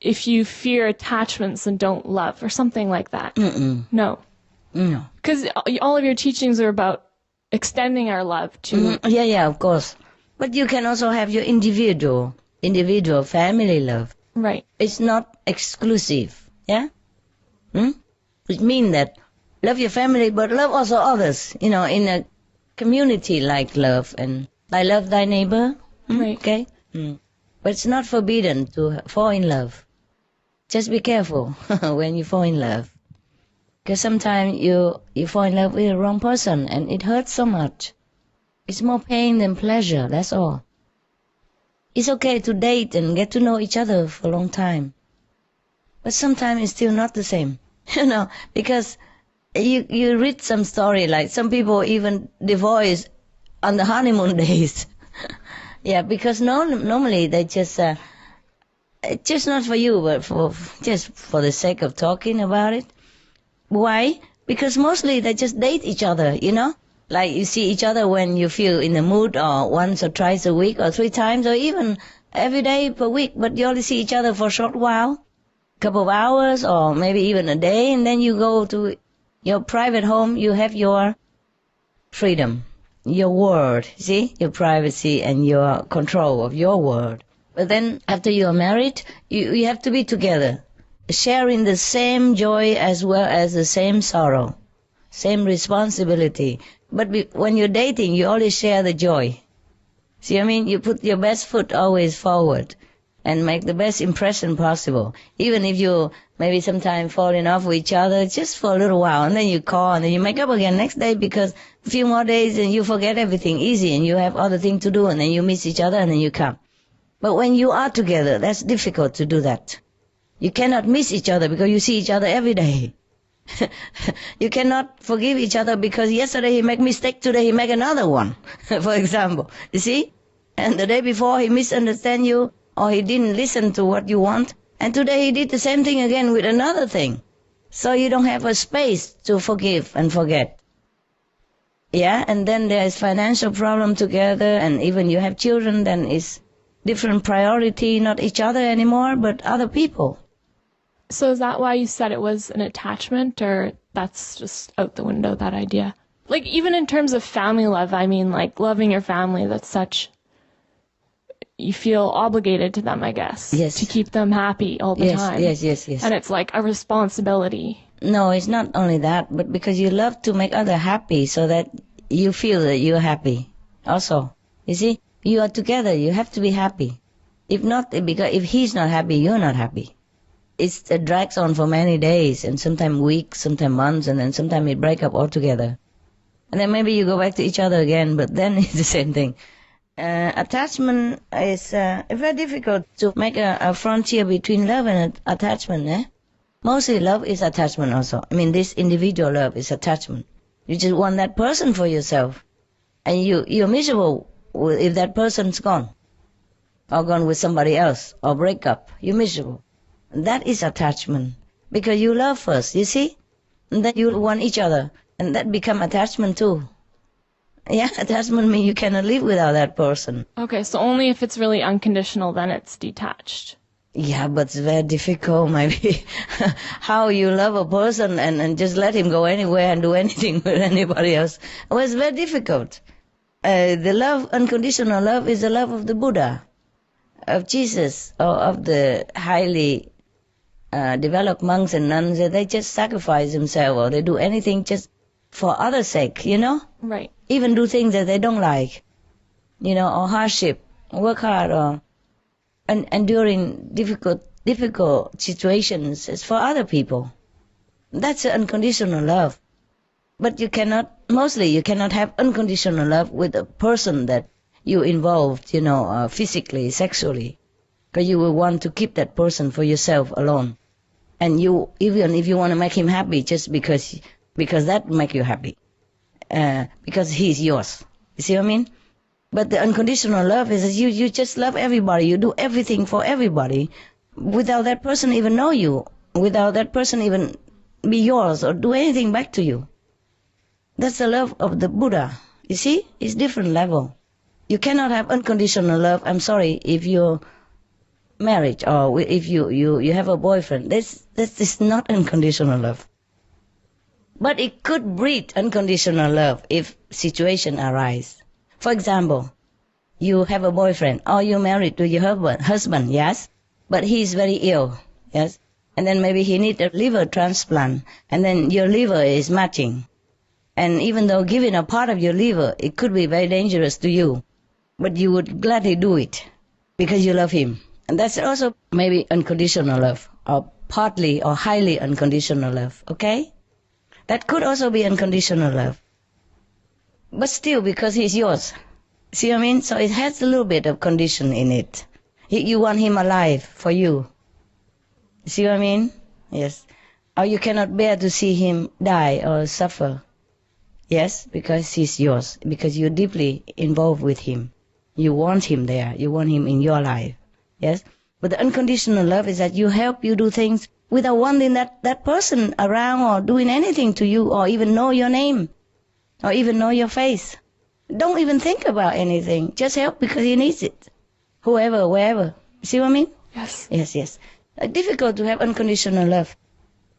if you fear attachments, then don't love, or something like that. No. Because all of your teachings are about extending our love to... Yeah, of course. But you can also have your individual family love. Right. It's not exclusive, yeah? It means that love your family, but love also others, in a community like love. And I love thy neighbor, right? Okay? But it's not forbidden to fall in love. Just be careful when you fall in love. Because sometimes you fall in love with the wrong person and it hurts so much. It's more pain than pleasure, that's all. It's okay to date and get to know each other for a long time. But sometimes it's still not the same. Because you read some story, like some people even divorce on the honeymoon days. Yeah, because normally they just not for you, but just for the sake of talking about it. Why? Because mostly they just date each other, Like you see each other when you feel in the mood, or once or twice a week, or 3 times, or even every day per week, but you only see each other for a short while, couple of hours, or maybe even a day, and then you go to your private home, you have your freedom, your world, see, your privacy and your control of your world. But then after you are married, you have to be together, sharing the same joy as well as the same sorrow, same responsibility. But when you're dating, you always share the joy. See what I mean? You put your best foot always forward. and make the best impression possible. Even if you maybe sometimes fall in love with each other just for a little while, and then you call, and then you make up again next day because a few more days and you forget everything easy and you have other things to do, and then you miss each other and then you come. But when you are together, that's difficult to do that. You cannot miss each other because you see each other every day. You cannot forgive each other because yesterday he made a mistake, today he make another one, for example. You see? And the day before he misunderstand you, or he didn't listen to what you want, and today he did the same thing again with another thing. So you don't have a space to forgive and forget. Yeah, and then there's financial problem together, and even you have children, then it's different priority, not each other anymore, but other people. So is that why you said it was an attachment, or that's just out the window, that idea? Like, even in terms of family love, I mean, like, loving your family, that's such... You feel obligated to them, I guess. Yes. To keep them happy all the time. Yes. And it's like a responsibility. No, it's not only that, but because you love to make others happy so that you feel that you're happy also. You see, you are together, you have to be happy. If not, because if he's not happy, you're not happy. It drags on for many days, and sometimes weeks, sometimes months, and then sometimes it breaks up altogether. And then maybe you go back to each other again, but then it's the same thing. Attachment is very difficult to make a frontier between love and attachment. Mostly love is attachment also. I mean, this individual love is attachment. You just want that person for yourself. And you're miserable if that person's gone. Or gone with somebody else. Or break up. You're miserable. That is attachment. Because you love first, you see? And then you want each other. And that become attachment too. Yeah, attachment means you cannot live without that person. Okay, so only if it's really unconditional, then it's detached. Yeah, but it's very difficult, maybe. How you love a person and just let him go anywhere and do anything with anybody else. Well, it's very difficult. The love, unconditional love, is the love of the Buddha, of Jesus, or of the highly developed monks and nuns. They just sacrifice themselves, or they do anything just for others' sake, you know? Right. Even do things that they don't like, you know, or hardship, work hard, or enduring difficult situations is for other people. That's unconditional love. But you cannot have unconditional love with a person that you involved, you know, physically, sexually, because you will want to keep that person for yourself alone. And you, even if you want to make him happy, just because that make you happy. Because he's yours. You see what I mean? But the unconditional love is that you just love everybody. You do everything for everybody without that person even know you, without that person even be yours or do anything back to you. That's the love of the Buddha. You see? It's different level. You cannot have unconditional love, I'm sorry, if you're married or if you have a boyfriend. This is not unconditional love. But it could breed unconditional love if situation arise. For example, you have a boyfriend or you're married to your husband, yes, but he's very ill, yes, and then maybe he needs a liver transplant, and then your liver is matching. And even though giving a part of your liver, it could be very dangerous to you, but you would gladly do it because you love him. And that's also maybe unconditional love, or partly or highly unconditional love, okay? That could also be unconditional love. But still, because he's yours. See what I mean? So it has a little bit of condition in it. You want him alive for you. See what I mean? Yes. Or you cannot bear to see him die or suffer. Yes, because he's yours. Because you're deeply involved with him. You want him there. You want him in your life. Yes? But the unconditional love is that you help, you do things without wanting that person around or doing anything to you or even know your name or even know your face. Don't even think about anything. Just help because he needs it. Whoever, wherever. See what I mean? Yes. Yes. Difficult to have unconditional love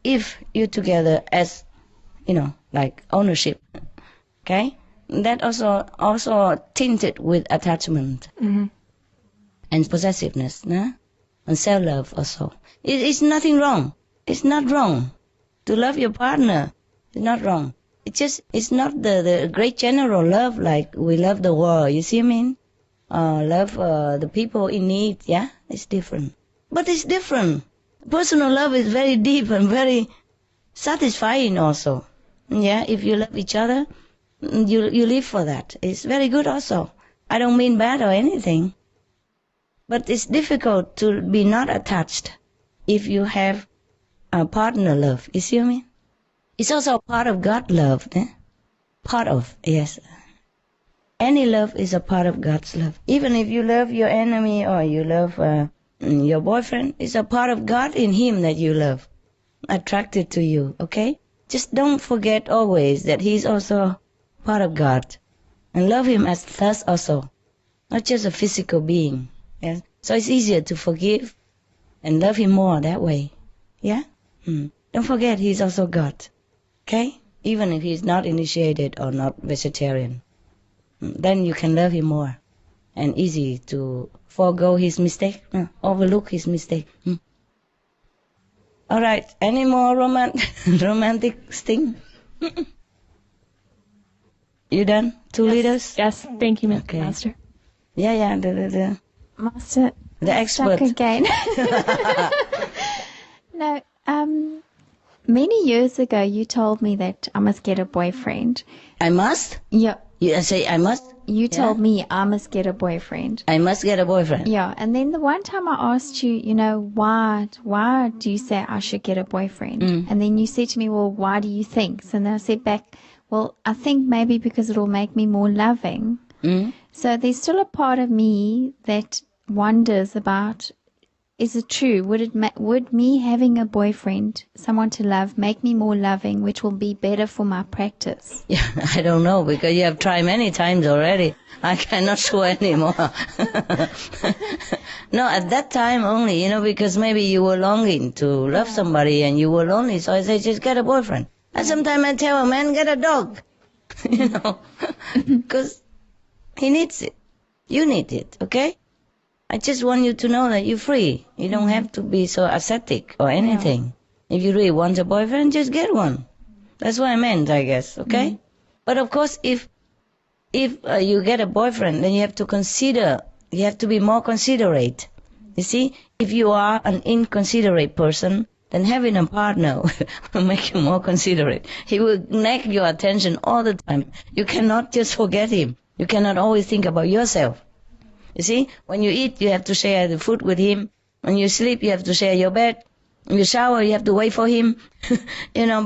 if you're together as, you know, like ownership. Okay? That also tinted with attachment. Mm-hmm. And possessiveness, nah? And self-love also. It's nothing wrong. It's not wrong. To love your partner is not wrong. It's not the great general love like we love the world. You see what I mean? Love the people in need, yeah? It's different. But it's different. Personal love is very deep and very satisfying also. Yeah, if you love each other, you live for that. It's very good also. I don't mean bad or anything. But it's difficult to be not attached if you have a partner love. You see what I mean? It's also part of God love. Eh? Part of, yes. Any love is a part of God's love. Even if you love your enemy or you love your boyfriend, it's a part of God in him that you love, attracted to you, okay? Just don't forget always that he's also part of God. And love him as thus also, not just a physical being. Yes? So it's easier to forgive and love him more that way. Yeah? Don't forget he's also God. Okay? Even if he's not initiated or not vegetarian. Then you can love him more. And easy to forego his mistake, overlook his mistake. All right, any more romantic thing? You done? Two liters? Yes, thank you, Master. Yeah, the Master, the expert. stuck again. No, many years ago you told me that I must get a boyfriend. I must? Yeah. You say I must? You told me I must get a boyfriend. I must get a boyfriend. Yeah, and then the one time I asked you, why do you say I should get a boyfriend? And then you said to me, well, why do you think? So then I said back, well, I think maybe because it'll make me more loving. So there's still a part of me that wonders about, is it true? Would me having a boyfriend, someone to love, make me more loving, which will be better for my practice? Yeah, I don't know, because you have tried many times already. I cannot swear anymore. No, at that time only, because maybe you were longing to love somebody and you were lonely, so I say, just get a boyfriend. And sometimes I tell a man, get a dog. Because he needs it. You need it, okay? I just want you to know that you're free. You don't have to be so ascetic or anything. If you really want a boyfriend, just get one. That's what I meant, I guess, okay? But of course, if you get a boyfriend, then you have to be more considerate. You see, if you are an inconsiderate person, then having a partner will make you more considerate. He will nag your attention all the time. You cannot just forget him. You cannot always think about yourself. You see, when you eat, you have to share the food with him. When you sleep, you have to share your bed. When you shower, you have to wait for him,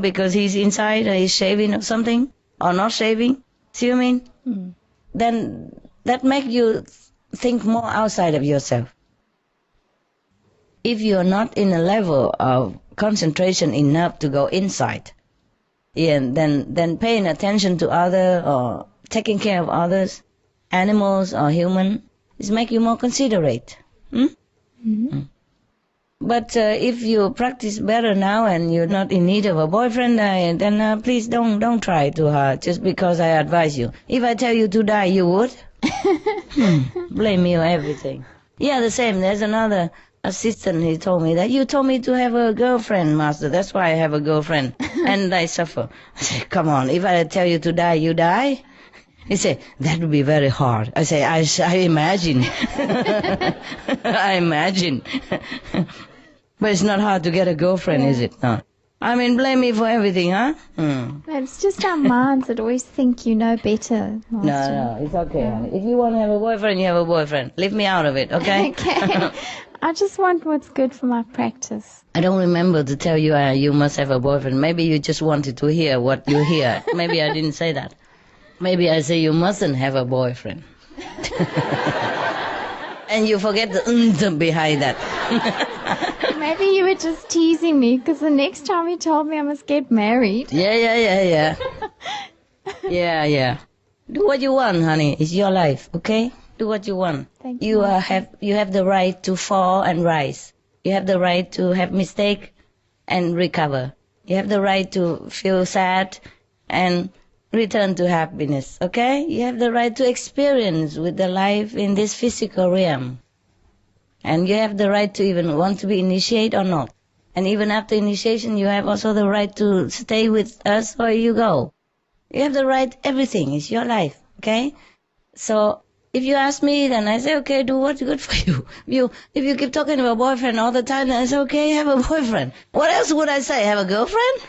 because he's inside or he's shaving or something, or not shaving. See what I mean? Then that makes you think more outside of yourself. If you're not in a level of concentration enough to go inside, then paying attention to others or taking care of others, animals or human, is make you more considerate. But if you practice better now and you're not in need of a boyfriend, then please don't try too hard just because I advise you. If I tell you to die, you would? Blame me on everything. Yeah, the same. There's another assistant, he told me that you told me to have a girlfriend, Master. That's why I have a girlfriend. And I suffer. I say, come on, if I tell you to die, you die? He said, that would be very hard. I say, I imagine. I imagine. But it's not hard to get a girlfriend, is it? No. I mean, blame me for everything, huh? It's just our minds that always think you know better, Master. No, it's okay, honey. If you want to have a boyfriend, you have a boyfriend. Leave me out of it, okay? Okay. I just want what's good for my practice. I don't remember to tell you you must have a boyfriend. Maybe you just wanted to hear what you hear. Maybe I didn't say that. Maybe I say you mustn't have a boyfriend. And you forget the behind that. Maybe you were just teasing me because the next time you told me I must get married. Yeah. Yeah. Do what you want, honey. It's your life, okay? Do what you want. Thank you. You have the right to fall and rise. You have the right to have mistake and recover. You have the right to feel sad and return to happiness, okay? You have the right to experience with the life in this physical realm. And you have the right to even want to be initiated or not. And even after initiation, you have also the right to stay with us or you go. You have the right, everything. It's your life, okay? So If you ask me, then I say, okay, do what's good for you. If you keep talking about boyfriend all the time, then I say, okay, have a boyfriend. What else would I say? Have a girlfriend?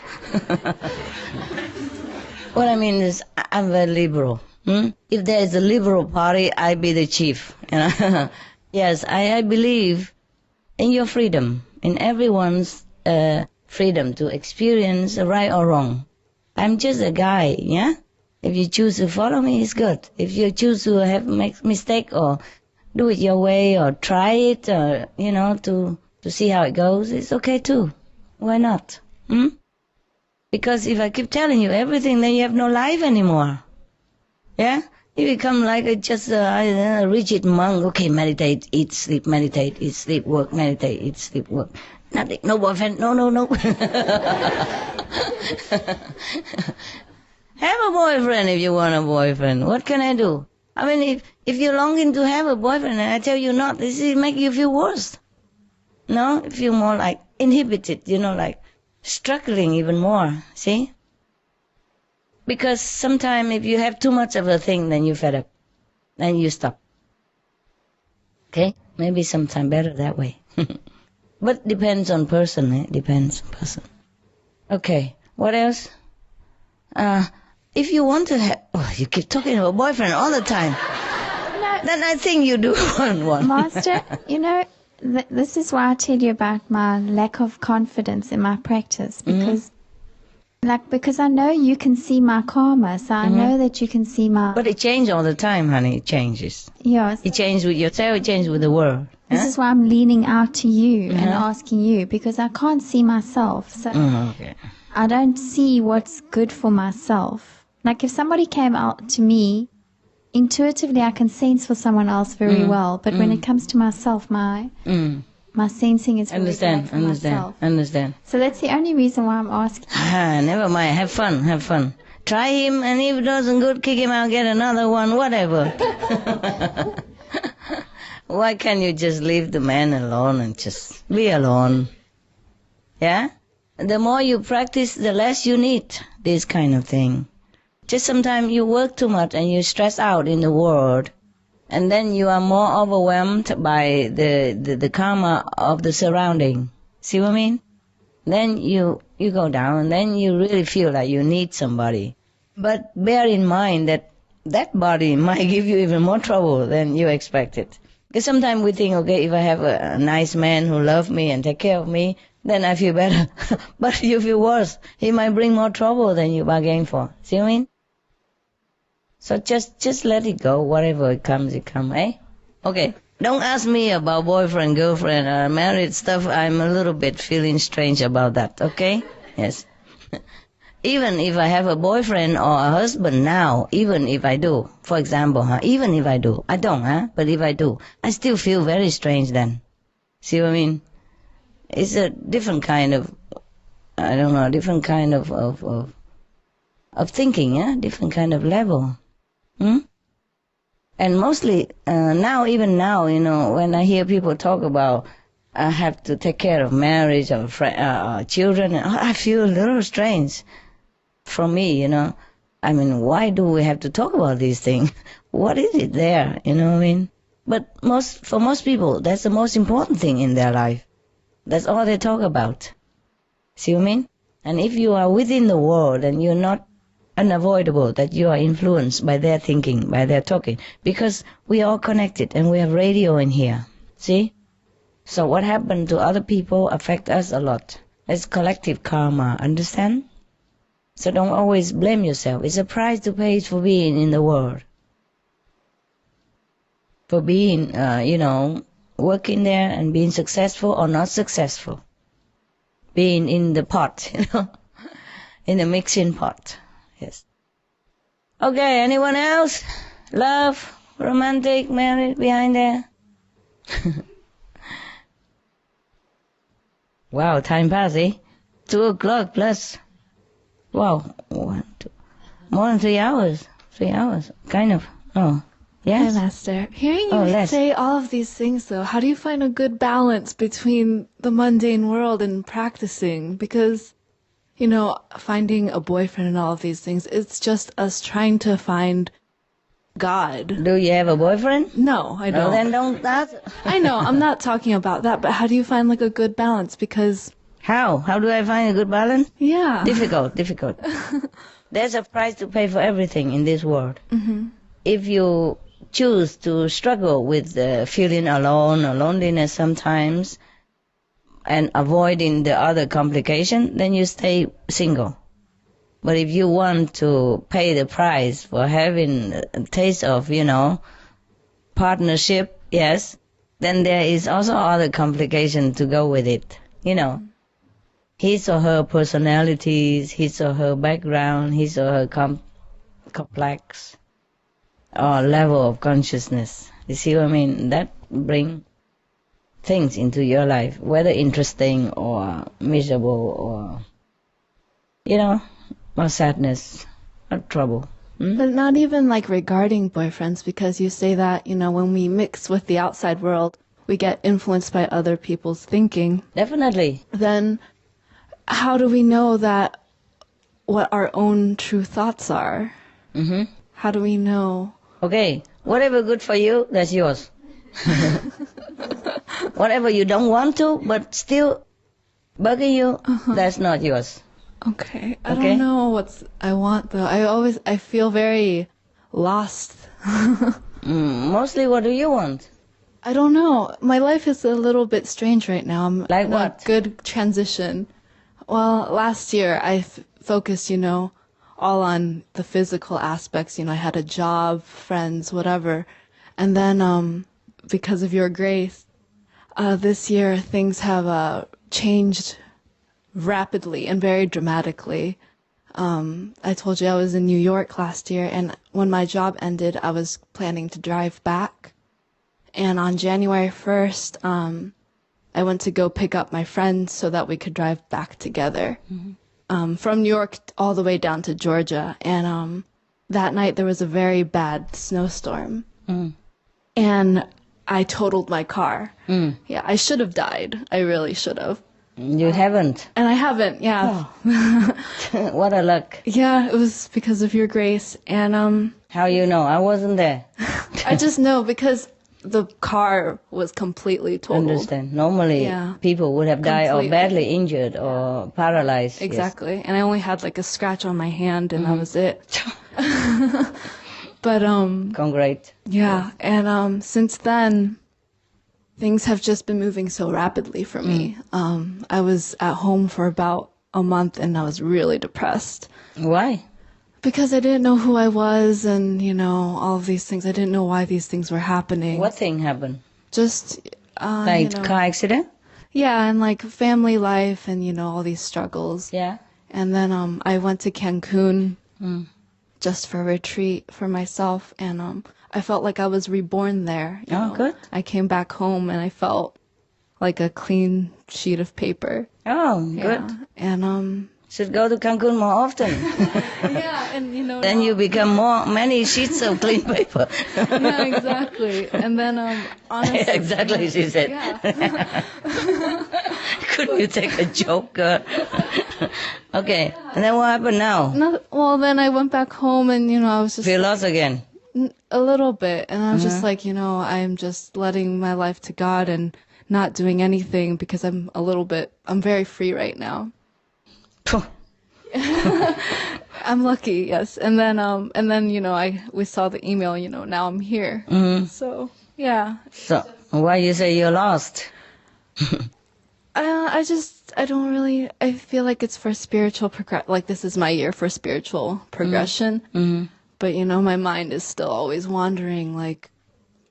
What I mean is, I'm very liberal. If there is a liberal party, I be the chief. You know? Yes, I believe in your freedom, in everyone's freedom to experience right or wrong. I'm just a guy, yeah? If you choose to follow me, it's good. If you choose to make mistake or do it your way or try it, or, you know, to see how it goes, it's okay too. Why not? Because if I keep telling you everything, then you have no life anymore. Yeah? You become like a rigid monk. Okay, meditate, eat, sleep, meditate, eat, sleep, work, meditate, eat, sleep, work. Nothing, no boyfriend, no. Have a boyfriend if you want a boyfriend. What can I do? I mean, if you're longing to have a boyfriend and I tell you not, this will make you feel worse. No? You feel more like inhibited, you know, like struggling even more. See? Because sometimes if you have too much of a thing, then you fed up. Then you stop. Okay? Maybe sometimes better that way. But depends on person, eh? Depends on person. Okay. What else? If you want to have... Oh, you keep talking about boyfriend all the time. No. Then I think you do want one. Master, you know, this is why I tell you about my lack of confidence in my practice. Because, because I know you can see my karma, so I know that you can see my... But it changes all the time, honey. It changes. Yes. It changes with yourself, it changes with the world. This is why I'm leaning out to you and asking you, because I can't see myself. So okay. I don't see what's good for myself. Like if somebody came out to me, intuitively I can sense for someone else very well. But when it comes to myself, my sensing is really bad for myself. Understand. So that's the only reason why I'm asking. Never mind. Have fun. Try him, and if it doesn't good, kick him out, get another one, whatever. Why can't you just leave the man alone and just be alone? Yeah? The more you practice, the less you need this kind of thing. Just sometimes you work too much and you stress out in the world, and then you are more overwhelmed by the karma of the surrounding. See what I mean? Then you go down, and then you really feel like you need somebody. But bear in mind that body might give you even more trouble than you expected. Because sometimes we think, okay, if I have a nice man who loves me and take care of me, then I feel better. But you feel worse. He might bring more trouble than you bargained for. See what I mean? So just let it go. Whatever it comes, eh? Okay. Don't ask me about boyfriend, girlfriend, or married stuff. I'm a little bit feeling strange about that, okay? Yes. Even if I have a boyfriend or a husband now, even if I do, for example, even if I do, I don't, but if I do, I still feel very strange then. See what I mean? It's a different kind of, I don't know, different kind of thinking, different kind of level. And mostly, even now, you know, when I hear people talk about I have to take care of marriage or children, I feel a little strange from me, you know. I mean, why do we have to talk about these things? What is it there, you know what I mean? But for most people, that's the most important thing in their life. That's all they talk about. See what I mean? And if you are within the world and you're not unavoidable that you are influenced by their thinking, by their talking, because we are all connected and we have radio in here. See? So what happened to other people affect us a lot. It's collective karma, understand? So don't always blame yourself. It's a price to pay for being in the world. For being, working there and being successful or not successful. Being in the pot, in the mixing pot. Yes. Okay, anyone else? Love, romantic, married, behind there? Wow, time passed, eh? 2 o'clock plus. Wow, 1, 2, more than 3 hours. 3 hours, kind of. Oh, yes. Hi, Master. Hearing you say all of these things, though, how do you find a good balance between the mundane world and practicing? Because, you know, finding a boyfriend and all of these things, it's just us trying to find God. Do you have a boyfriend? No, I don't. No, then don't ask. I know, I'm not talking about that, but how do you find like a good balance? Because... How? How do I find a good balance? Yeah. Difficult. There's a price to pay for everything in this world. Mm-hmm. If you choose to struggle with feeling alone or loneliness sometimes and avoiding the other complication, then you stay single. But if you want to pay the price for having a taste of, partnership, yes, then there is also other complication to go with it, His or her personalities, his or her background, his or her complex or level of consciousness. You see what I mean? That bring things into your life, whether interesting or miserable or, or sadness or trouble. But not even like regarding boyfriends, because you say that, when we mix with the outside world, we get influenced by other people's thinking. Definitely. Then how do we know that what our own true thoughts are? Mm-hmm. How do we know? Okay, whatever good for you, that's yours. Whatever you don't want to, but still bugging you, that's not yours. Okay, I don't know what I want though. I feel very lost. Mostly, what do you want? I don't know. My life is a little bit strange right now. I'm like in what? A good transition. Well, last year I focused, all on the physical aspects. I had a job, friends, whatever. And then, because of your grace, this year things have changed rapidly and very dramatically. I told you I was in New York last year, and when my job ended, I was planning to drive back. And on January 1st, I went to go pick up my friends so that we could drive back together. Mm-hmm. From New York all the way down to Georgia. And that night there was a very bad snowstorm. Mm. And I totaled my car. Mm. Yeah, I should have died. I really should have. You haven't. And I haven't, yeah. Oh. What a luck. Yeah, it was because of your grace. And how you know? I wasn't there. I just know because the car was completely totaled. Understand. Normally, people would have died or badly injured or paralyzed. Exactly. Yes. And I only had like a scratch on my hand, and that was it. But congrats. Yeah, and since then, things have just been moving so rapidly for me. I was at home for about a month, and I was really depressed. Why? Because I didn't know who I was, and all of these things. I didn't know why these things were happening. What thing happened? Just like car accident? Yeah, and like family life, and all these struggles. Yeah. And then I went to Cancun just for a retreat for myself, and I felt like I was reborn there. You know? Good. I came back home, and I felt like a clean sheet of paper. Oh, good. And should go to Cancun more often. Yeah, and then you become many sheets of clean paper. Yeah, exactly. And then honestly, exactly, she said. Yeah. Couldn't you take a joke? Okay, and then what happened now? Well, then I went back home, and I was just feel lost again. A little bit, and I was just like, I'm just letting my life to God and not doing anything because I'm very free right now. I'm lucky, yes. And then we saw the email, now I'm here. Mm-hmm. So, yeah. So, why you say you're lost? I feel like it's for spiritual like this is my year for spiritual progression. Mm-hmm. But, my mind is still always wandering, like,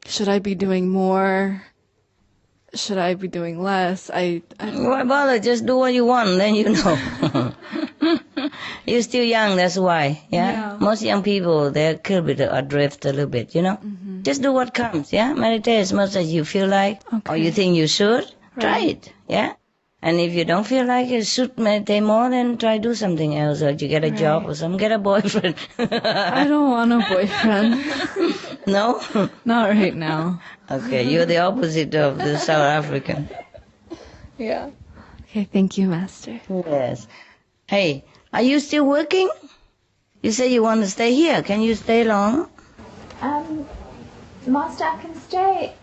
should I be doing more? Should I be doing less? Why bother? Just do what you want, then you know. You're still young, that's why. Yeah. Most young people, they're a little bit adrift a little bit, Mm-hmm. Just do what comes. Yeah. Meditate as much as you feel like, or you think you should. Right. Try it. Yeah. And if you don't feel like you should meditate more, then try do something else, or you get a job or something, get a boyfriend. I don't want a boyfriend. No? Not right now. Okay, you're the opposite of the South African. Yeah. Okay, thank you, Master. Yes. Hey, are you still working? You say you want to stay here. Can you stay long? Master, I can stay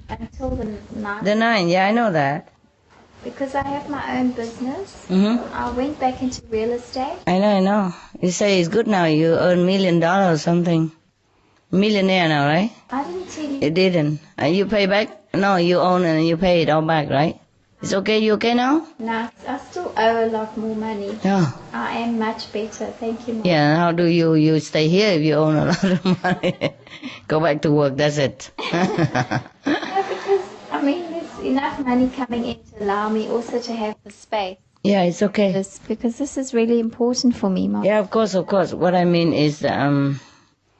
until the 9th. The 9, yeah, I know that. Because I have my own business. Mm-hmm. I went back into real estate. I know. You say it's good now. You earn $1 million or something. Millionaire now, right? I didn't tell you. You didn't. You pay back? No, you own and you pay it all back, right? It's okay? You okay now? No, I still owe a lot more money. Yeah. I am much better. Thank you, Mom. Yeah, how do you stay here if you own a lot of money? Go back to work, that's it. No, because, I mean, there's enough money coming in to allow me also to have the space. Yeah, it's okay. Because this is really important for me, Mom. Yeah, of course. What I mean is,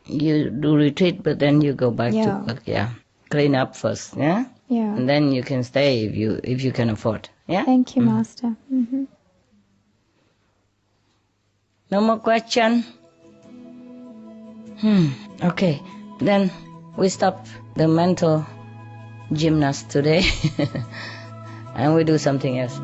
you do retreat, but then you go back to work, yeah. Clean up first, yeah? Yeah. And then you can stay if you can afford, yeah? Thank you, Master. Mm-hmm. No more question? Okay. Then we stop the mental gymnast today and we do something else.